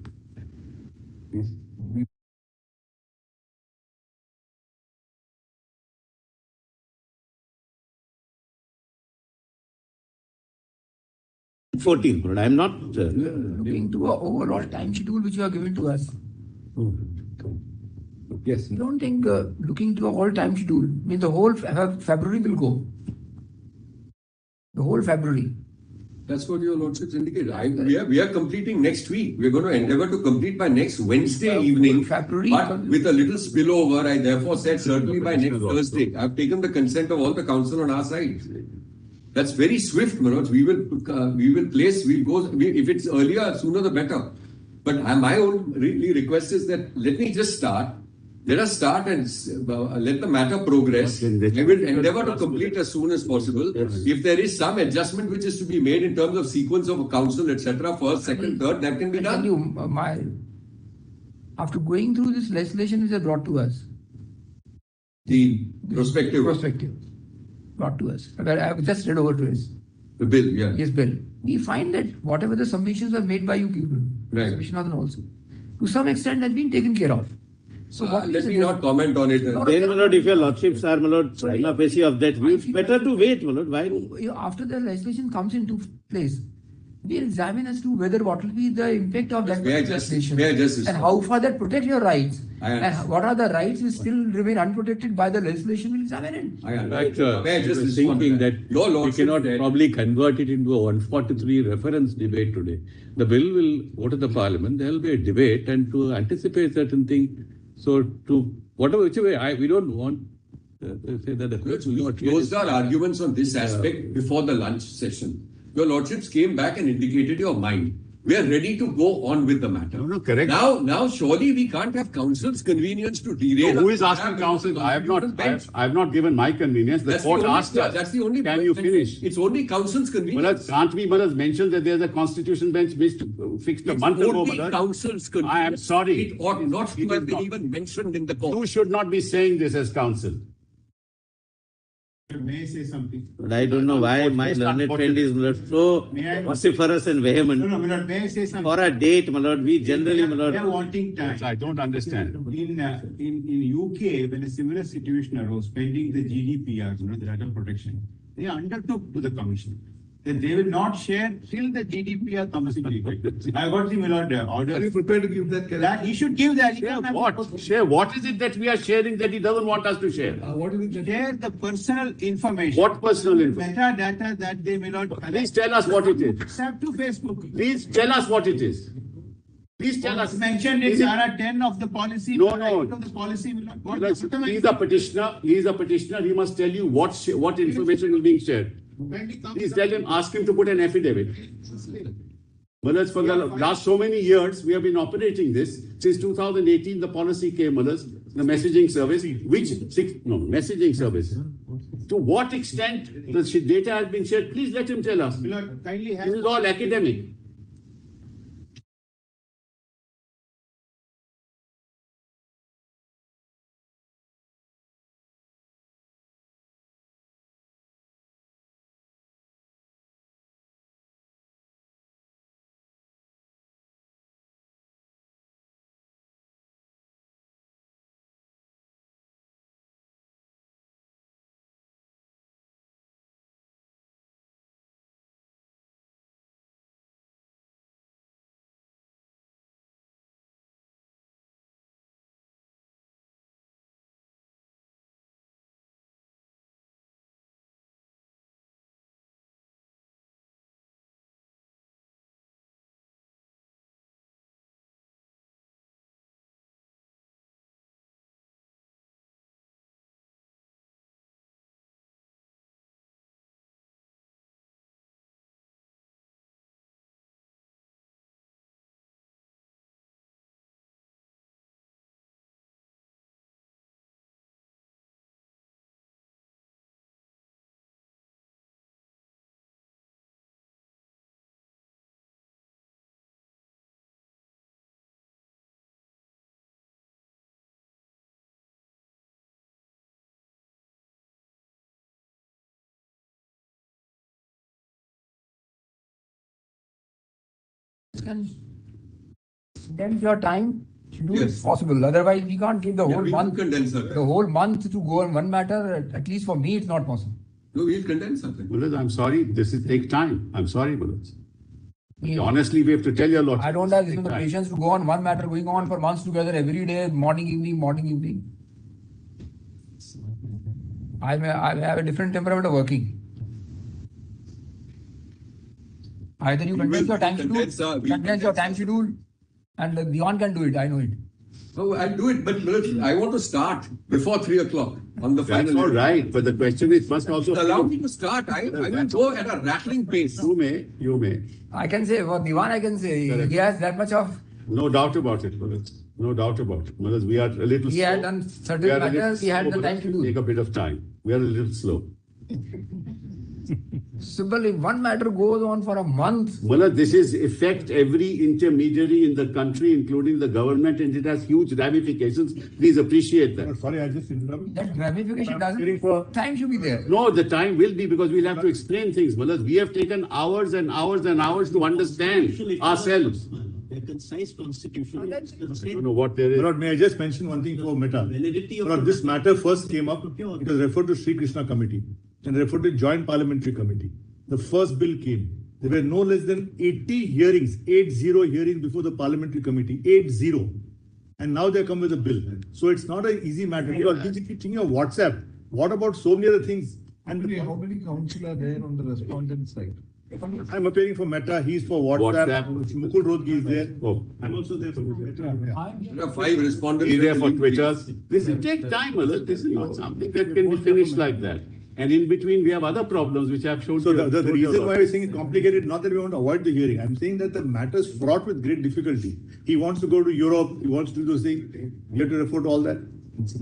Fourteen, 14, my lord. I'm not. Looking to an overall time schedule which you are giving to us. Yes. You don't think looking to a whole time schedule means the whole February will go? The whole February. That's what your lordships indicate. We are completing next week. We're going to endeavor to complete by next Wednesday evening. February. But with a little spillover, I therefore said certainly by next Thursday. I've taken the consent of all the council on our side. That's very swift, Manoj. We will place, if it's earlier, sooner the better. But my own really request is that let me just start. Let us start and let the matter progress. I will endeavor to complete as soon as possible. If there is some adjustment which is to be made in terms of sequence of council, etc., first, second, third, that can be I tell done. you, after going through this legislation which is brought to us, The prospective, brought to us. I have just read over to us. the bill, yeah. Yes, Bill. We find that whatever the submissions were made by you people, Right. submission also, to some extent has been taken care of. So what Let is me it? not comment on it. Then, my lord, if your lordships are, my lord, prima facie of that view, it's better to wait, my lord. Why? After the legislation comes into place, we examine as to whether what will be the impact of that May I just legislation respond? and how far that protect your rights I and understand. what are the rights which still remain unprotected by the legislation. We'll examine it. I In understand. fact, May I I just was respond to thinking that? that Your we lordship cannot said- probably convert it into a 143 reference debate today. The bill will go to the parliament, there will be a debate and to anticipate certain things. So to whichever way, we don't want to say that the courts will not Closed our arguments on this aspect before the lunch session. Your lordships came back and indicated your mind. We are ready to go on with the matter. No, correct. Now, surely we can't have council's convenience to derail. So who is a asking program council? before I have the not, bench. I have not given my convenience. The That's court the only- asked us. That's the only. Can you finish? It's only council's convenience. Can't we mention that there's a constitution bench fixed a It's month ago? only Malad? council's convenience. I am sorry. It ought not to It have is been not. even mentioned in the court. You should not be saying this as council. May I say something? But I don't know why my learned friend is so vociferous and vehement. No, my lord, may I say something? For a date, my lord, we generally, my We are lord. wanting time. I don't understand. In UK, when a similar situation arose pending the GDPR, the data protection, they undertook to the commission that they will not share till the GDPR comes into effect. I got the my lord order. Are you prepared to give that? That he should give that. He Share can't have- what? Share what is it that we are sharing that he doesn't want us to share? What is it that? Share the personal information. What personal information? Metadata that they may not collect. Please tell us what it is. Accept to Facebook. Please tell us what it is. Please tell us. It's mentioned in Is it- Para 10 of the policy. No, but no. right of the policy will not. What He is a petitioner. He is a petitioner. He must tell you what information is being shared. Please tell him, ask him to put an affidavit. Malas, for the last so many years, we have been operating this. Since 2018, the policy came, Malas, the messaging service, messaging service. To what extent the data has been shared, please let him tell us. Kindly have. This is all academic. Can condense your time to do Yes. it possible. Otherwise, we can't give the Yeah, whole we month. will condense our The time. whole month to go on one matter. At least for me, it's not possible. No, we'll condense something. Malas, I'm sorry, this is take time. I'm sorry, Malas. Yeah. Honestly, we have to tell you a lot. I don't have Take the time. patience to go on one matter going on for months together every day, morning, evening, morning, evening. I have a different temperament of working. Either you We condense will your time schedule, condense our- we condense your time condense schedule, and Dion can do it. I know it. No, I'll do it, but I want to start before 3 o'clock on the That's final. all right, but the question is first also. Allow me to start. I will go at a rattling pace. You may. I can say, for Diwan, I can say, Correct. he has that much of, No doubt about it, Malas. No doubt about it. Malas, we are a little he slow. had done certain We are a little matters, he had slow, the Malas. time to do Take it. a bit of time. We are a little slow. Sibbal, if one matter goes on for a month, Malas, this is affect every intermediary in the country, including the government, and it has huge ramifications. Please appreciate that. Sorry, I just interrupted. that ramification hearing for- doesn't, time should be there. No, the time will be because we'll have to explain things. Malas, we have taken hours and hours and hours to understand ourselves. A concise constitution. I don't know what there is. Lord, may I just mention one thing for Meta? Lord, this matter first came up, it was referred to Sri Krishna Committee and referred to Joint Parliamentary Committee. The first bill came. There were no less than 80 hearings, 80 hearings before the Parliamentary Committee, 80. And now they come with a bill. So it's not an easy matter. Because this is thing of WhatsApp. What about so many other things? And How many counsel are there on the respondent side? I'm appearing for Meta, he's for WhatsApp. Mukul Rohgi is there. Oh, I'm also there for Meta. There are 5 respondents. be there for Twitter. This will take time, Malas. This is not something that can be finished like that. And in between, we have other problems which I have shown So you. the reason why we're saying it's complicated, not that we want to avoid the hearing. I'm saying that the matter is fraught with great difficulty. He wants to go to Europe, he wants to do those things. We have to refer to all that. And it's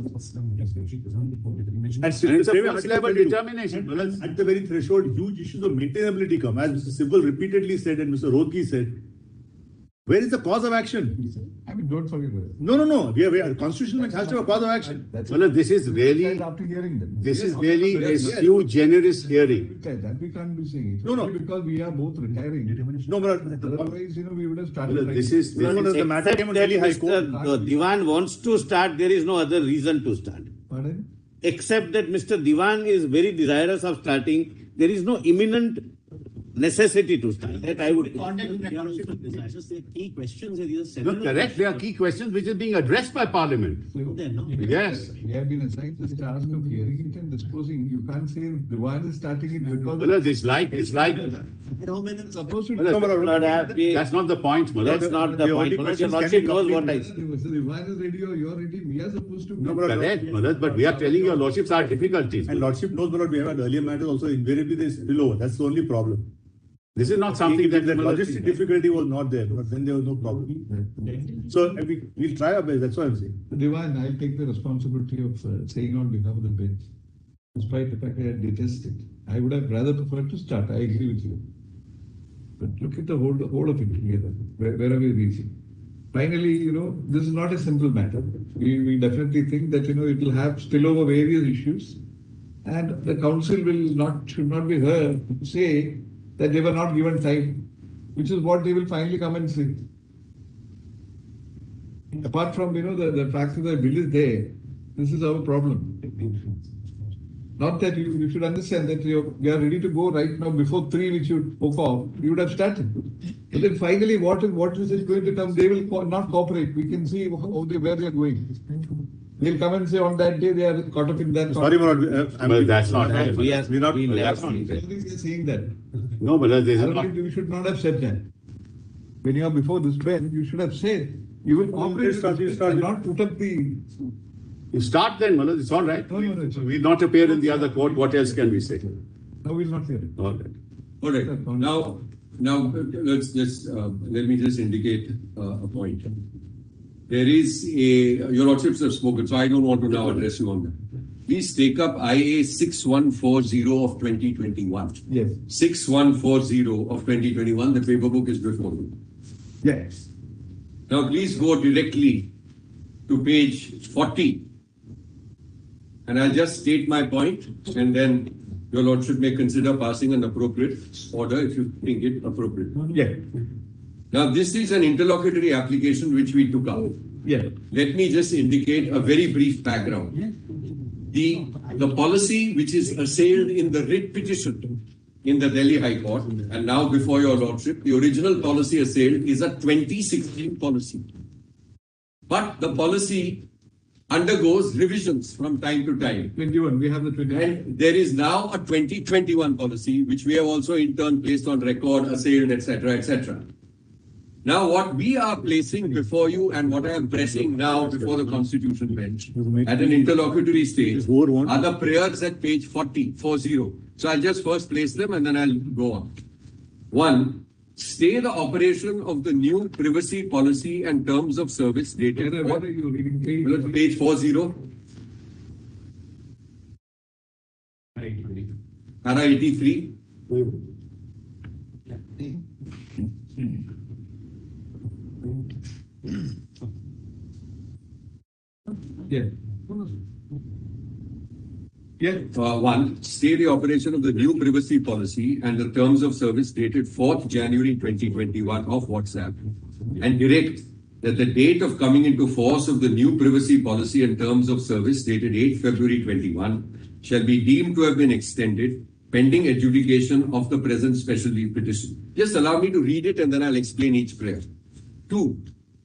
a first level determination. At the very threshold, huge issues of maintainability come. As Mr. Sibbal repeatedly said and Mr. Rohgi said, Where is the cause of action? I mean, don't forget. No. We are Constitution has to have a cause of action. Well, this is really, After hearing them. this is really a sui generis hearing. That we can't be saying. No. Only because we are both retiring. No, but Otherwise, we would have started. Well, like this is, the matter came on Delhi High Court. Mr. Diwan wants to start, there is no other reason to start. Pardon? Except that Mr. Diwan is very desirous of starting, there is no imminent necessity to start. That I would. key questions. No, correct. They are key questions which are being addressed by Parliament. Yes. We have been assigned the task of hearing it and disposing. You can't say the one is starting it because. Well, it's like. Supposed to. That's not the point, Malad. That's not the point. Your Lordship knows what I said. The one is ready or you're ready. We are supposed to. Correct, Malad, but we are telling your Lordships are difficulties. And Lordship knows, but we have had earlier matters also invariably they spill over. That's the only problem. This is not something that the logistic difficulty was not there, but then there was no problem. So we'll try our best. That's what I'm saying. Divine, I'll take the responsibility of saying on behalf of the bench, despite the fact I detest it. I would have rather preferred to start. I agree with you. But look at the whole of it together. Where are we reaching? Finally, this is not a simple matter. We definitely think that, it will have spillover various issues, and the council should not be heard to say that they were not given time, which is what they will finally come and say. Apart from, the fact that the bill is there, this is our problem. Not that you should understand that we are ready to go right now before 3, which you spoke of, you would have started. But then finally, what is it going to come? They will not cooperate. We can see where they are going. They'll come and say on that day they are caught up in that. Sorry, Manoj. That's not right. We are not saying that. No, but there's not. You should not have said that. When you are before this bench, you should have said you will cooperate and not put up the. You start then, Manoj. It's all right. No, we'll not appear in the other court. What else can we say? No, we'll not hear it. All right. All right. Now, let me just indicate a point. There is your Lordships have spoken, so I don't want to now address you on that. Please take up IA 6140 of 2021. Yes. 6140 of 2021, the paper book is before you. Yes. Now please go directly to page 40. And I'll just state my point, and then your Lordship may consider passing an appropriate order if you think it appropriate. Yeah. Now, this is an interlocutory application which we took out. Yeah. Let me just indicate a very brief background. The policy which is assailed in the writ petition in the Delhi High Court, and now before your Lordship, the original policy assailed is a 2016 policy. But the policy undergoes revisions from time to time. 21, we have the 21. And there is now a 2021 policy, which we have also in turn placed on record, assailed, etc., etc. Now, what we are placing before you and what I am pressing now before the Constitution bench at an interlocutory stage are the prayers at page 40. So I'll just first place them and then I'll go on. 1. Stay the operation of the new privacy policy and terms of service dated. Where are you reading? Page 40. Para 83. Yeah. Yeah. 1. Stay the operation of the new privacy policy and the terms of service dated 4th January 2021 of WhatsApp, and direct that the date of coming into force of the new privacy policy and terms of service dated 8 February 21 shall be deemed to have been extended pending adjudication of the present special leave petition. Just allow me to read it and then I'll explain each prayer. 2.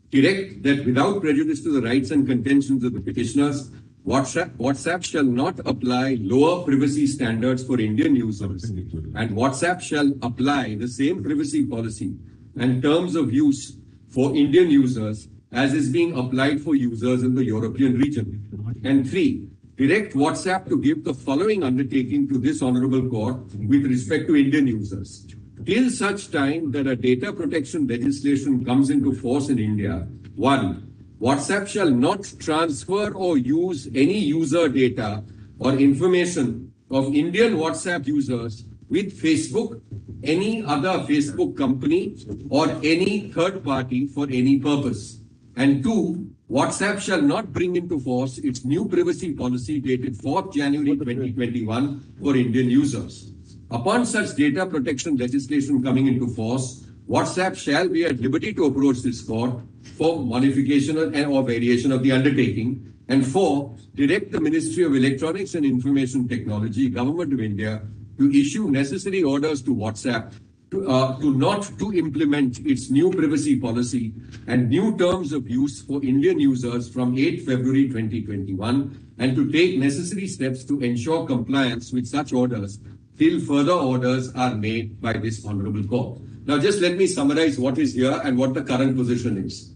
Direct that without prejudice to the rights and contentions of the petitioners, WhatsApp shall not apply lower privacy standards for Indian users, and WhatsApp shall apply the same privacy policy and terms of use for Indian users as is being applied for users in the European region. And 3. Direct WhatsApp to give the following undertaking to this honorable court with respect to Indian users. Till such time that a data protection legislation comes into force in India, 1. WhatsApp shall not transfer or use any user data or information of Indian WhatsApp users with Facebook any other Facebook company or any third party for any purpose. And 2, WhatsApp shall not bring into force its new privacy policy dated 4th January 2021 for Indian users. Upon such data protection legislation coming into force, WhatsApp shall be at liberty to approach this court for modification or variation of the undertaking. And 4, direct the Ministry of Electronics and Information Technology, Government of India, to issue necessary orders to WhatsApp to implement its new privacy policy and new terms of use for Indian users from 8 February 2021 and to take necessary steps to ensure compliance with such orders till further orders are made by this Honorable Court. Now just let me summarize what is here and what the current position is.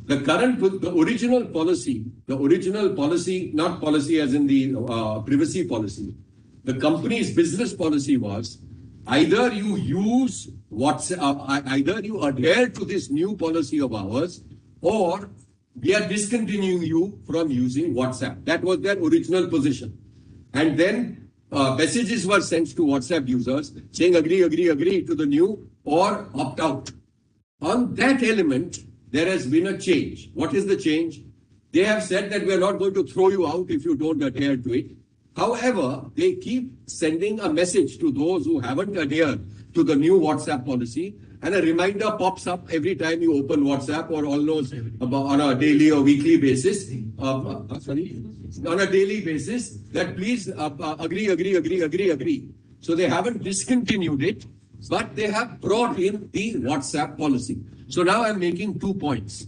The original policy, not policy as in the privacy policy, the company's business policy was either you use WhatsApp, either you adhere to this new policy of ours, or we are discontinuing you from using WhatsApp. That was their original position. And then messages were sent to WhatsApp users saying agree to the new or opt out. On that element, there has been a change. What is the change? They have said that we are not going to throw you out if you don't adhere to it. However, they keep sending a message to those who haven't adhered to the new WhatsApp policy, and a reminder pops up every time you open WhatsApp or almost on a daily or weekly basis. On a daily basis, that please agree. So they haven't discontinued it, but they have brought in the WhatsApp policy. So now I'm making 2 points.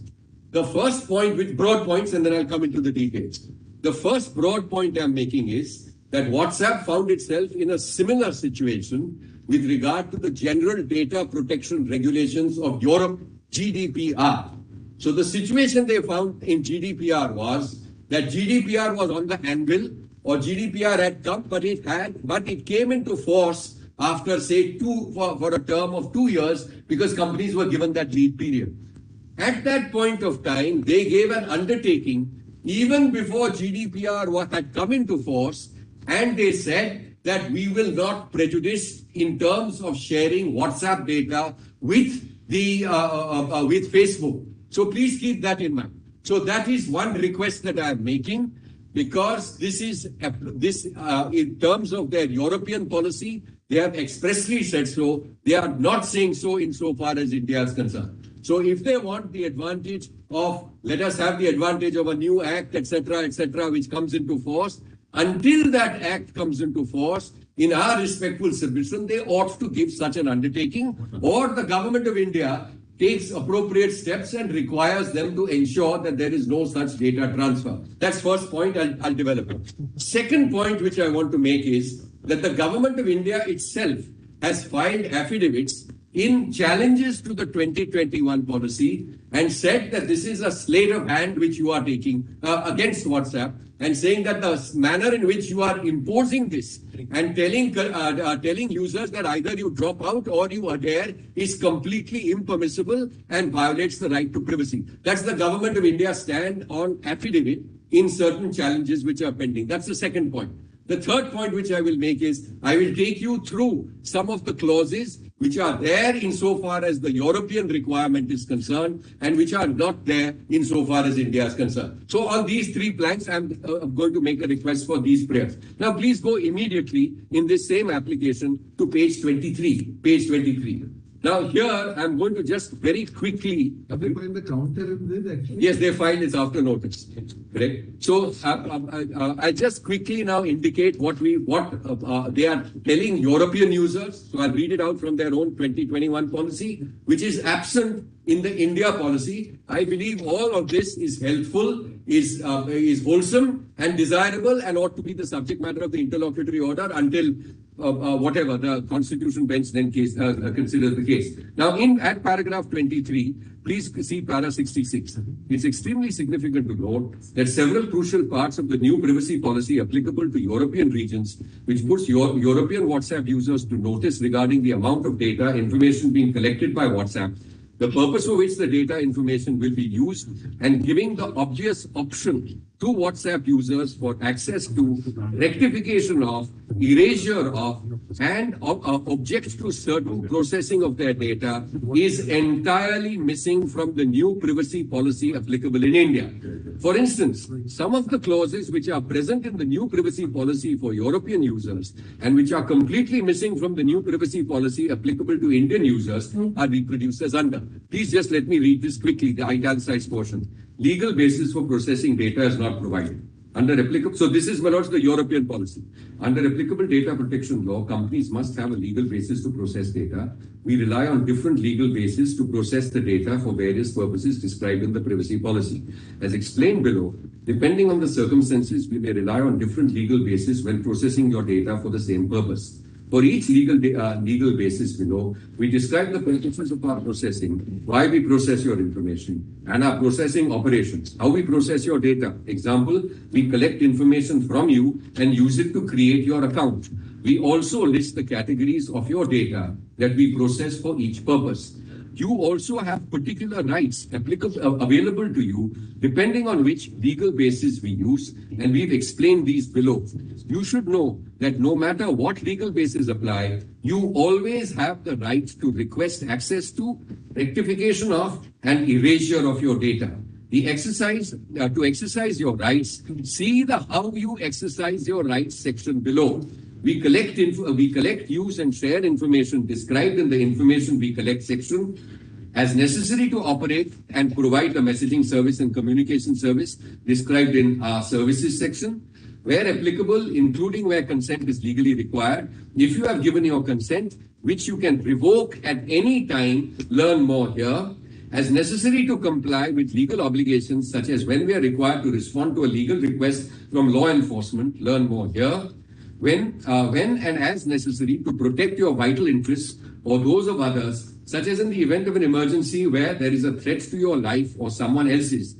The first point with broad points, and then I'll come into the details. The first broad point I'm making is that WhatsApp found itself in a similar situation with regard to the general data protection regulations of Europe, GDPR. So the situation they found in GDPR was that GDPR was on the anvil, or GDPR had come, but it came into force after, say, for a term of 2 years, because companies were given that lead period. At that point of time, they gave an undertaking even before GDPR had come into force, and they said that we will not prejudice in terms of sharing WhatsApp data with with Facebook. So please keep that in mind. So that is one request that I am making, because this is in terms of their European policy, they have expressly said so. They are not saying so insofar as India is concerned. So if they want the advantage of, let us have the advantage of a new act, etc., which comes into force, until that act comes into force, in our respectful submission, they ought to give such an undertaking, or the government of India takes appropriate steps and requires them to ensure that there is no such data transfer. That's first point, I'll develop it. Second point which I want to make is that the government of India itself has filed affidavits in challenges to the 2021 policy and said that this is a sleight of hand which you are taking against WhatsApp, and saying that the manner in which you are imposing this and telling users that either you drop out or you adhere is completely impermissible and violates the right to privacy. That's the government of India stand on affidavit in certain challenges which are pending. That's the second point. The third point which I will make is, I will take you through some of the clauses which are there insofar as the European requirement is concerned and which are not there insofar as India is concerned. So on these 3 planks, I'm going to make a request for these prayers. Now please go immediately in this same application to page 23. Now here, I'm going to just very quickly... Have they filed the counter in this actually? Yes, they filed it after notice. Correct. So I just quickly now indicate what they are telling European users. So I'll read it out from their own 2021 policy, which is absent in the India policy. I believe all of this is helpful, is wholesome and desirable, and ought to be the subject matter of the interlocutory order until whatever the Constitution bench then considers the case. Now, at paragraph 23, please see para 66. It's extremely significant to note that several crucial parts of the new privacy policy applicable to European regions, which puts European WhatsApp users to notice regarding the amount of data information being collected by WhatsApp, the purpose for which the data information will be used, and giving the obvious option to WhatsApp users for access to, rectification of, erasure of, and object to certain processing of their data is entirely missing from the new privacy policy applicable in India. For instance, some of the clauses which are present in the new privacy policy for European users and which are completely missing from the new privacy policy applicable to Indian users are reproduced as under. Please just let me read this quickly, the italicized portion. Legal basis for processing data is not provided. Under applicable, so this is, my lords, the European policy. Under applicable data protection law, companies must have a legal basis to process data. We rely on different legal bases to process the data for various purposes described in the privacy policy. As explained below, depending on the circumstances, we may rely on different legal bases when processing your data for the same purpose. For each legal basis below, we describe the purposes of our processing, why we process your information, and our processing operations, how we process your data. Example, we collect information from you and use it to create your account. We also list the categories of your data that we process for each purpose. You also have particular rights available to you depending on which legal basis we use, and we've explained these below. You should know that no matter what legal basis apply, you always have the right to request access to, rectification of, and erasure of your data. The exercise to exercise your rights, see the how you exercise your rights section below. We collect, use and share information described in the information we collect section as necessary to operate and provide the messaging service and communication service described in our services section. Where applicable, including where consent is legally required, if you have given your consent, which you can revoke at any time, learn more here. As necessary to comply with legal obligations, such as when we are required to respond to a legal request from law enforcement, learn more here. When and as necessary to protect your vital interests or those of others, such as in the event of an emergency where there is a threat to your life or someone else's.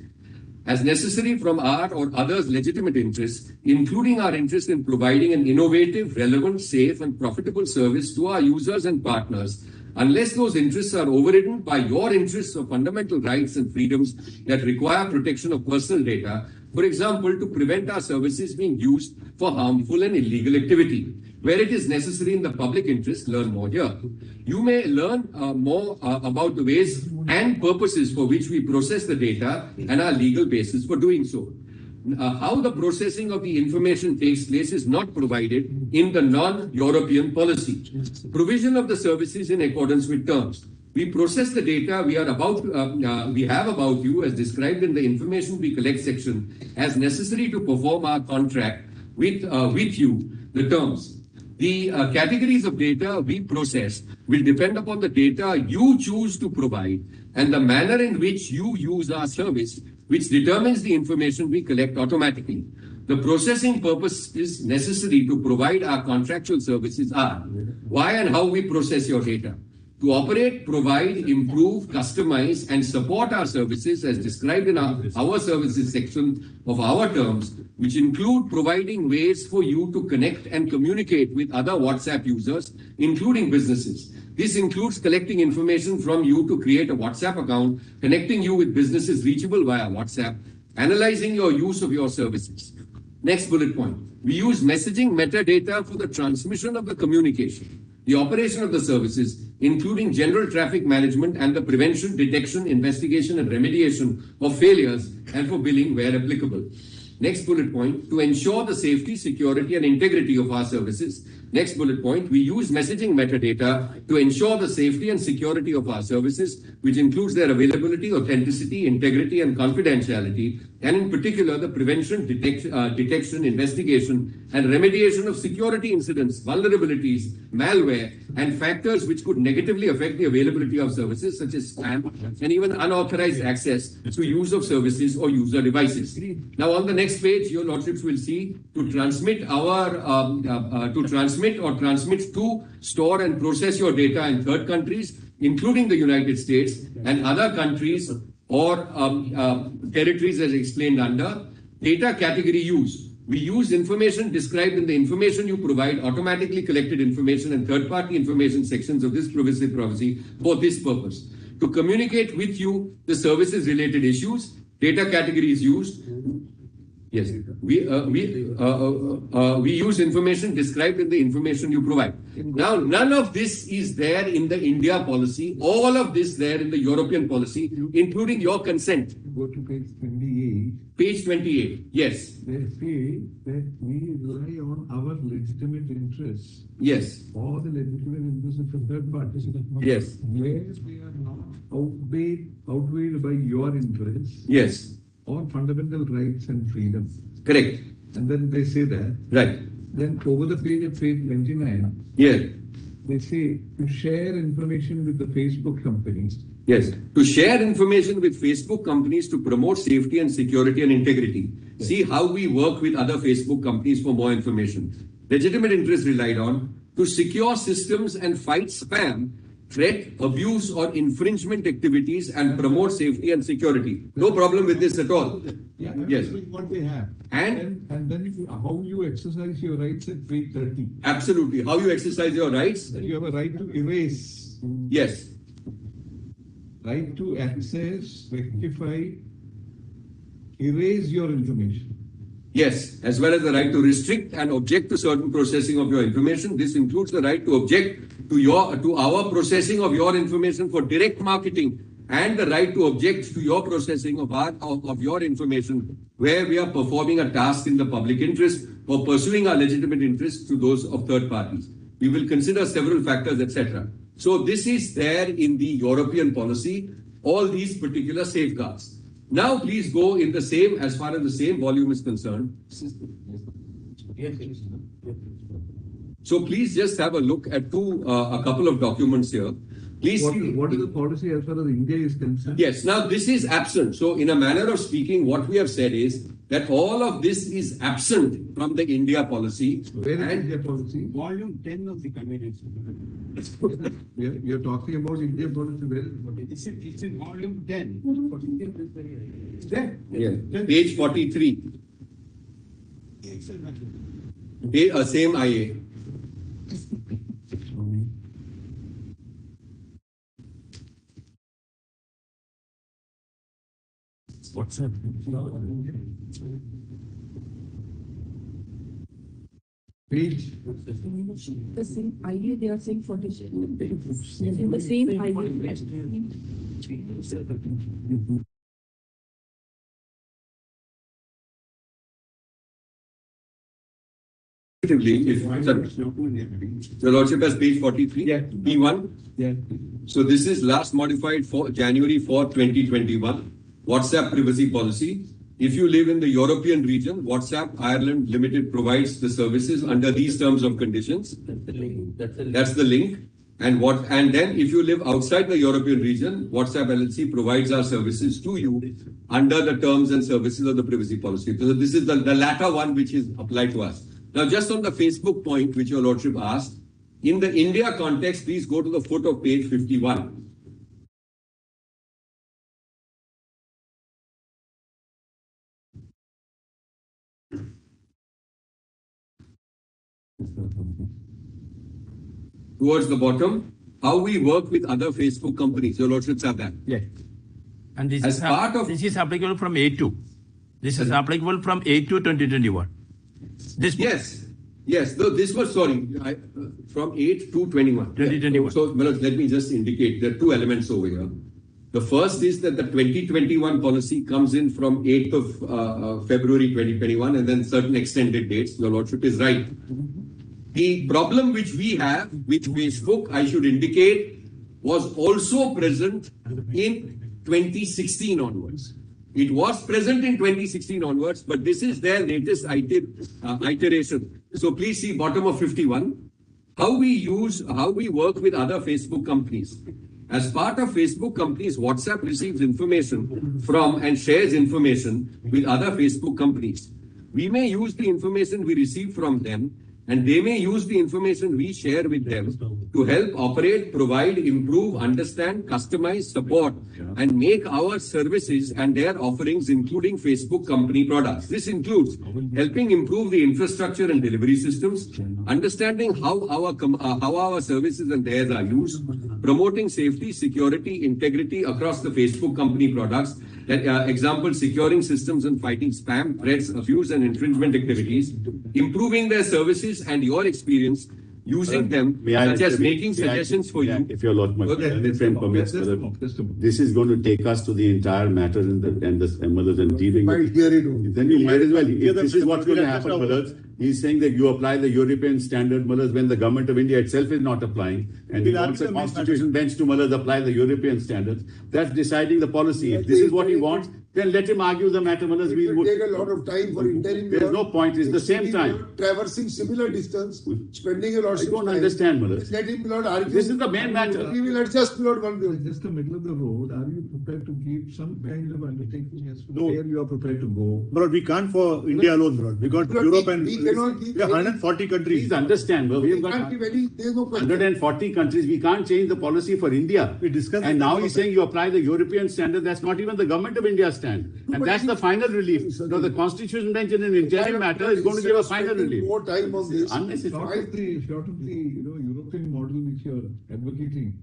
As necessary from our or others' legitimate interests, including our interest in providing an innovative, relevant, safe, and profitable service to our users and partners, unless those interests are overridden by your interests of fundamental rights and freedoms that require protection of personal data, for example, to prevent our services being used for harmful and illegal activity. Where it is necessary in the public interest, learn more here. You may learn more about the ways and purposes for which we process the data and our legal basis for doing so. How the processing of the information takes place is not provided in the non-European policy. Provision of the services in accordance with terms. We process the data we have about you as described in the information we collect section as necessary to perform our contract with you, the terms. The categories of data we process will depend upon the data you choose to provide and the manner in which you use our service, which determines the information we collect automatically. The processing purpose is necessary to provide our contractual services are why and how we process your data. To operate, provide, improve, customize, and support our services as described in our services section of our terms, which include providing ways for you to connect and communicate with other WhatsApp users, including businesses. This includes collecting information from you to create a WhatsApp account, connecting you with businesses reachable via WhatsApp, analyzing your use of your services. Next bullet point. We use messaging metadata for the transmission of the communication, the operation of the services, including general traffic management and the prevention, detection, investigation, and remediation of failures, and for billing where applicable. Next bullet point, to ensure the safety, security, and integrity of our services. Next bullet point, we use messaging metadata to ensure the safety and security of our services, which includes their availability, authenticity, integrity, and confidentiality, and in particular, the prevention, detection, investigation, and remediation of security incidents, vulnerabilities, malware, and factors which could negatively affect the availability of services, such as spam and even unauthorized access to use of services or user devices. Now, on the next page, your lordships will see to transmit to, store, and process your data in third countries, including the United States and other countries or territories as explained under. Data category use. We use information described in the information you provide, automatically collected information and third-party information sections of this privacy for this purpose. To communicate with you the services-related issues, data category is used. Yes, we use information described in the information you provide. Now, none of this is there in the India policy. All of this there in the European policy, including your consent. Go to page 28. Page 28. Yes. They say that we rely on our legitimate interests. Yes. All the legitimate interests of the third party. Yes. Where they are not outweighed by your interests. Yes. Or fundamental rights and freedoms. Correct. And then they say that. Right. Then over the page at page 29. Yeah. They say to share information with the Facebook companies. Yes. To share information with Facebook companies to promote safety and security and integrity. Yes. See how we work with other Facebook companies for more information. Legitimate interest relied on to secure systems and fight spam, threat, abuse or infringement activities and promote safety and security. No problem with this at all. Yeah, yes. What they have. And then how you exercise your rights at page 30. Absolutely. How you exercise your rights? You have a right to erase. Yes. Right to access, rectify, erase your information. Yes, as well as the right to restrict and object to certain processing of your information. This includes the right to object to our processing of your information for direct marketing and the right to object to your processing of your information where we are performing a task in the public interest or pursuing our legitimate interests to those of third parties. We will consider several factors, etc. So this is there in the European policy, all these particular safeguards. Now please go in the same, as far as the same volume is concerned. So please just have a look at a couple of documents here. Please what is the policy as far as India is concerned? Yes, now this is absent. So in a manner of speaking, what we have said is that all of this is absent from the India policy. Where is India policy? Volume 10 of the convenience. You're talking about India policy where? It's in volume 10. It's there. Yeah. Page 43. Same IA. What's that? Page. The same idea they are saying 46. In the same idea. Your Lordship has page 43. Yeah. P1. Yeah. So this is last modified for January 4, 2021. WhatsApp privacy policy. If you live in the European region, WhatsApp Ireland Limited provides the services under these terms of conditions. That's the link. And then if you live outside the European region, WhatsApp LLC provides our services to you under the terms and services of the privacy policy. So this is the latter one which is applied to us. Now, just on the Facebook point, which your Lordship asked, in the India context, please go to the foot of page 51. Towards the bottom, how we work with other Facebook companies. Your Lordships have that. Yeah. And this As part of this is applicable from A2. This is applicable from A2 2021. Yes. No, this was, from 8 to 21. 2021. So, Manoj, let me just indicate there are two elements over here. The first is that the 2021 policy comes in from 8th of February 2021 and then certain extended dates. Your Lordship is right. The problem which we have with Facebook, I should indicate, was also present in 2016 onwards. It was present in 2016 onwards, but this is their latest iteration. So please see bottom of 51, how we work with other Facebook companies. As part of Facebook companies, WhatsApp receives information from and shares information with other Facebook companies. We may use the information we receive from them, and they may use the information we share with them to help operate, provide, improve, understand, customize, support, and make our services and their offerings, including Facebook company products. This includes helping improve the infrastructure and delivery systems, understanding how our services and theirs are used, promoting safety, security, integrity across the Facebook company products, That example, securing systems and fighting spam, threats, abuse and infringement activities, improving their services and your experience using them, such as making suggestions for you. If your lot, my friend permits, this is going to take us to the entire matter and dealing with it. Then you might as well. If this is what's going to happen, Manoj. He's saying that you apply the European standard, Manoj, when the government of India itself is not applying, and he wants the constitution bench to Manoj apply the European standards. That's deciding the policy. If this is what he wants, then let him argue the matter, Manoj. It will take a lot of time for interim. There's no point. It's the same time. Traversing similar distance, spending a lot of time. I don't understand, Manoj. Let him not argue. This is the main matter. We will adjust not one bill. Just the middle of the road. Are you prepared to give some kind of undertaking as to where you are prepared to go? But we can't for India alone, bro. We got Europe and we cannot give 140 countries. Please understand, bro. We've got there's no question. 140 countries. We can't change the policy for India. We discussed and now he's saying you apply the European standard. That's not even the government of India's stand. And that's the final relief. So the constitution bench in an interim matter is going to give a final relief. More time on this. Unnecessary. Short of the European model which you are advocating,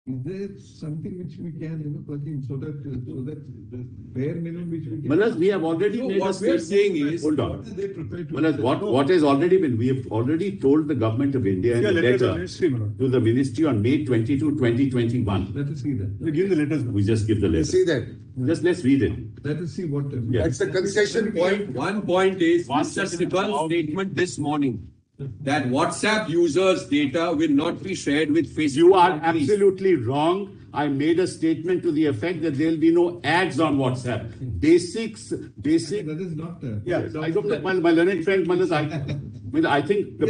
is there something which we can plug in so that the bare minimum which we can? Manoj, we have already made what we are saying is, hold on. What are they prepared to Manoj, what has already been, we have already told the government of India in a letter to the ministry on May 22, 2021. Let us see that. We give the letters. We just give the letter. See that. Just let's read it. Let us see what. That's the concession point. One point is Mr. Sibbal's statement this morning that WhatsApp users' data will not be shared with Facebook. You are absolutely wrong. I made a statement to the effect that there will be no ads on WhatsApp. Basic. That is not there. Yeah, I don't know. My learned friend, Manoj, I think the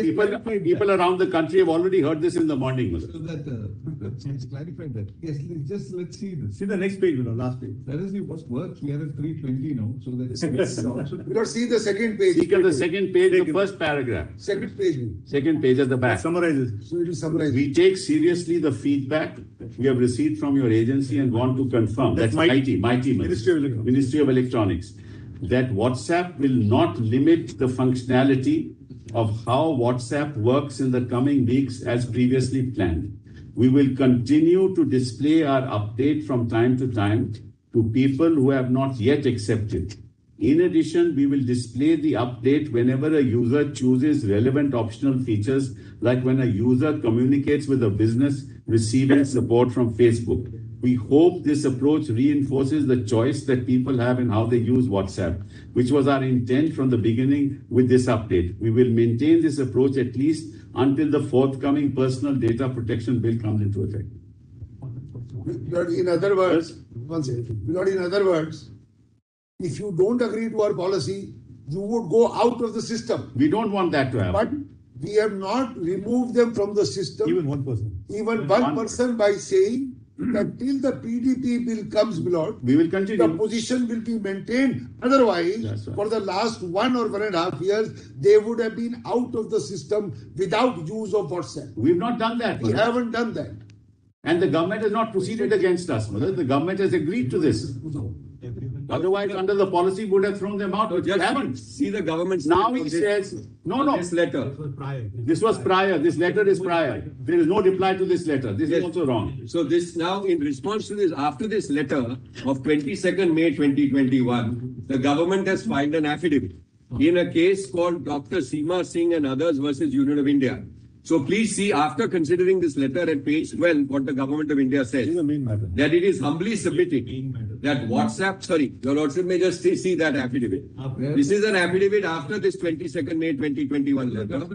people around the country have already heard this in the morning. So that let's clarify that. Yes, let's see this. See the next page, last page. Let us see what's work. We are at 3:20 now, so that We don't see the second page. Speak of the second page, the first paragraph. Second page. Second page at the back. Summarizes. So it will summarize. We take seriously the feedback we have received from your agency and want to confirm, that's MIT, Ministry of Electronics, that WhatsApp will not limit the functionality of how WhatsApp works in the coming weeks as previously planned. We will continue to display our update from time to time to people who have not yet accepted. In addition, we will display the update whenever a user chooses relevant optional features, like when a user communicates with a business receiving support from Facebook. We hope this approach reinforces the choice that people have in how they use WhatsApp, which was our intent from the beginning with this update. We will maintain this approach at least until the forthcoming personal data protection bill comes into effect. In other words, if you don't agree to our policy, you would go out of the system. We don't want that to happen. But we have not removed them from the system. Even one person. Even one person by saying that till the PDP bill comes, Lord, we will continue. The position will be maintained. Otherwise, right. For the last 1 or 1.5 years, they would have been out of the system without use of WhatsApp. We've not done that. We haven't done that. And the government has not proceeded against us. The government has agreed to this. Otherwise, under the policy, would have thrown them out. So just haven't. See the government's. Now he says, no. This letter. This was prior. This letter is prior. There is no reply to this letter. This is also wrong. So this now, in response to this, after this letter of 22nd May 2021, the government has filed an affidavit in a case called Dr. Seema Singh and others versus Union of India. So please see, after considering this letter at page 12, what the government of India says, that it is humbly submitted that WhatsApp, your Lordship may just see that affidavit. This is an affidavit after this 22nd May 2021 letter.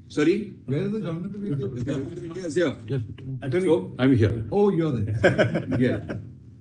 Sorry? Where is the government of India? The government of India is here. So, I'm here. Oh, you're there. Yeah.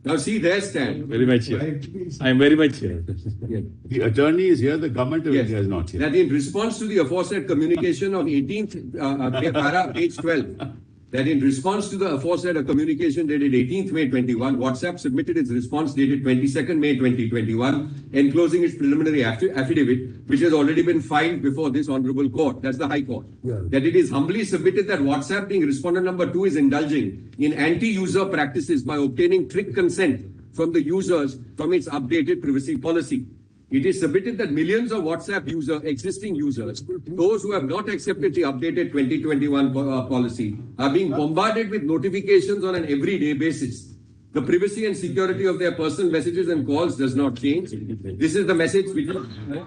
Now see their stand. Very much here. I am very much here. Yeah. The attorney is here, the government of India is not here. That in response to the aforesaid communication of 18th, page 12, that in response to the aforesaid communication dated 18th May 21, WhatsApp submitted its response dated 22nd May 2021, enclosing its preliminary affidavit, which has already been filed before this Honorable Court, that's the High Court, that it is humbly submitted that WhatsApp, being respondent number 2, is indulging in anti-user practices by obtaining trick consent from the users from its updated privacy policy. It is submitted that millions of WhatsApp existing users, those who have not accepted the updated 2021 policy, are being bombarded with notifications on an everyday basis. The privacy and security of their personal messages and calls does not change. This is the message which is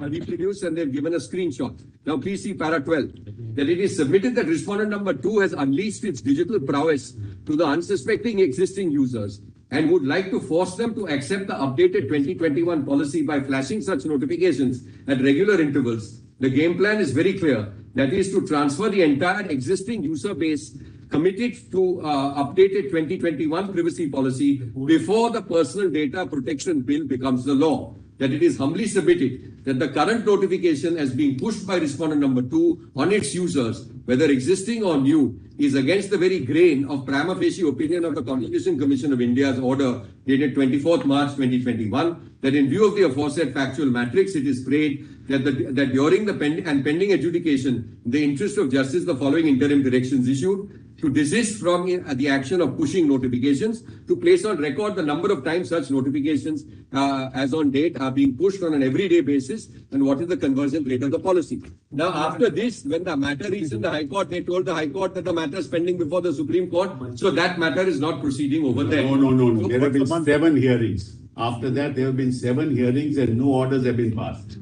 reproduced and they've given a screenshot. Now please see para 12. That it is submitted that respondent number 2 has unleashed its digital prowess to the unsuspecting existing users and would like to force them to accept the updated 2021 policy by flashing such notifications at regular intervals. The game plan is very clear. That is to transfer the entire existing user base committed to updated 2021 privacy policy before the personal data protection bill becomes the law. That it is humbly submitted that the current notification as being pushed by respondent number 2 on its users, whether existing or new, is against the very grain of prima facie opinion of the Constitution Commission of India's order dated 24th March 2021, that in view of the aforesaid factual matrix, it is prayed that during the pending adjudication, in the interest of justice, the following interim directions issued: to desist from the action of pushing notifications, to place on record the number of times such notifications as on date are being pushed on an everyday basis, and what is the conversion rate of the policy. Now, after this, when the matter is in the High Court, they told the High Court that the matter is pending before the Supreme Court, so that matter is not proceeding over there. No. There have been 7 hearings. After that, there have been 7 hearings and no orders have been passed.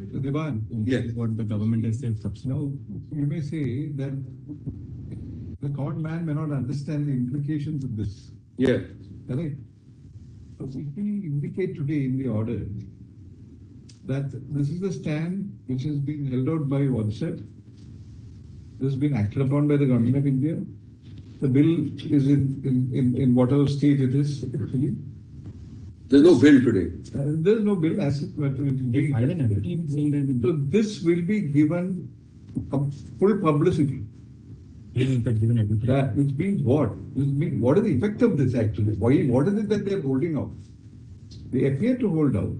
Yes. What the government has said. Now, you may say that the common man may not understand the implications of this. Yeah. Correct? So we indicate today in the order that this is the stand which has been held out by WhatsApp. This has been acted upon by the government of India. The bill is in whatever stage it is actually. There's no bill today. There's no bill as it were. So this will be given full publicity. That which means what? What is the effect of this actually? What is it that they are holding out? They appear to hold out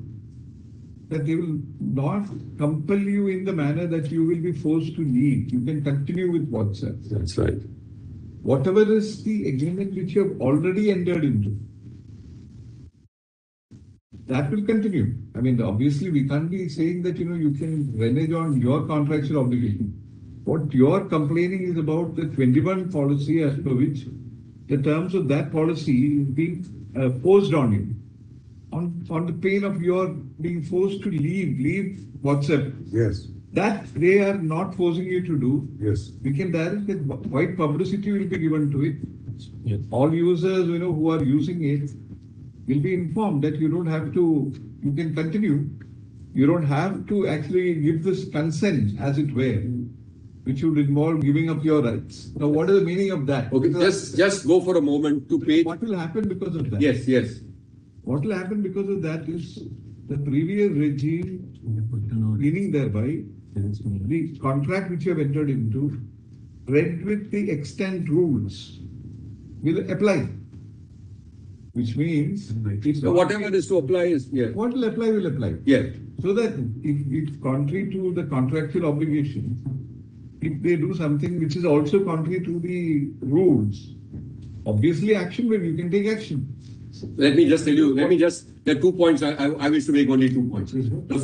that they will not compel you in the manner that you will be forced to leave. You can continue with WhatsApp. That's right. Whatever is the agreement which you have already entered into, that will continue. I mean, obviously, we can't be saying that, you can renege on your contractual obligation. What you're complaining is about the 21 policy as per which the terms of that policy is being forced on you. On the pain of your being forced to leave WhatsApp. Yes. That they are not forcing you to do. Yes. We can directly, wide publicity will be given to it. Yes. All users, who are using it will be informed that you don't have to, you can continue. You don't have to actually give this consent, as it were, which would involve giving up your rights. Now, what is the meaning of that? Okay, just go for a moment to page. What will happen because of that? Yes. What will happen because of that is the previous regime, meaning thereby the contract which you have entered into, read with the extent rules, will apply. Which means so whatever is to apply is what will apply will apply. Yeah. So that if contrary to the contractual obligation, if they do something which is also contrary to the rules, obviously action will, you can take action. Let me just tell you, there are 2 points. I wish to make only 2 points. The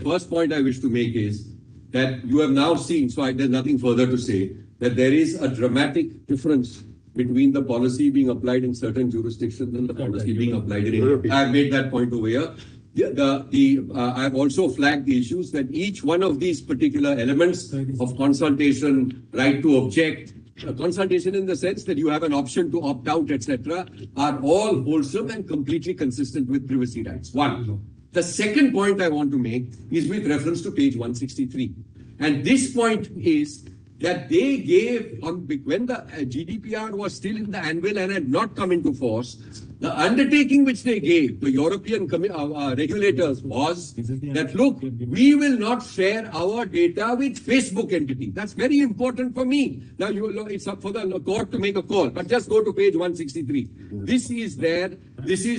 first point I wish to make is that you have now seen, so there's nothing further to say, that there is a dramatic difference between the policy being applied in certain jurisdictions and the policy being applied in India. I have made that point over here. I have also flagged the issues that each one of these particular elements of consultation, right to object, consultation in the sense that you have an option to opt out, etc., are all wholesome and completely consistent with privacy rights. One. The second point I want to make is with reference to page 163. And this point is that they gave, when the GDPR was still in the anvil and had not come into force, the undertaking which they gave the European regulators was that, look, we will not share our data with Facebook entity. That's very important for me. Now, it's up for the court to make a call, but just go to page 163. This is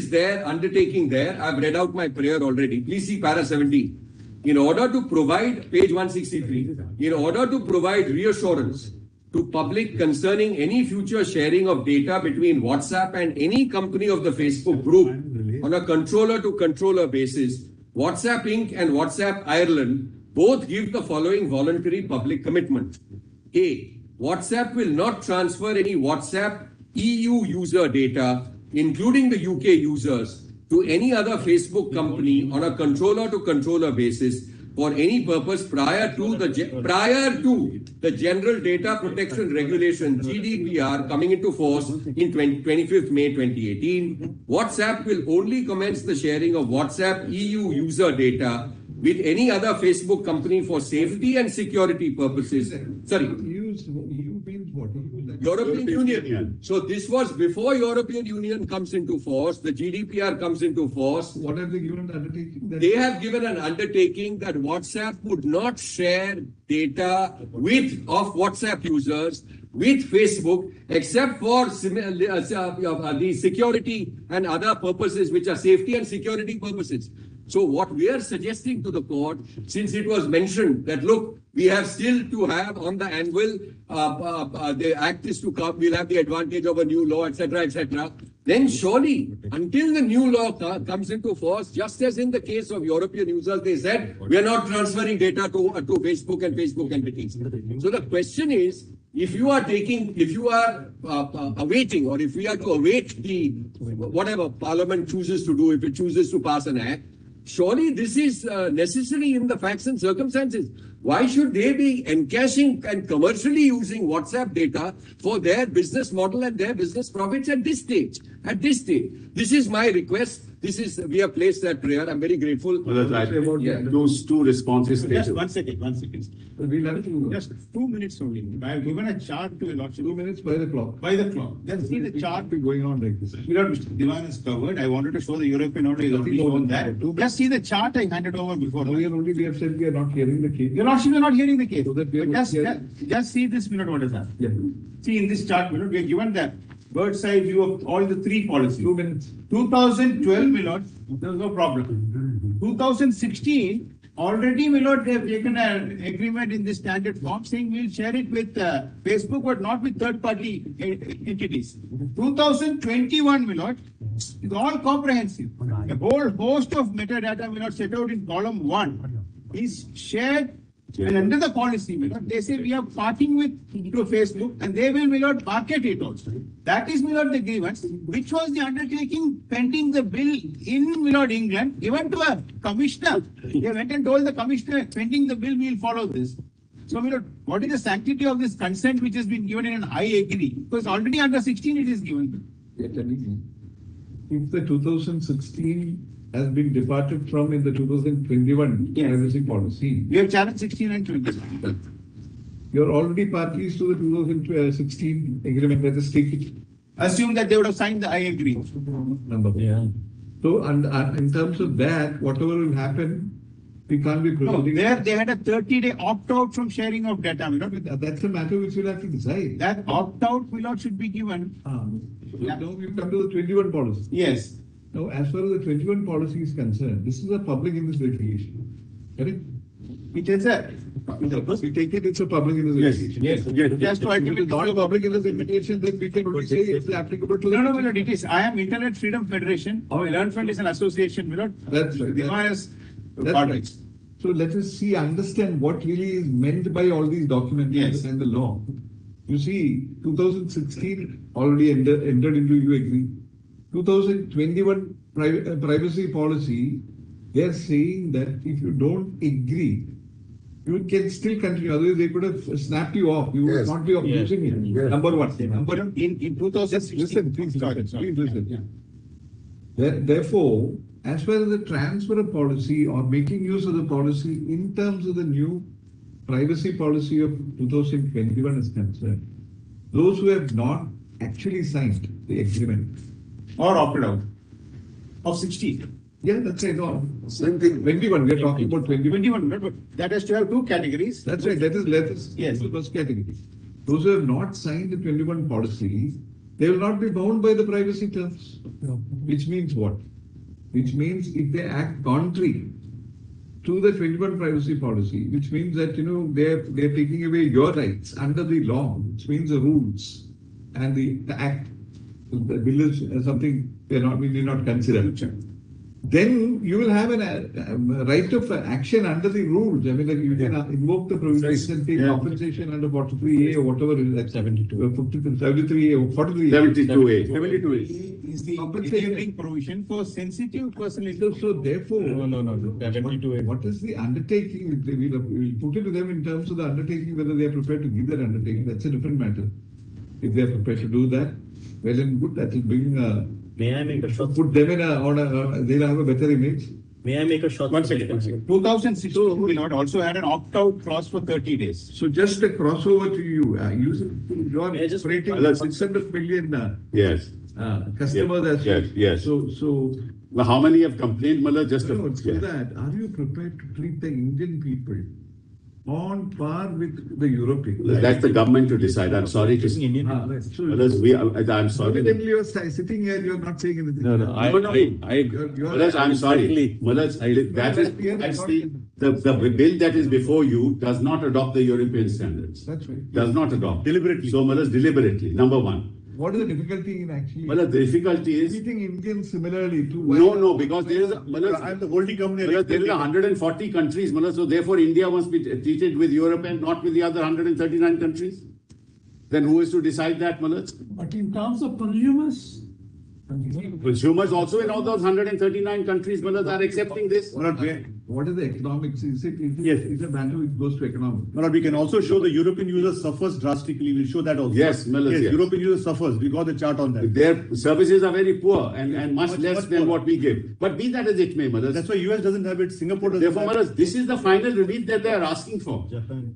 their undertaking there. I've read out my prayer already. Please see para 17. In order to provide, page 163, in order to provide reassurance to public concerning any future sharing of data between WhatsApp and any company of the Facebook group on a controller-to-controller basis, WhatsApp Inc. and WhatsApp Ireland both give the following voluntary public commitment. A. WhatsApp will not transfer any WhatsApp EU user data including the UK users, to any other Facebook company on a controller-to-controller basis for any purpose prior to the General Data Protection Regulation (GDPR) coming into force in 25th May 2018. WhatsApp will only commence the sharing of WhatsApp EU user data with any other Facebook company for safety and security purposes. Sorry. EU means what? European Union. So this was before European Union comes into force, the GDPR comes into force. What have they given an undertaking? They have given an undertaking that WhatsApp would not share data of WhatsApp users with Facebook, except for the security and other purposes, which are safety and security purposes. So what we are suggesting to the court, since it was mentioned that, look, we have still to have on the anvil, the act is to come, we'll have the advantage of a new law, etc., etc. Then surely, until the new law comes into force, just as in the case of European users, they said, we are not transferring data to Facebook and Facebook entities. So the question is, if you are awaiting, or if we are to await the whatever Parliament chooses to do, if it chooses to pass an act, surely this is necessary in the facts and circumstances. Why should they be encashing and commercially using WhatsApp data for their business model and their business profits at this stage? This is my request. We have placed that prayer. I'm very grateful. Well, those two responses. Just one second. We'll have to just 2 minutes only. I have given a chart to your lordship. 2 minutes by the clock. Just see the chart. Be going on like this. Mr. Diwan has covered. I wanted to show the European order. He's already shown that. Just see the chart I handed over before. We have said we are not hearing the case. Your lordship, you are not hearing the case. So that we are just see this minute what is that. Yeah. See in this chart, we are given the bird's eye view of all the three policies. 2 minutes. 2012, my lord, there was no problem. 2016, already, my lord, they have taken an agreement in the standard form saying we'll share it with Facebook, but not with third-party entities. 2021, my lord, is all comprehensive. A whole host of metadata, my lord, set out in column 1 is shared. And under the policy, my lord, they say we are parting to Facebook, and they will, my lord, market it also. That is, my lord, the grievance, which was the undertaking pending the bill in, my lord, England, given to a commissioner. They went and told the commissioner, pending the bill, we will follow this. So, my lord, what is the sanctity of this consent which has been given in an I agree? Because already under 16 it is given. If the 2016 has been departed from in the 2021 privacy policy. We have challenged 16 and 20. You are already parties to the 2016 agreement. Let us take it. Assume that they would have signed the I agree. Number. Yeah. So, and in terms of that, whatever will happen, we can't be proceeding. No, there they had a 30-day opt-out from sharing of data. That's a matter which we'll have to decide. That opt-out should be given. Now we've come to the 21 policy. Yes. Now, as far as the 21 policy is concerned, this is a public investigation. Correct? It is a. We take it, it's a public investigation. Yes. Just to it is not a public investigation, then we can only say it's applicable to the. No, it is. I am Internet Freedom Federation. Our Learn Fund is an association. That's right. That's right. So let us understand what really is meant by all these documents and the law. You see, 2016 already entered into you agree. 2021 privacy policy, they are saying that if you don't agree, you can still continue. Otherwise, they could have snapped you off. You would not be using it. Yes. Number one. In 2016. Listen, please listen. Therefore, as far as the transfer of policy or making use of the policy in terms of the new privacy policy of 2021 is concerned, those who have not actually signed the agreement or opted out of 16. Yeah, that's right. No. Same thing. 21. We are talking about 21. But that has to have two categories. That's right. Let us yes. The first category. Those who have not signed the 21 policy, they will not be bound by the privacy terms. No. Which means what? Which means if they act contrary to the 21 privacy policy, which means that they're taking away your rights under the law, which means the rules and the act. The bill is something we need not consider. then you will have a right of action under the rules. I mean, like you can invoke the provisions and take compensation under 43A or whatever it is, like 72, 73A or 43A. 72A. 72A is the compensatory provision for sensitive personal information. So therefore, No. 72A. what is the undertaking? We'll put it to them in terms of the undertaking, whether they are prepared to give that undertaking. That's a different matter. If they are prepared to do that, well and good. That will bring. May I make a short? Put them in they'll have a better image. May I make a short? 1 second. 2016 will not also had an opt-out clause for 30 days. So just a crossover to you. You are operating 600 million Yes. customers. Yes. So Well, how many have complained, Mala? Just that, are you prepared to treat the Indian people on par with the Europeans? That's the government to decide. I'm sorry to say. I'm sorry. Evidently, you're sitting here, you're not saying anything. No. I'm sorry. That is the bill that is before you does not adopt the European standards. That's right. Does not adopt. Deliberately. So, deliberately. Number one. What is the difficulty in actually The difficulty is treating Indians similarly to? No, because there is I'm the holding company. there is 140 countries, so therefore India must be treated with Europe and not with the other 139 countries. Then who is to decide that, Manoj? But in terms of consumers, Consumers also in all those 139 countries, Manoj, are accepting this. What is the economics? Is it a matter which goes to economics? No, we can also show the European user suffers drastically. We'll show that also. Yes, Manoj, yes. European user suffers. We got the chart on that. Their services are very poor and much less than what we give. But be that as it may, Manoj. That's why US doesn't have it. Singapore doesn't Therefore, have it. Manoj, this is the final relief that they are asking for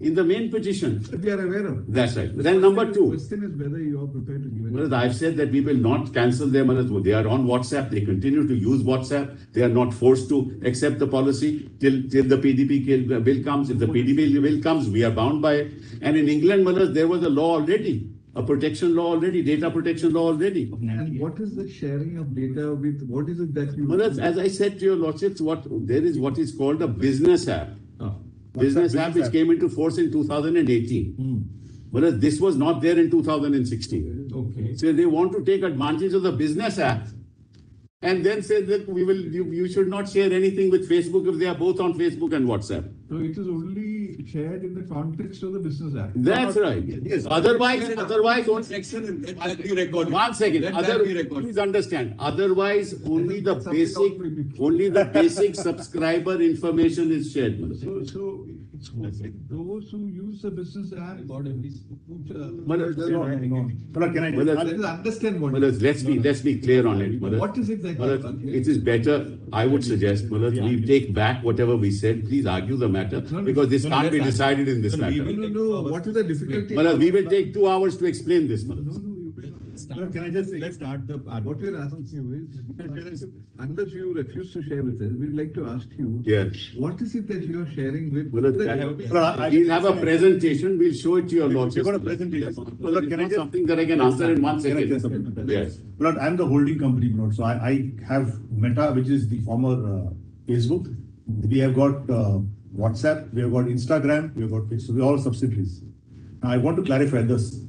in the main petition. We are aware of. That's right. Then number two. The question is whether you are prepared to give it. Manoj, I've said that we will not cancel them. Manoj. They are on WhatsApp. They continue to use WhatsApp. They are not forced to accept the policy till the PDP bill comes. If the PDP bill comes, we are bound by it. And in England, Manoj, there was a law already, a protection law already, data protection law already. And what is the sharing of data with, what is it that you... Manoj, as I said to your lordships, there is what is called a business app. Business app which came into force in 2018. Whereas this was not there in 2016. Okay. So they want to take advantage of the business app and then say that you should not share anything with Facebook if they are both on Facebook and WhatsApp. So it is only shared in the context of the business app. That's right. Yes. Otherwise, one second. Please understand. Otherwise, only the basic subscriber information is shared. So those who use the business app, understand what. Let's be clear on it. What is it that it is better, I would suggest, we take back whatever we said. Please argue the matter because this can't be decided in this matter. No. What is the difficulty? We will take 2 hours to explain this. Can I just say, let's start the what we're asking you is, unless you refuse to share with us, we'd like to ask you, what is it that you are sharing with? We'll have a presentation, we'll show it to your lordship. We've got a presentation. Can I something that I can answer in 1 second? Yes. I'm the holding company, so I have Meta, which is the former Facebook. We have got WhatsApp, we have got Instagram, we have got Facebook, we're all subsidiaries. Now, I want to clarify this.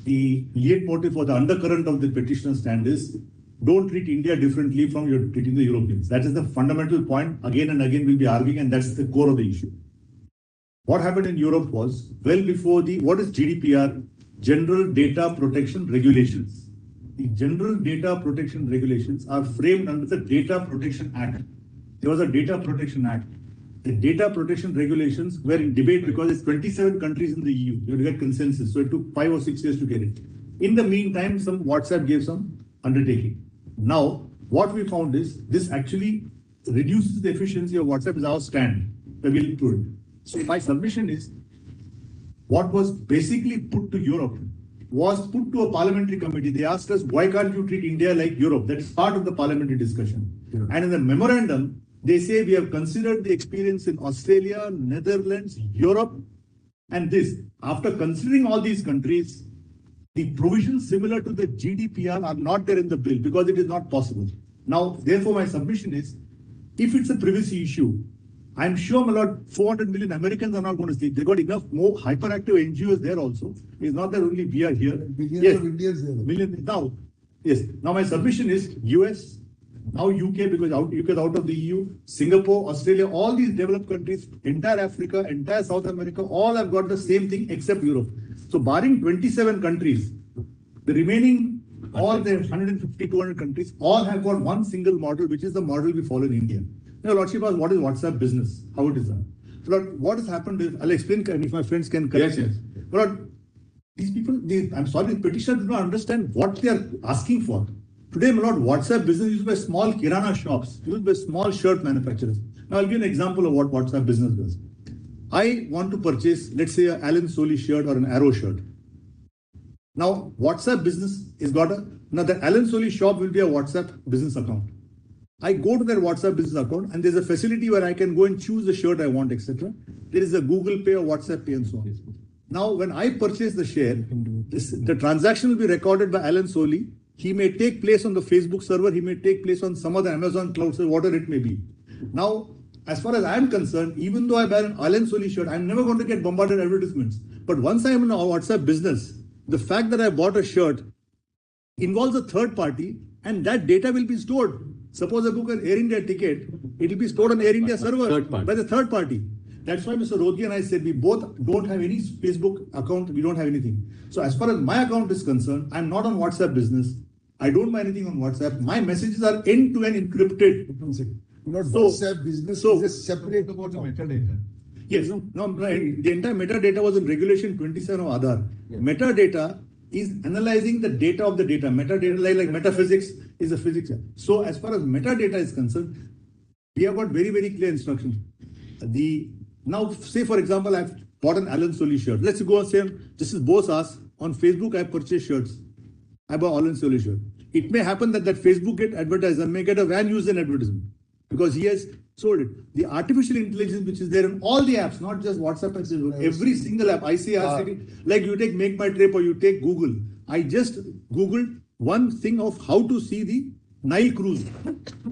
The leitmotif or the undercurrent of the petitioner stand is don't treat India differently from you're treating the Europeans. That is the fundamental point. Again and again we'll be arguing, and that's the core of the issue. What happened in Europe was well before what is GDPR? General Data Protection Regulations. The General Data Protection Regulations are framed under the Data Protection Act. There was a Data Protection Act. The data protection regulations were in debate because it's 27 countries in the EU. You get consensus. So it took 5 or 6 years to get it. In the meantime, some WhatsApp gave some undertaking. Now, what we found is this actually reduces the efficiency of WhatsApp is our stand. We'll do it. So my submission is what was basically put to Europe was put to a parliamentary committee. They asked us, why can't you treat India like Europe? That is part of the parliamentary discussion. And in the memorandum, they say we have considered the experience in Australia, Netherlands, Europe, and this. After considering all these countries, the provisions similar to the GDPR are not there in the bill because it is not possible. Now, therefore, my submission is, if it's a privacy issue, I'm sure 400 million Americans are not going to see. They got enough more hyperactive NGOs there also. It's not that only we are here. Billions of Indians there. Now, yes. Now, my submission is US, Now UK, because UK is out of the EU, Singapore, Australia, all these developed countries, entire Africa, entire South America, all have got the same thing except Europe. So barring 27 countries, the remaining, all the 150, 200 countries, all have got one single model, which is the model we follow in India. Now, Lordship asked, what is WhatsApp business? How it is done? So, Lord, what has happened is, I'll explain if my friends can correct Yes, me. Lord, these people, I'm sorry, the petitioners do not understand what they are asking for. Today, my Lord, WhatsApp business is used by small kirana shops, used by small shirt manufacturers. Now, I'll give you an example of what WhatsApp business does. I want to purchase, let's say, an Alan Solly shirt or an Arrow shirt. Now, WhatsApp business is got now the Alan Solly shop will be a WhatsApp business account. I go to their WhatsApp business account and there's a facility where I can go and choose the shirt I want, etc. There is a Google Pay or WhatsApp Pay and so on. Now, when I purchase the share, the transaction will be recorded by Alan Solly. He may take place on the Facebook server. He may take place on some other Amazon cloud server, whatever it may be. Now, as far as I'm concerned, even though I buy an Alan Solly shirt, I'm never going to get bombarded advertisements. But once I am in a WhatsApp business, the fact that I bought a shirt involves a third party and that data will be stored. Suppose I book an Air India ticket, it will be stored on Air India server by the third party. That's why Mr. Rodgi and I said we both don't have any Facebook account, we don't have anything. So as far as my account is concerned, I'm not on WhatsApp business. I don't buy anything on WhatsApp. My messages are end-to-end encrypted. Not WhatsApp business is a separate about the metadata. Yes, no, the entire metadata was in regulation 27 of Aadhaar. Yeah. Metadata is analyzing the data of the data. Metadata, like metaphysics, is a physics. So as far as metadata is concerned, we have got very, very clear instructions. Now, say for example, I've bought an Alan Solly shirt. Let's go and say, Justice Bose asks, on Facebook, I purchased shirts. I bought Alan Solly shirt. It may happen that Facebook get advertised and may get a van user advertisement because he has sold it. The artificial intelligence which is there in all the apps, not just WhatsApp and Facebook, every single app, I see, like you take Make My Trip or you take Google. I just Googled one thing of how to see the Nile cruise.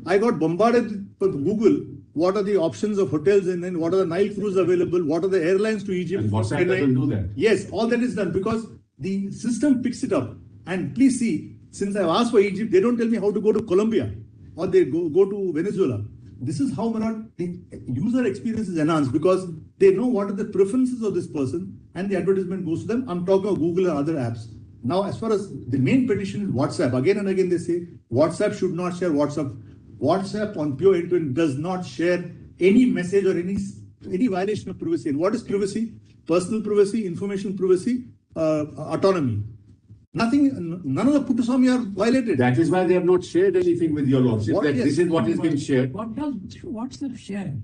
I got bombarded with Google. What are the options of hotels and then what are the Nile cruise available? What are the airlines to Egypt? And WhatsApp doesn't do that. Yes, all that is done because the system picks it up. And please see, since I've asked for Egypt, they don't tell me how to go to Colombia or they go to Venezuela. This is how the user experience is enhanced because they know what are the preferences of this person and the advertisement goes to them. I'm talking of Google and other apps. Now, as far as the main petition is WhatsApp, again and again they say WhatsApp should not share WhatsApp. WhatsApp on pure end-to-end does not share any message or any violation of privacy. And what is privacy? Personal privacy, information privacy, autonomy. Nothing, none of the Puttaswamy are violated. That is why they have not shared anything with your lordship. This is what has been shared. What does WhatsApp share?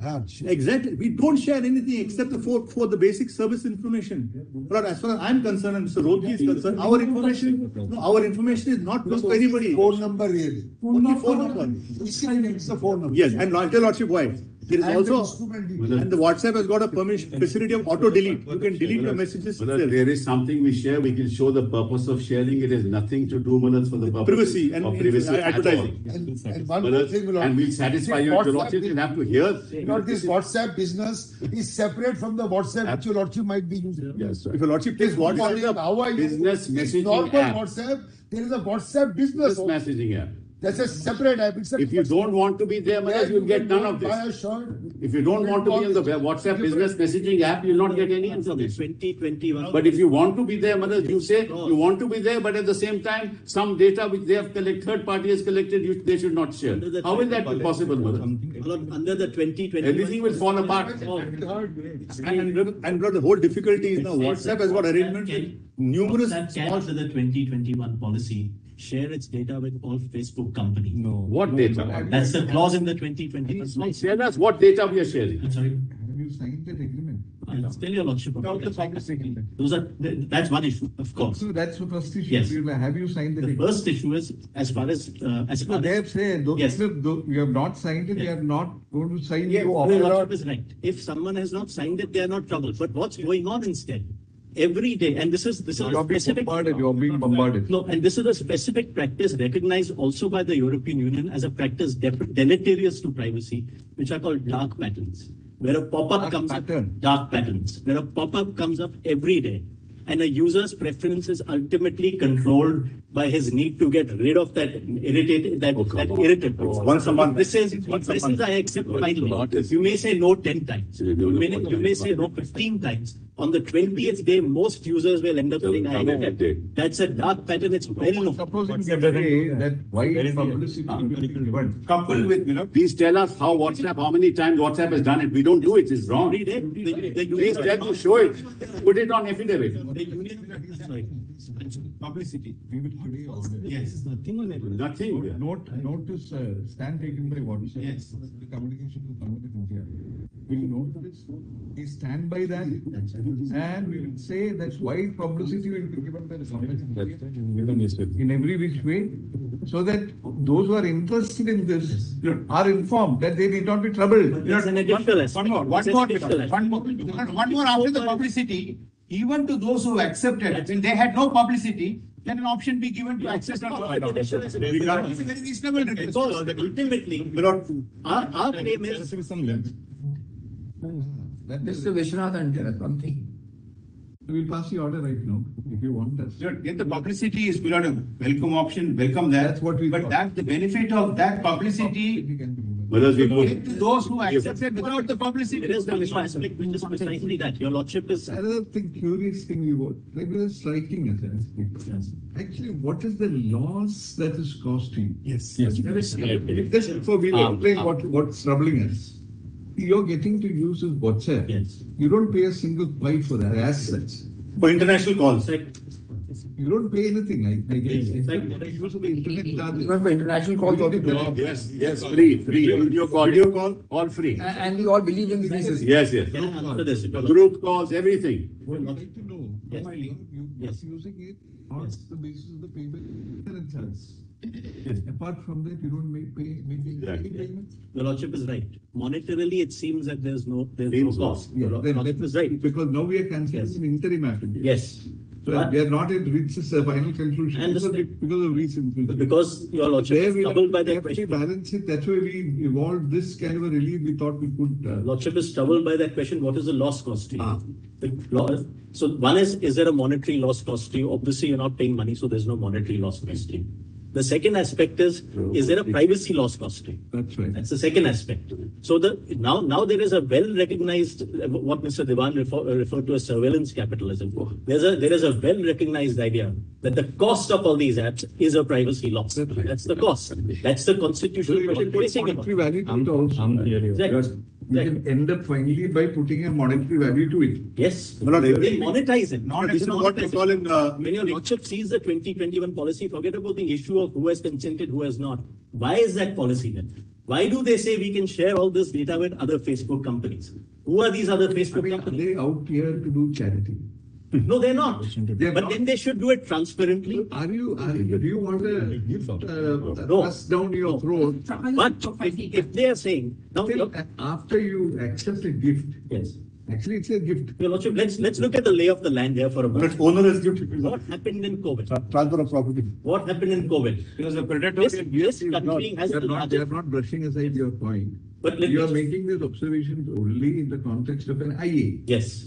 Exactly. We don't share anything except for the basic service information. But as far as I'm concerned and Mr. Rodgi is concerned, our information is not close to anybody. Phone number really. Only phone number. It's the phone number. Yes, and I'll tell Lordship why. There is also, and the WhatsApp has got a facility of auto delete. You can delete your messages. There is something we share. We can show the purpose of sharing. It has nothing to do with for the purpose privacy and advertising. And one more thing, and we'll satisfy your lordship. You have to hear. This WhatsApp business is separate from the WhatsApp which your lordship might be using. Yes, sir. If your lordship takes WhatsApp, business messaging normal app. WhatsApp, there is a WhatsApp business messaging app. That's a separate app. If you don't want to be there, you'll get none of this. If you don't want to be on the WhatsApp business messaging app, you'll not get any information. 2021. But if you want to be there, you say you want to be there, but at the same time, some data which they have collected, third party has collected, they should not share. How will that be possible, Mother? Under the 2021. Everything will fall apart. And the whole difficulty is now WhatsApp has got arrangements with numerous. Can under the 2021 policy share its data with all Facebook companies. No. What data? That's the clause in the 2021 policy. Share us what data we are sharing. I'm sorry. Have you signed that agreement? I'll tell your lordship about that. That's one issue, of course. So that's the first issue. Yes. Have you signed the agreement? First issue is as far as they have said yes. You have not signed it, you are not going to sign it. Your lordship is right. If someone has not signed it, they are not troubled. But what's going on instead? Every day, and this is a specific. You're being bombarded. No, and this is a specific practice recognized also by the European Union as a practice deleterious to privacy, which are called dark patterns, where a pop-up comes up. Dark patterns, where a pop-up comes up every day, And a user's preference is ultimately controlled by his need to get rid of that irritant. Once a month. This is I accept finally. You may say no 10 times. You may say no 15 times. On the 20th day, most users will end up saying, I hate it. That's a dark pattern. It's well known. Supposing that why publicity Coupled with, please tell us how many times WhatsApp has done it. We don't do it. It's wrong. Every day, Please tell to show it. Put it on affidavit. publicity. We will today also. Yes. Nothing on it. Nothing. Notice stand taken by WhatsApp. Yes. The communication will come with India. We'll note this. We stand by that, and we will say that's why publicity will be given by the government in every which way, so that those who are interested in this are informed that they need not be troubled. One more after the publicity. Even to those who accepted, when they had no publicity, then an option be given to access. It's a very reasonable request. Because ultimately, our claim is Mr. Vishwanathan, something. We'll pass the order right now if you want us. Get the publicity is not a welcome option, welcome that. That's what we But thought. that the benefit of that publicity Whether we to those who accepted without the publicity. it is the aspect which is precisely that. Your lordship is. Another thing, curious thing we wrote, like it is striking us. Actually, what is the loss that is costing? Yes. Just before we explain what's troubling us. You're getting to use this WhatsApp. Yes. You don't pay a single pipe for that as such. For international calls. You don't pay anything, I guess. Use of the internet charges. Even for international calls also. Yes, free. Video call, all free. And we all believe in this system. Yes. After this, Group calls, everything. We'd like to know, Yes. you're using it on the basis of the payment internet charges. Apart from that, you don't make any payment. Your lordship is right. Monetarily, it seems that there's no Seems cost. Yeah, Your then lordship is right. Because now we are considering Yes. an interim affidavit. Yes. So But- we are not yet reached this final conclusion. I understand. Because of reasons. Because your lordship There is we troubled by have that to question. balance it. That's why we evolved this kind of a relief. We thought we could. Lordship is troubled by that question. What is the loss cost to you? The so one is there a monetary loss cost to you? Obviously, you're not paying money, so there's no monetary loss cost to you. The second aspect is there a privacy loss cost to you? That's right. That's the second aspect. So now there is a well-recognized, what Mr. Diwan referred to as surveillance capitalism. There is a well-recognized idea that the cost of all these apps is a privacy loss. That's the cost. That's the constitutional question facing about. Monetary value to it also. Exactly. You can end up finally by putting a monetary value to it. Yes, Not they every- monetize it. This is what we call in. When your lordship sees the 2021 policy, forget about the issue of who has consented, who has not. Why is that policy then? Why do they say we can share all this data with other Facebook companies? Who are these other Facebook companies? They out here to do charity. No, they're not. They're But not. then they should do it transparently. Do you want a No. thrust down your throat? But if they are saying, now, Till after you accept a gift, yes. actually it's a gift. Your lordship, let's look at the lay of the land here for a moment. But onerous gift. What happened in COVID? Transfer of property. What happened in COVID? Because the predatory This country has the They are largest. not brushing aside your point. But let You are me- making these observations only in the context of an IA. Yes.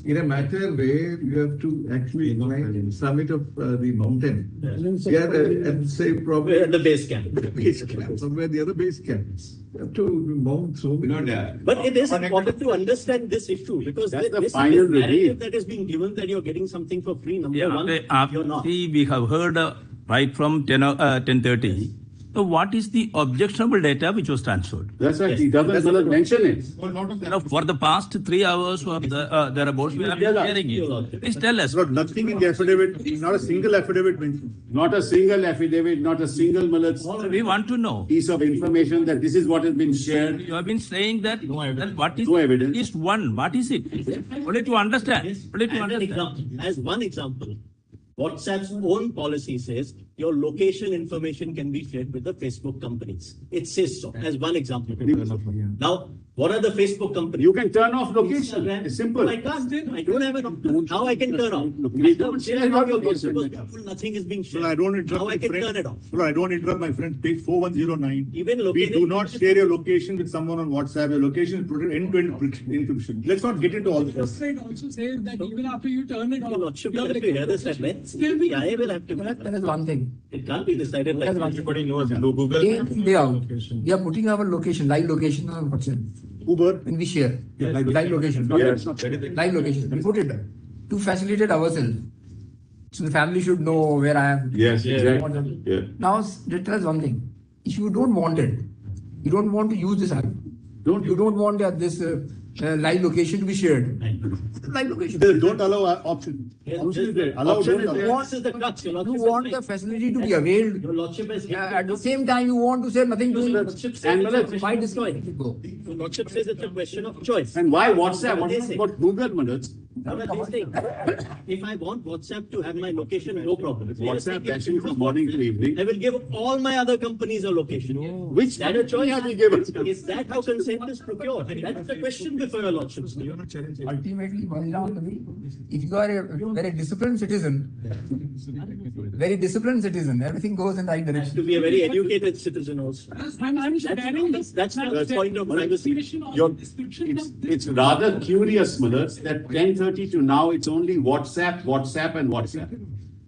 In a matter where you have to actually climb the summit of the mountain. Yeah, and say probably. We're at the base camp. Base camp, somewhere the other base camps. You have to mount so many. But it is important to understand this issue because That's the this final narrative relief. that is being given that you're getting something for free. Number Yeah, one, you're not. we have heard right from 10:30. So what is the objectionable data which was transferred? That's right. He doesn't mention it. For the past 3 hours or thereabouts, we have been hearing it. Please tell us. Nothing in the affidavit, not a single affidavit mentioned. Not a single affidavit, not a single We want to know. piece of information that this is what has been shared. You have been saying that, then what is No evidence. at least one? What is it? Only to understand. Only to As an understand. example, as one example, WhatsApp's own policy says your location information can be shared with the Facebook companies. It says so, as one example. Now, What are the Facebook companies? You can turn off location. Instagram. It's simple. I can't. I don't have an. How I can turn off? I don't share your location. Nothing is being shared. Well, I don't interrupt How I my can friend. turn it off? Well, I don't interrupt my friend. Page 4109. Even We locating- do not share your location with someone on WhatsApp. Your location is protected end-to-end encryption. Let's not get into all this. Website also says that even after you turn it Your off, Lordship will have to hear this at length. still be. I will have to. That is one thing. It can't be decided like that. Everybody knows Google. Day in, day out, we are putting our location, live location on WhatsApp. Uber. When we share, live location. Live location. We put it there to facilitate ourselves. So the family should know where I am. Yes, exactly. Yeah. Now, tell us one thing. If you don't want it, you don't want to use this app. You don't want this live location to be shared. Live location. They don't allow option. Allow, don't allow. This is the crux. Your You Lordship want is the right. facility to be availed. Your Lordship has hit At the same time, you want to say nothing to Your it. Lordship says And it's a Manoj, question Why of destroy choice. it? Go. Your Lordship says it's a question of choice. And why WhatsApp? What are they What saying? about Google, Manoj? What are they saying? If I want WhatsApp to have my location, no problem. WhatsApp dashing from morning to evening. I will give all my other companies a location. Which That a choice? have you given? Is that how consent is procured? That's the question before your Lordship. Ultimately, boils down to me, if you are a very disciplined citizen, everything goes in the right To direction. be a very educated citizen also. I'm sharing this. That's the point of privacy. It's rather curious, Manoj, that 10:30 to now, it's only WhatsApp, WhatsApp and WhatsApp.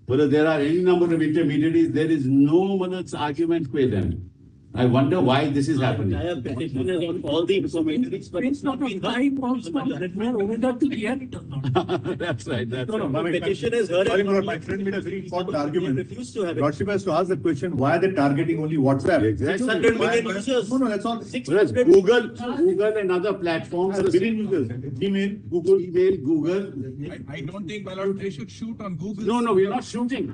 Whether there are any number of intermediaries, there is no Manoj's argument with them. I wonder why this is happening. I have petitioned on all the intermediaries, but It's not a time also. We're older to hear it or not. That's right, that's No, no, right. my petition is heard. Sorry, Manoj, my friend made a very important argument. Refuse to have it. Lordship has to ask the question, why are they targeting only WhatsApp? Exactly. 600 Why- million users. No, no, that's all. Whereas 600 Google and other platforms, Has a billion users. Email, Google. I don't think, my lord, they should shoot on Google. No, we are not shooting.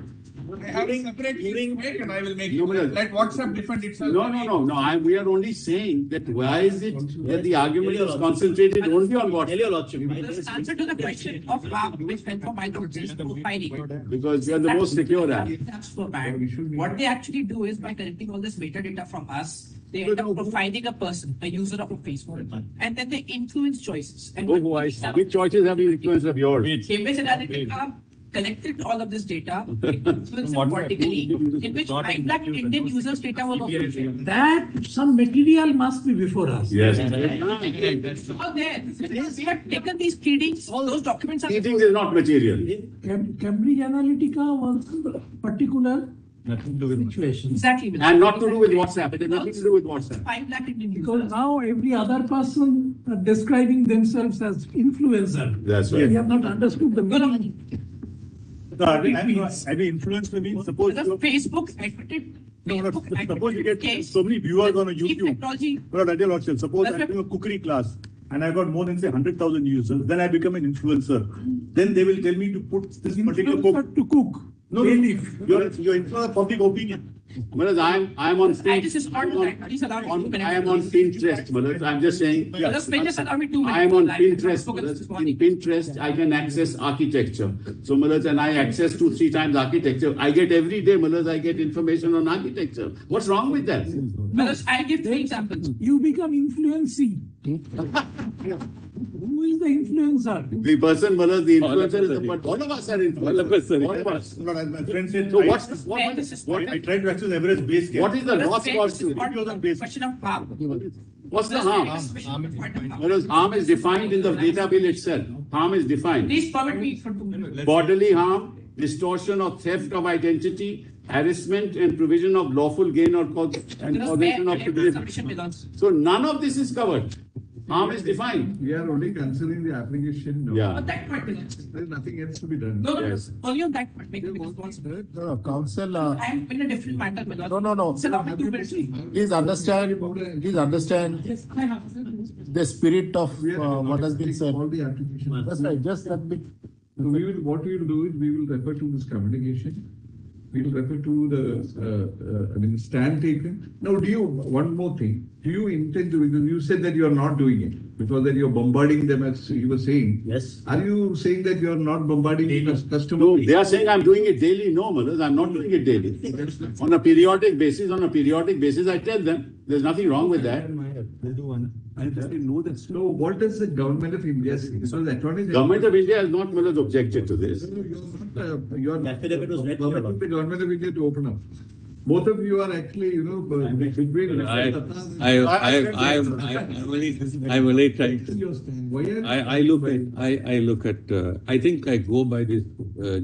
I have a separate link and I will make No, it. but- Let WhatsApp defend itself. No. We are only saying that why is it that the argument is concentrated only on Tell WhatsApp? your Lordship. Just answer to the question of how which platform I don't just profiling. Because we are the most secure app. That's so bad. What they actually do is by collecting all this metadata from us, they end up profiling a person, a user of a Facebook, and then they influence choices. And Oh, I see. Which choices have you influenced of yours? Cambridge Analytica collected all of this data, influenced it vertically, in which 5 lakh Indian users' data was also shared. That some material must be before us. Yes. It's all there. We have taken these pleadings, all those documents are. Eating is not material. Cambridge Analytica was particular situation. Exactly. And not to do with WhatsApp. It has nothing to do with WhatsApp. 5 lakh Indian Because users. now every other person are describing themselves as influencer. That's We right. have not understood the meaning. Have you influenced me? Suppose The Facebook admitted. suppose you get so many viewers on a YouTube. Technology. Well, dear Lordship, suppose I'm doing a cookery class and I got more than say 100,000 users, then I become an influencer. Then they will tell me to put this particular cook. To cook. No, Daily. you're influencing public opinion. Manoj, I'm on This is not correct. Please allow me to connect. I am on Pinterest, Manoj. I'm just saying. Just allow me 2 minutes. I am on Live. Pinterest. Focus this Manoj. morning. In Pinterest, I can access architecture. So, Manoj, and I access 2-3 times architecture. I get every day, Manoj, I get information on architecture. What's wrong with that? Manoj, I'll give 3 examples. You become influencing. Who is the influencer? The person, Manoj, the influencer is the person. All of us are influencers. All of us. No, as my friend said, So, I tried to access Everest base camp. what is the loss cost to? Question of harm. What's the harm? Whereas harm is defined in the data bill itself. Harm is defined. Please permit me for 2 minutes. Bodily harm, distortion or theft of identity, harassment and provision of lawful gain or causation of privilege. So none of this is covered. Harm is defined. We are only considering the application. No. Yeah. On that point, There is nothing else to be done. no, Yes. only on that point, make me responsible. No, council, I am in a different matter. no. So now 2 minutes. Please understand Yes, I have. the spirit of We are what has been said. All the applications. That's right, just that bit. So what we will do is we will refer to this communication. We will refer to the, stand taken. Now, one more thing, do you intend to, because you said that you are not doing it, because that you're bombarding them as you were saying. Yes. Are you saying that you are not bombarding the customer? No, they are saying I'm doing it daily. No, Manoj, I'm not doing it daily. On a periodic basis, I tell them, there's nothing wrong with that. We'll do one. I know that. So what does the government of India say? So the attorney Government of India has not objected to this. You're not permitting the government of India to open up. Both of you are actually, between. I'm really trying to. I look at. I think I go by this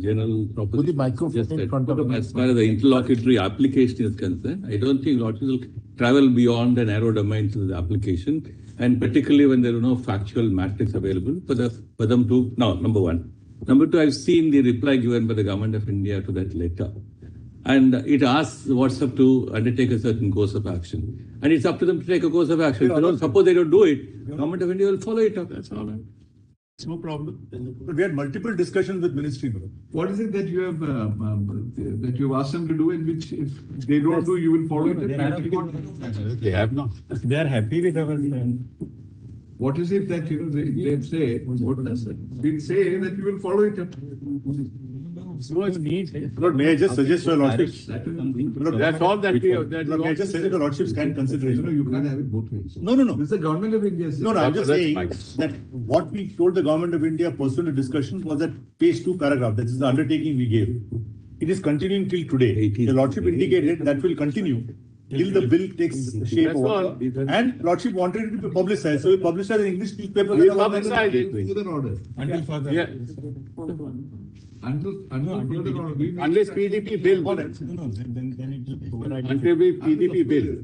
general proposition. With the microphone in front of you. As far as the interlocutory application is concerned, I don't think Lord will travel beyond the narrow domains of the application, and particularly when there are no factual matrix available for them to. No, number one. Number two, I've seen the reply given by the government of India to that letter. And it asks WhatsApp to undertake a certain course of action. And it's up to them to take a course of action. Suppose they don't do it, the government of India will follow it up. That's all right. It's no problem. But we had multiple discussions with ministry. What is it that you have that you've asked them to do, in which if they don't do, you will follow it? They have not. They are happy with our. What is it that they say? What does it? They say that you will follow it up. Lord, may I just suggest your lordships? That's all that we have. May I just say that your lordships can consider it? You can't have it both ways. No. It's the government of India. No, I'm just saying that what we told the government of India pursuant to discussion was that page 2 paragraph. That is the undertaking we gave. It is continuing till today. The lordship indicated that will continue till the bill takes shape. And lordship wanted it to be publicized. So we publicized in English newspaper. We publicized it. Until further. Yeah. Unless PDP bill. Until PDP bill.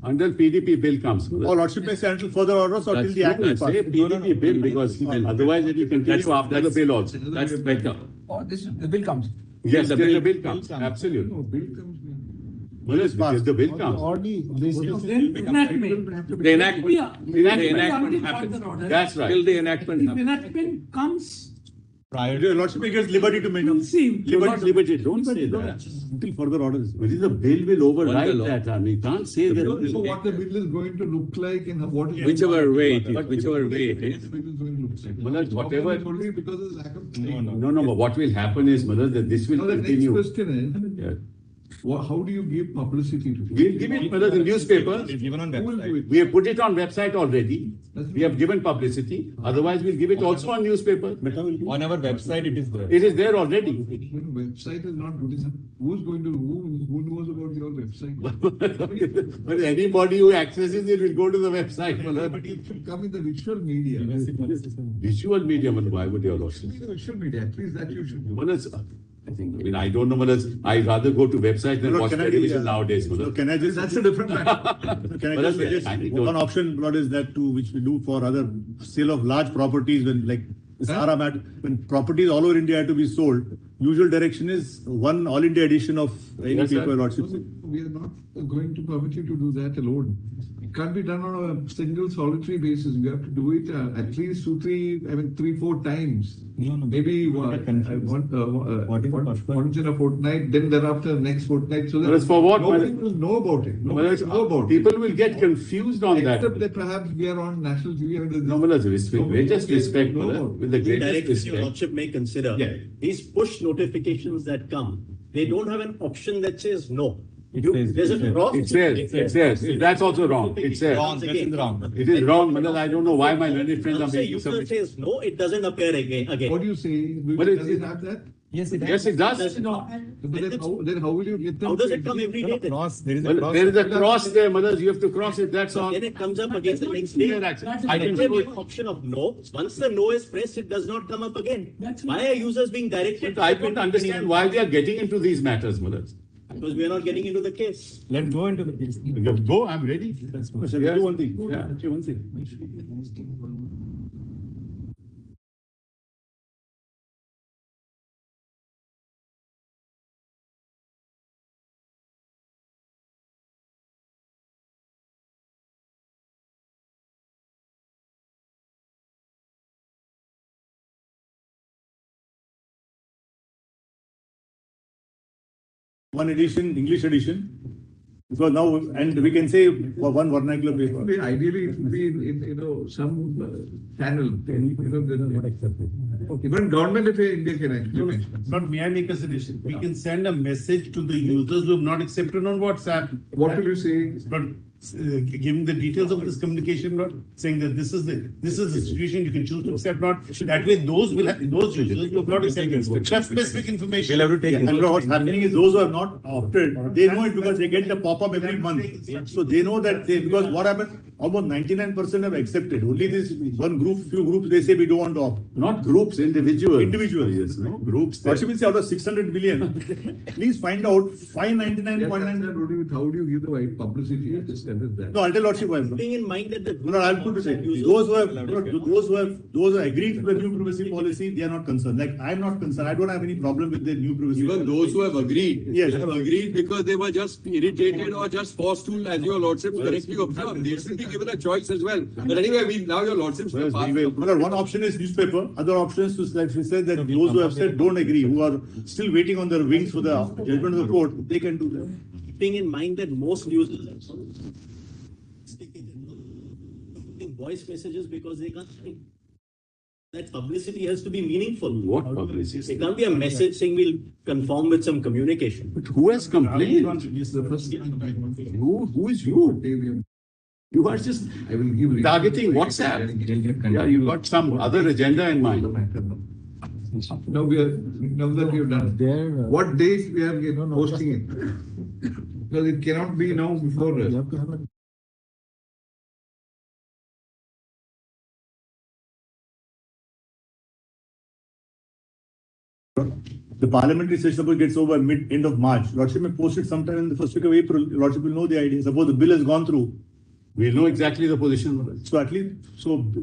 Until PDP bill comes. Or lordship may say until further orders or till the act is passed. Say PDP bill because otherwise it will continue after the bill also. That's better. Or the bill comes. Yes, the bill comes. Absolutely. Well, it's passed. The bill comes. The enactment happens. That's right. Till the enactment If happens. enactment comes, Prior to lordship gives liberty to make Liberty. Don't say that. until further orders. But the bill will override that. I mean, you can't say that. So what the bill is going to look like and what is Whichever way it is. Whatever. Only because of the lack of. No. But what will happen is, that this will The next continue. question is, how do you give publicity to it? We'll give it, the newspapers. We have put it on website already. We have given publicity. Otherwise, we'll give it also on newspaper. On our website, it is there. It is there already. Website is not good. Who knows about your website? But anybody who accesses it will go to the website. But it should come in the visual media. Visual media, why would you also? Visual media, at least that you should do. I don't know, I'd rather go to website than watch television nowadays. Can I just? That's a different matter. Can I just suggest one option, Lord, is that too, which we do for other sale of large properties when like when properties all over India have to be sold. Usual direction is one all India edition of any paper lordship. We are not going to permit you to do that alone. It can't be done on a single solitary basis. You have to do it at least 3-4 times. Maybe once in a fortnight, then thereafter next fortnight. So that for what? nobody will know about it. People will get confused on that. Except that perhaps we are on national TV. Greatest respect, with the greatest respect. Your Lordship may consider these push notifications that come. They don't have an option that says no. There's a cross. It says. That's also wrong. It says. It is wrong, I don't know why my learned friends are making user says no, it doesn't appear again. What do you say? Does it have that? Yes, it does. Then how will you get them? How does it come every day? There is a cross there, mothers. You have to cross it. That's all. Then it comes up again the next day. I can give you an option of no. Once the no is pressed, it does not come up again. Why are users being directed? I don't understand why they are getting into these matters, mothers. Because we are not getting into the case. Let's go into the case. Go, I'm ready. Shall we do one thing? Yeah, one thing. One edition, English edition. So now, and we can say for one vernacular paper. Ideally, it would be in some channel. Even government of India can actually. But may I make a suggestion? We can send a message to the users who have not accepted on WhatsApp. What will you say? But giving the details of this communication, not saying that this is the situation you can choose to accept, not that way those users will not accept specific information. We'll have to take And what's happening is those who have not opted, they know it because they get the pop-up every month. So they know that because what happened, almost 99% have accepted. Only this one group, few groups, they say we don't want to opt. Not groups, individuals. Individuals, yes, no groups. What should we say out of 600 billion? Please find out 599.9. How do you give the right publicity? Just tell us that. No, I'll tell Lordship why. Keeping in mind that the No, I'll put it say those who agreed to the new privacy policy, they are not concerned. Like I'm not concerned. I don't have any problem with the new privacy. Even those who have agreed, Yes. have agreed because they were just irritated or just forced to, as your lordship correctly observed. They should be given a choice as well. But anyway, now your lordships have passed. One option is newspaper. Other option is to, like we said, that those who have said don't agree, who are still waiting on their wings for the judgment of the court, they can do that. keeping in mind that most users are voice messages because they can't speak. That publicity has to be meaningful. What publicity? It can't be a message saying we'll conform with some communication. But who has complained? Who is you? You are just targeting WhatsApp. Yeah, you got some other agenda in mind. Now that we have done. What days we are posting it? Because it cannot be now before. The parliamentary session suppose gets over end of March. Lordship may post it sometime in the first week of April. Lordship will know the idea. Suppose the bill has gone through. We'll know exactly the position. So at least,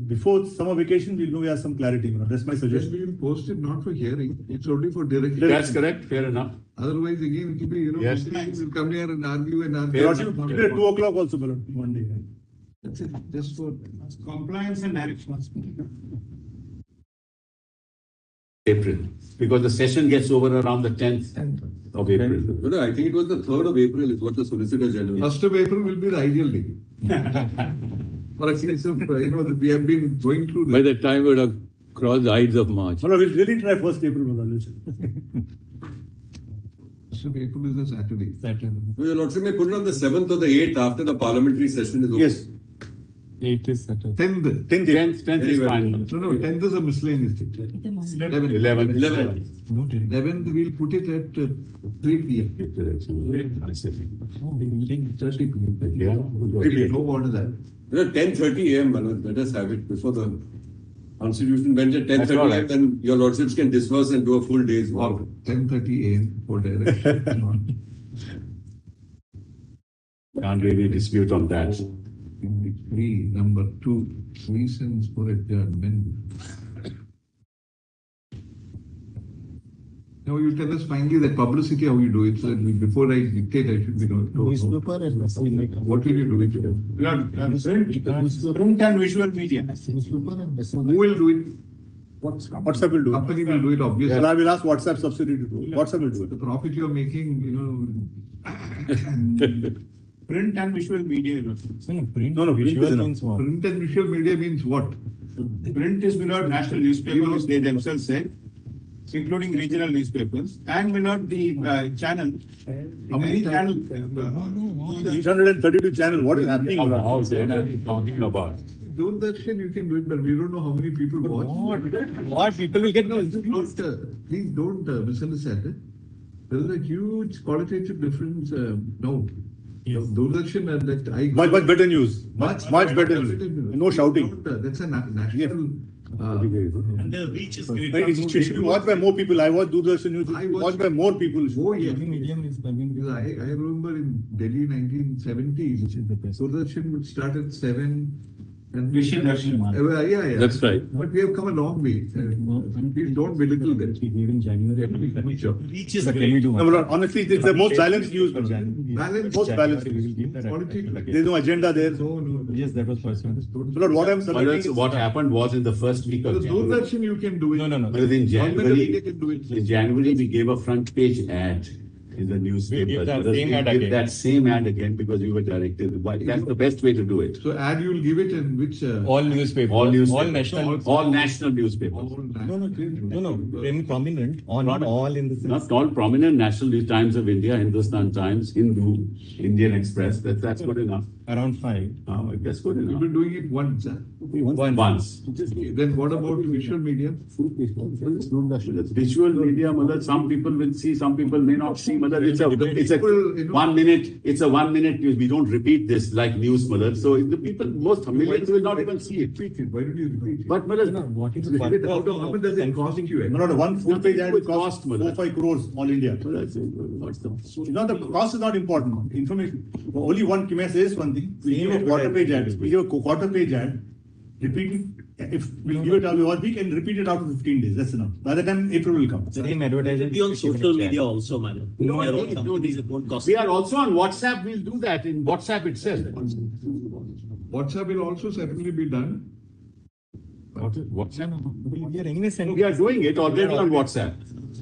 before summer vacation, we'll know we have some clarity. That's my suggestion. We will post it not for hearing, it's only for direction. That's correct, fair enough. Otherwise, again, it will be, Yes. we'll come here and argue and argue. Lordship put it at 2 o'clock also, one day. That's it, just for Compliance and direction. April, because the session gets over around the 10th of April. No, I think it was the 3rd of April is what the Solicitor General. 1st of April will be the ideal day. For a case of, we have been going through By that time, we would have crossed the Ides of March. No, we'll really try 1st April. 1st of April is a Saturday. Your Lordship may put it on the 7th or the 8th after the parliamentary session is over. Yes. 8th is Saturday. 10th. 10th is fine. No, 10th is a miscellaneous date. 11th. 11th, we'll put it at 3 p.m. 30 p.m. Yeah. No more than that. 10:30 a.m. Manoj, let us have it before the Constitution bench at 10:30 a.m. right. Then your Lordships can disperse and do a full day's work. 10:30 a.m. for direction. Can't really dispute on that. Number 2, reasons for adjournment. Now you tell us finally that publicity, how you do it. So that before I dictate, I should be knowing. Newspaper and What will you do it? Print and visual media. Who will do it? WhatsApp will do it. Company will do it, obviously. I will ask WhatsApp subsidiary to do it. WhatsApp will do The it. profit you are making, Print and visual media. No, print is enough. print and visual media means what? Print is national newspapers, they themselves say, including regional newspapers, and the channel. How many channels? 832 channel. What is happening? Talking about. Doordarshan you can do it, but we don't know how many people watch. What people will get no. Please don't misunderstand. There is a huge qualitative difference. No. Doordarshan and that I Much better news. Much better news. No shouting. That's a national. And the reach is great. It should be watched by more people. I watch Doordarshan News. Watched by more people. Oh, yeah. Because I remember in Delhi 1970s, Doordarshan would start at 7. And Vision Darshan. Yeah. That's right. But we have come a long way. Please don't belittle that. Reach is great. No, honestly, it's the most balanced news. Balance. Most balanced. There's no agenda there. Yes, that was personal. But what I'm saying What happened was in the first week of January. Doordarshan you can do it. No. But in Media can do it. January, we gave a front page ad in the newspaper. We give that Because same we ad give again. that same ad again because you were directed. That's the best way to do it. So ad you will give it in which? All newspapers. All newspapers. All national. All national newspapers. No. Any prominent. Not all in the sense. Not all prominent national news, Times of India, Hindustan Times, Hindu, Indian Express. That's good enough. Around 5. That's good You've enough. been doing it once. Once. Then what about visual media? Visual media, mother, some people will see, some people may not see, mother. It's a 1 minute, it's a 1 minute news. We don't repeat this like news, mother. So the people, most millions will not even see it. Why did you repeat it? But mother, How much does it cost you? No, one full page ad With will cost cost, mother. 4-5 crores all India. The cost is not important. Information. Only one Kimesh says one thing. We give a quarter page ad. We give a quarter page ad. Repeating. If we'll give it out 1 week and repeat it after 15 days. That's enough. By the time April will come. Same advertising. Be on social media also, madam. We are also on WhatsApp. We'll do that in WhatsApp itself. WhatsApp will also certainly be done. WhatsApp? We are doing it already on WhatsApp.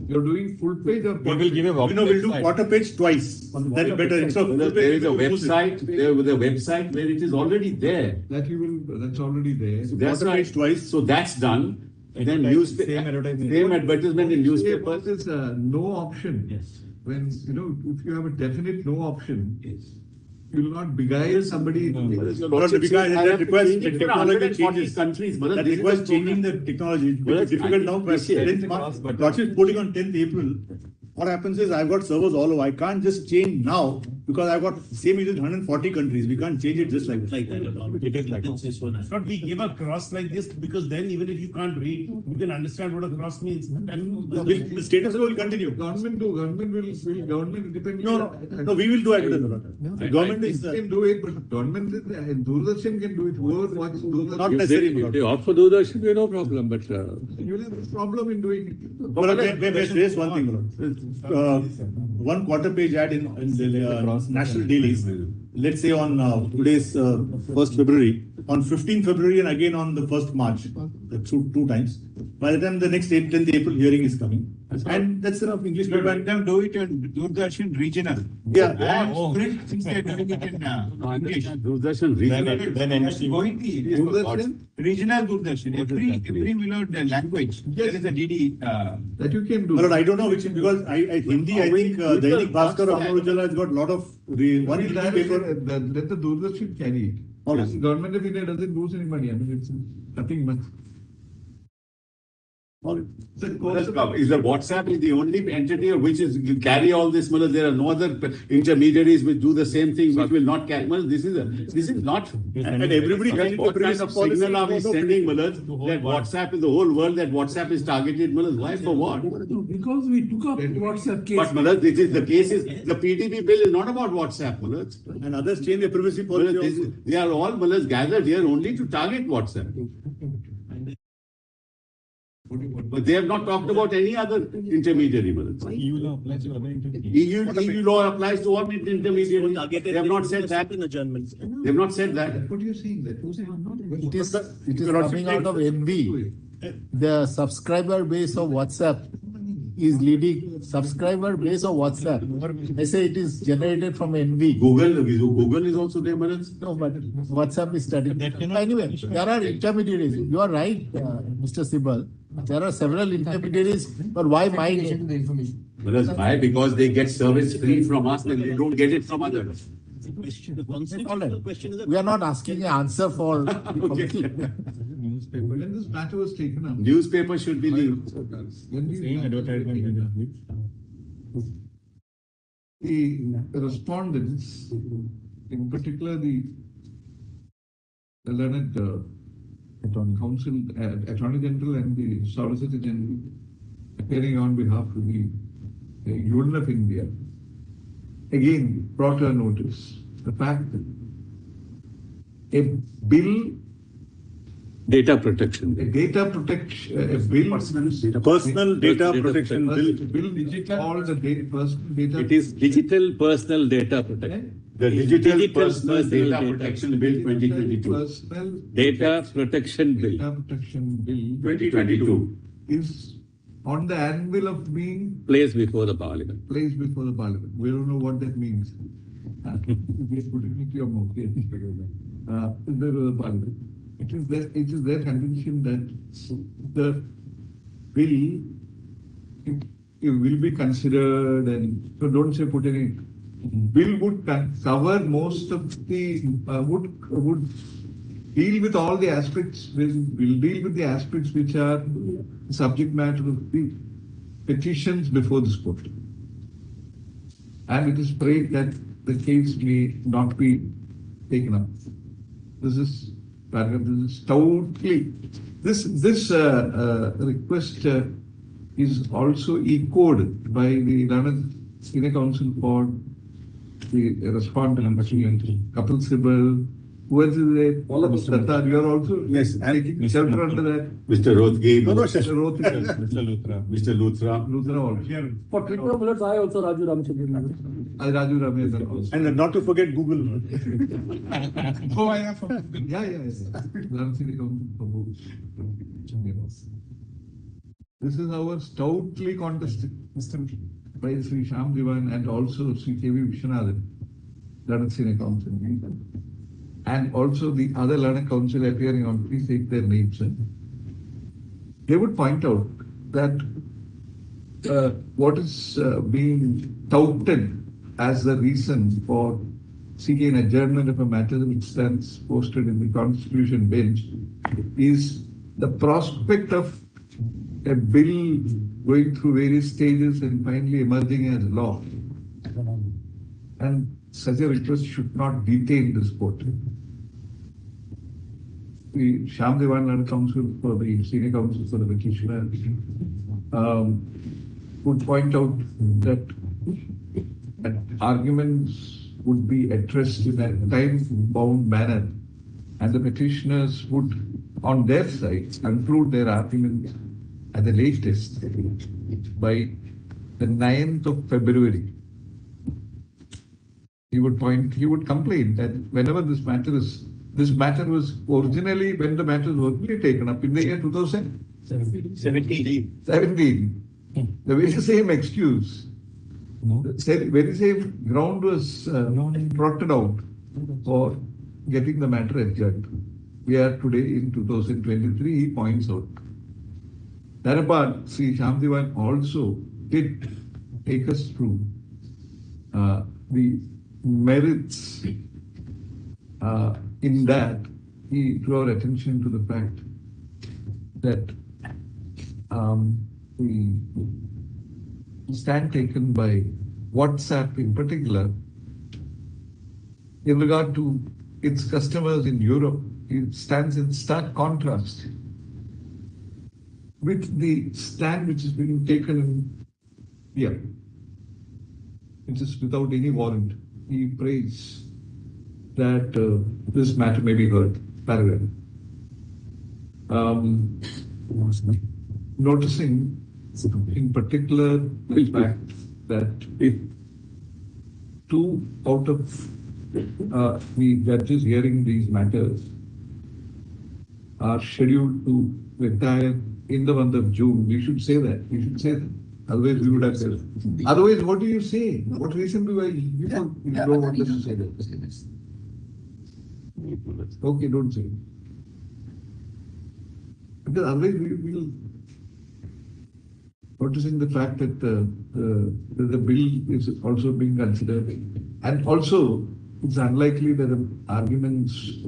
You're doing full page or We will give a We'll do quarter page twice. That's better. Instead of There is a website. There is a website where it is already there. that you will. That's already there. That's quarter right. page twice. So that's done. Then newspaper, same advertisement in newspapers. There is no option. Yes. When if you have a definite no option, you will not beguile somebody. Because that requires the technology changes. Countries, That requires changing the technology. It's difficult now. But 10th March, but Dutch putting on 10th April. What happens is I've got servers all over. I can't just change now because I've got same users in 140 countries. We can't change it just like that. It is like that. Not we give a cross like this because then even if you can't read, you can understand what a cross means. The status quo will continue. Government independent. No, we will do it. The government can do it, but government Doordarshan can do it. Whoever wants Doordarshan. not necessarily. If they opt for Doordarshan, we have no problem. But You will have a problem in doing it. But may I say one thing? One quarter page ad in the national dailies. Let's say on today's 1st February, on 15th February, and again on the 1st March. That's two times. By the time the next 10th April hearing is coming, and that's enough English paper. Let them do it in Doordarshan regional. Yeah. And print, since they're doing it in English. Doordarshan regional. Going Doordarshan, regional Doordarshan. Every below language, there is a DD. That you can do. But I don't know which, because Hindi, I think Dainik Bhaskar of Amar Ujala has got a lot of one Hindi paper. Let the Doordarshan carry it. Yes. Government of India doesn't lose any money. I mean, it's nothing much. Is the WhatsApp is the only entity which is you carry all this? There are no other intermediaries which do the same thing, which will not carry. This is not. And everybody can What kind of signal are we sending, that WhatsApp in the whole world, that WhatsApp is targeted? Why for what? Because we took up WhatsApp case. But this is the case is the PTP bill is not about WhatsApp, and others change their privacy policy. They are all gathered here only to target WhatsApp. But they have not talked about any other intermediary. EU law applies to other intermediaries. EU law applies to all intermediaries. They have not said that. In adjournment. They have not said that. What are you saying? It is coming out of envy. The subscriber base of WhatsApp is leading. Subscriber base of WhatsApp. I say it is generated from envy. Google is also there, No, but WhatsApp is studying. Anyway, there are intermediaries. You are right, Mr. Sibbal. There are several intermediaries, but why mine? Why? Because they get service free from us and they don't get it from others. We are not asking an answer for Newspaper. When this matter was taken up, newspaper should be the same advertisement. The respondents, in particular the learned counsel, Attorney General and the Solicitor General, appearing on behalf of the Union of India, again brought a notice the fact that a bill. Data protection. A data protection, a bill. Personal data protection bill. Bill all the personal data. It is digital personal data protection. The digital personal data protection bill 2022. Personal Data protection bill. Data protection bill 2022 is on the anvil of being Placed before the parliament. placed before the parliament. We don't know what that means. Just put it into your mouth. Yes. Before the parliament. It is their contention that the bill it will be considered, and so don't say put any. Bill would cover most of the would deal with all the aspects. Will deal with the aspects which are subject matter of the petitions before this court, and it is prayed that the case may not be taken up. This is paragraph. This is totally. This request is also echoed by the Senior Counsel for the respondent, Kapil, Sibbal. Who else is there? All of us. You are also taking shelter under that. Mr. Rothgi. Mr. Rothgi. Mr. Luthra. Luthra also. For Twitter bullets, I also Raju Ramachandran. Raju Ramachandran also. And not to forget Google. Oh, I have. Yeah. This is our stoutly contested by Sri Shyam Diwan and also Sri K.V. Vishwanathan, Learned Senior Counsel. And also the other Learned Counsel appearing on, please take their names. They would point out that what is being touted as the reason for seeking an adjournment of a matter which stands posted in the Constitution bench is the prospect of a bill going through various stages and finally emerging as law. And such a request should not detain this court. The Shyam Diwan Learned Counsel for the Senior Counsel for the petitioner would point out that arguments would be addressed in a time-bound manner, and the petitioners would, on their side, conclude their arguments at the latest by the 9th of February. He would complain that whenever this matter was originally, when the matter was originally taken up in the year 2017, the very same excuse, the very same ground was trotted out for getting the matter adjourned. We are today in 2023, he points out. Thereupon, Sri Shyam Diwan also did take us through the merits. In that, he drew our attention to the fact that the stand taken by WhatsApp in particular, in regard to its customers in Europe, it stands in stark contrast with the stand which is being taken here. It is without any warrant. He prays that this matter may be heard. Paragraph. Noticing in particular the fact that if 2 out of the judges hearing these matters are scheduled to retire in the month of June, we should say that. We should say that. Otherwise, we would have said. Otherwise, what do you say? What reason do I give for you don't want us to say that? Okay, don't say it. Because otherwise, we will. Noticing the fact that the bill is also being considered, and also it's unlikely that the arguments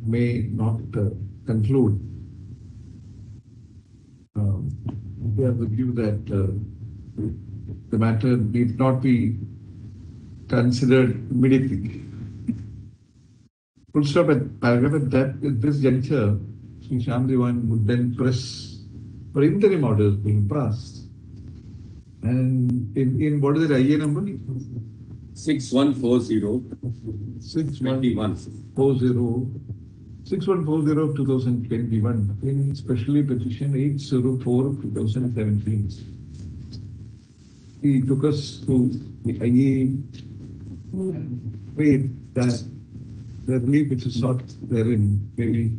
may not conclude. We have the view that the matter need not be considered immediately. Full stop at paragraph at this juncture, Sri Shyam Diwan would then press for interim orders being passed. And in what is the IA number? 6140. 6140 of 2021, in specially petition 804 of 2017. He took us to the IA way that the relief which is sought therein may be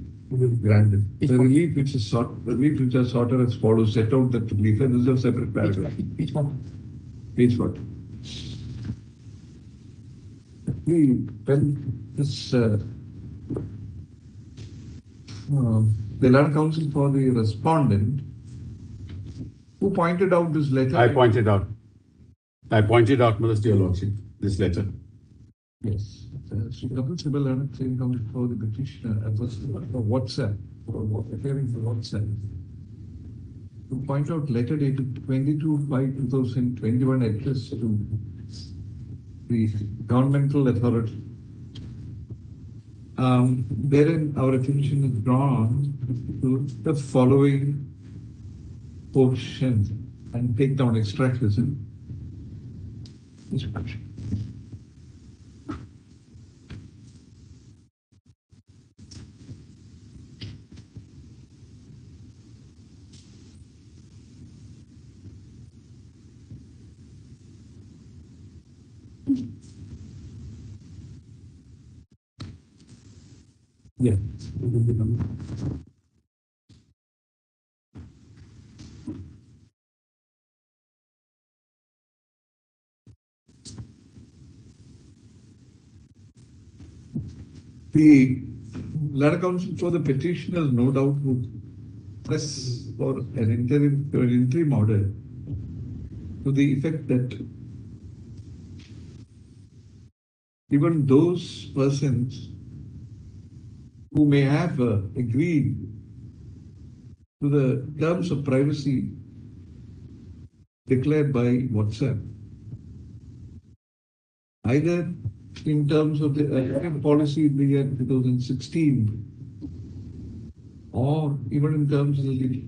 granted. The relief which is sought, the relief which are sought are as follows, set out that relief, and this is a separate paragraph. Page what? Page what? When this the Land Counsel for the respondent, who pointed out this letter? I pointed out, Modesty, Your Lordship, this letter. Yes. So Kapil Sibbal and saying come for the petitioner and was for WhatsApp, or appearing for WhatsApp. To point out letter dated 22/5/2021 addressed to the governmental authority. Therein our attention is drawn to the following portion and take down extract this in. Yeah. The Land Counsel for the petitioners no doubt would press for an interim order to the effect that even those persons who may have agreed to the terms of privacy declared by WhatsApp, either in terms of the policy in the year 2016 or even in terms of the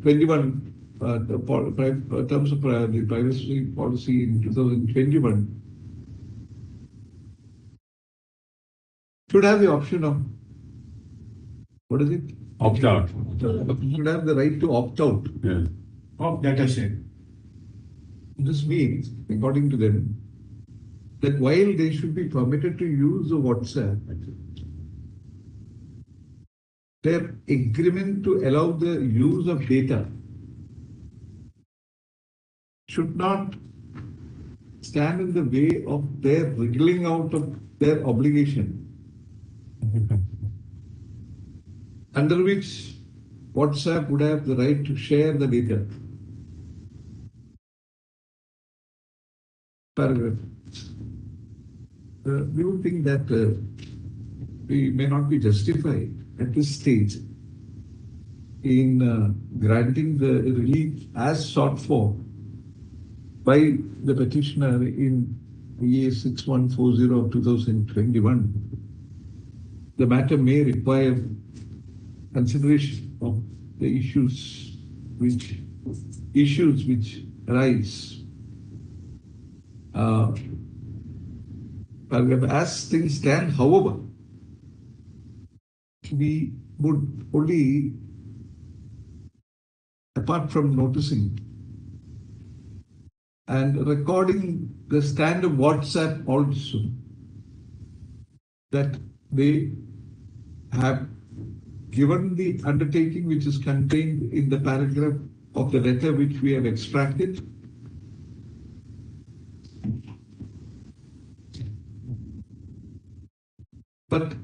21 terms of the privacy policy in 2021, should have the option of, what is it? Opt out. Should have the right to opt out of data share. This means, according to them, that while they should be permitted to use the WhatsApp, their agreement to allow the use of data should not stand in the way of their wriggling out of their obligation, under which WhatsApp would have the right to share the data. Paragraph. We would think that we may not be justified at this stage in granting the relief as sought for by the petitioner in EA 6140 of 2021. The matter may require consideration of the issues which arise. As things stand, however, we would only, apart from noticing and recording the stand of WhatsApp also, that they have given the undertaking which is contained in the paragraph of the letter which we have extracted. But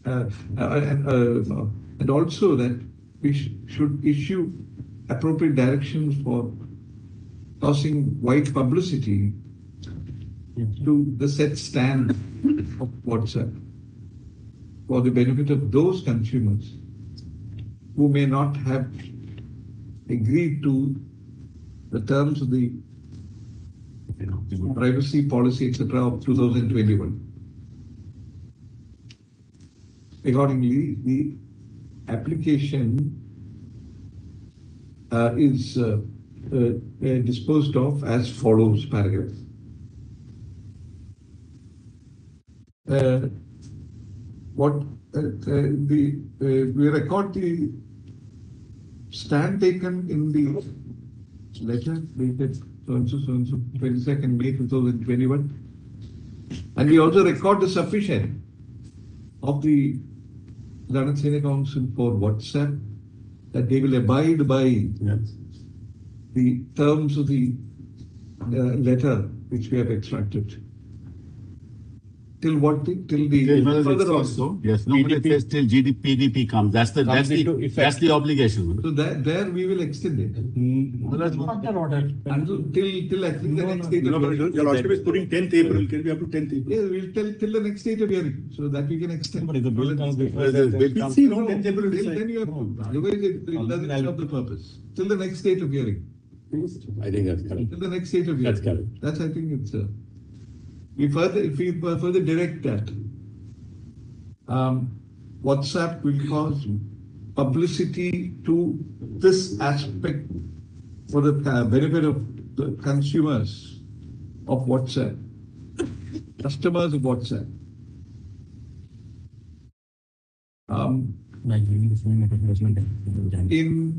and also that we should issue appropriate directions for causing wide publicity to the set stand of WhatsApp for the benefit of those consumers who may not have agreed to the terms of the privacy policy, etc. of 2021. Accordingly, the application is disposed of as follows, paragraph. We record the stand taken in the letter dated so-and-so, 22nd May 2021, and we also record the sufficient of the Learned Senior Council for WhatsApp, that they will abide by the terms of the letter which we have extracted. Till what? Till the further also. Yes, no, but it says till PDP comes. That's the obligation. So that there we will extend it. Until till at least the next date of hearing. Your Lordship is putting 10th April. Can we up to 10th April? Yeah, we'll till the next date of hearing, so that we can extend. But if the bill comes before then April, you have to. Otherwise, it doesn't serve the purpose. Till the next date of hearing. I think that's correct. Till the next date of hearing. That's correct. That's, I think it's. If we further direct that, WhatsApp will cause publicity to this aspect for the benefit of the consumers of WhatsApp, customers of WhatsApp. In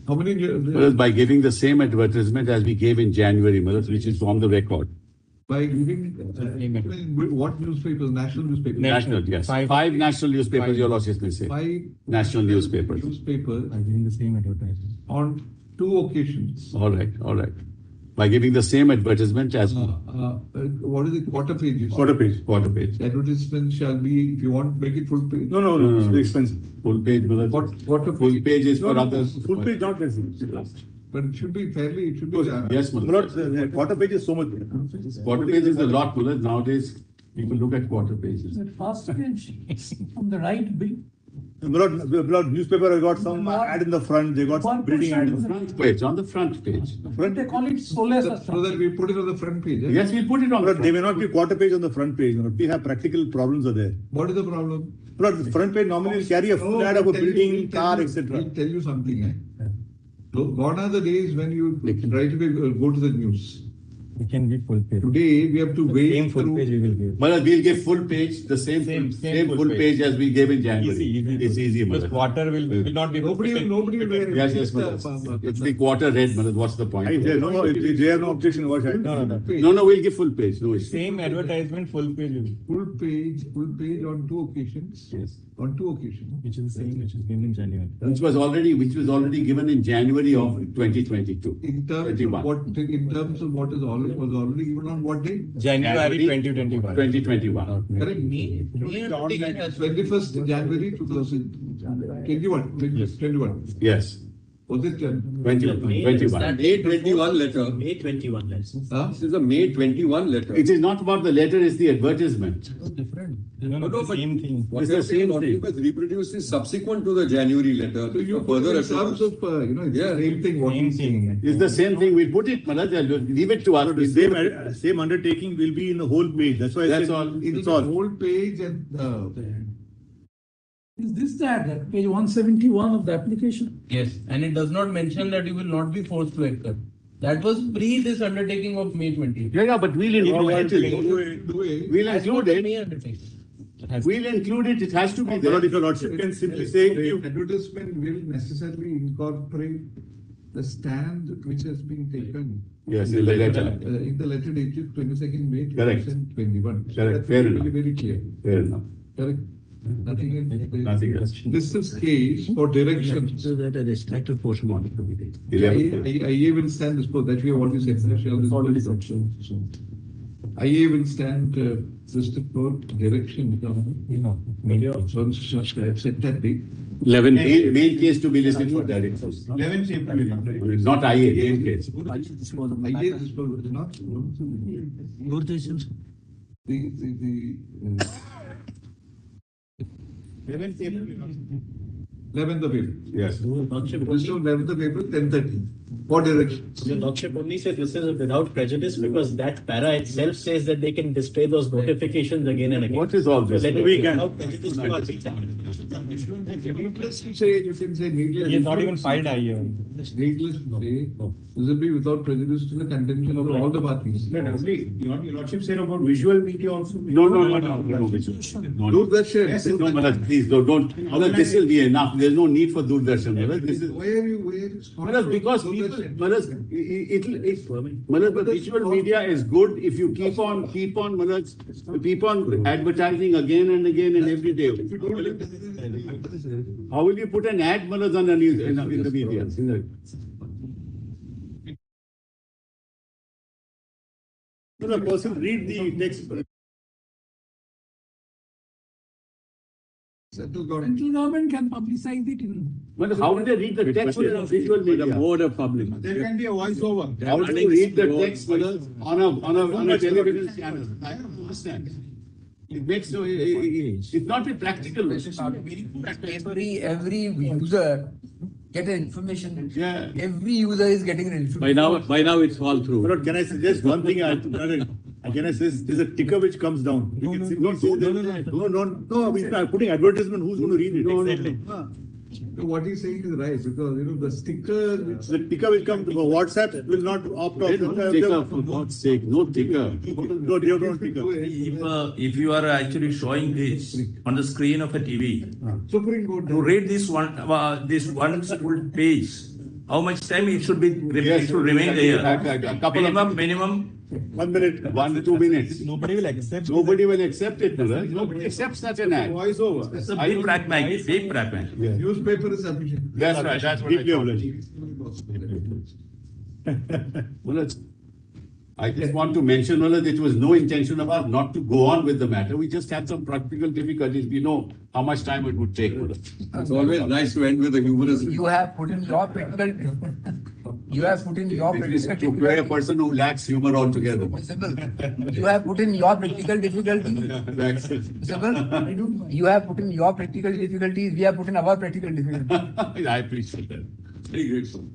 how many years? By giving the same advertisement as we gave in January, which is on the record. By giving what newspapers? National newspapers? National, yes. Five national newspapers, your Lordship may say. 5 national newspapers. Newspapers are giving the same advertisement on 2 occasions. All right. By giving the same advertisement as what is it? Quarter pages. Quarter page. Advertisement shall be, if you want, make it full page. No, it's very expensive. Full page, Quarter full page is for others. Full page not necessary. But it should be fairly, it should be. Yes, the quarter page is so much. Quarter page is a lot, Mullah. Nowadays, people look at quarter pages. The first page on the right big. Newspaper have got some ad in the front, they got some building ad in the front. On the front page. They call it solace. So that we put it on the front page. Yes, we put it on the front. They may not be quarter page on the front page. We have practical problems are there. What is the problem? The front page normally will carry a full ad of a building, car, etc. I'll tell you something. Gone are the days when you try to go to the news. We can give full page. Today we have to wait. Same full page we will give. Well, we'll give full page, the same full page as we gave in January. It's easy, Because quarter will not be. Nobody will. Yes, it's the quarter read, Manoj. What's the point? They have no objection. No, we'll give full page. No issue. Same advertisement, full page. Full page on 2 occasions. Yes. On 2 occasions. Which is the same which was given in January. Which was already given in January of 2022. In terms of what is already was already given on what day? January 2021. 2021. Correct. 21st January 2021. Yes. Was it 21? May 21 letter. May 21 letter. This is a May 21 letter. It is not about the letter, it's the advertisement. Different. Same thing. What the same thing was reproduced is subsequent to the January letter. So you put in terms of, it's the same thing. What Same thing. It's the same thing. We put it, Manoj. Leave it to us. The same undertaking will be in the whole page. That's why That's all. It's the whole page and Is this that page 171 of the application? Yes, and it does not mention that you will not be forced to haircut. That was pre this undertaking of May 20. Yeah, but we'll include it. We'll include it. We'll include it. It has to be there. If your Lordship can simply say, advertisement will necessarily incorporate the stand which has been taken. Yes, in the letter. In the letter dated 22nd May Correct. 2021. Correct. Fair enough. Very clear. Fair enough. Correct. Nothing else. This is case for direction. So that an extracted portion of it will be IA there. will stand disposed. That we have already said. IA will stand just for direction. Set that date. 11 main case to be listened for direction. 11th April. Not IA, main case. IA disposed not. The 11th of April. Yes. This is 11th of April, 10:30. For direction. Your Lordship only said this is without prejudice because that para itself says that they can display those notifications again and again. What is all this? So We can. without prejudice to our reach out. Needless to say, you can say needless. He has not even filed IA. Needless to say, this will be without prejudice to the contention of all the parties. Your Lordship said about visual media also. No. Doordarshan. Yes, no, Manoj, please don't. Manoj, this will be enough. There's no need for Doordarshan. Manoj, this is Why are you? Manoj, because people But visual media is good if you keep on advertising again and again and every day. How will you put an ad, Manoj, on the news in the media? The person read the text. Central government can publicize it in. But how do they read the text in visual media? The mode of public. There can be a voiceover. How do you read the text on a television channel? I don't understand. It makes no. It's not be practical. Every user get information. Yeah. Every user is getting an information. By now it's all through. But can I suggest one thing? Can I say there's a ticker which comes down? No. I mean, putting advertisement, who's going to read it? Exactly. What he's saying is right, because the sticker will come. WhatsApp will not opt off. No ticker, for God's sake, no ticker. No, you don't ticker. If you are actually showing this on the screen of a TV, Supreme Court to read this one full page, how much time it should be? It should remain there. A couple minimum. 1 minute, 1 to 2 minutes. Nobody will accept. Nobody will accept it. Nobody accepts such an ad. voiceover. It's a big pragmatic. Newspaper is sufficient. That's right. That's what deeply I thought. I just want to mention that it was no intention of us not to go on with the matter. We just had some practical difficulties. We know how much time it would take. It's always nice to end with a humorous. You have put in your practical. You have put in your practical. To a person who lacks humor altogether. You have put in your practical difficulties. You have put in your practical difficulties. We have put in our practical difficulties. I appreciate that. Very grateful.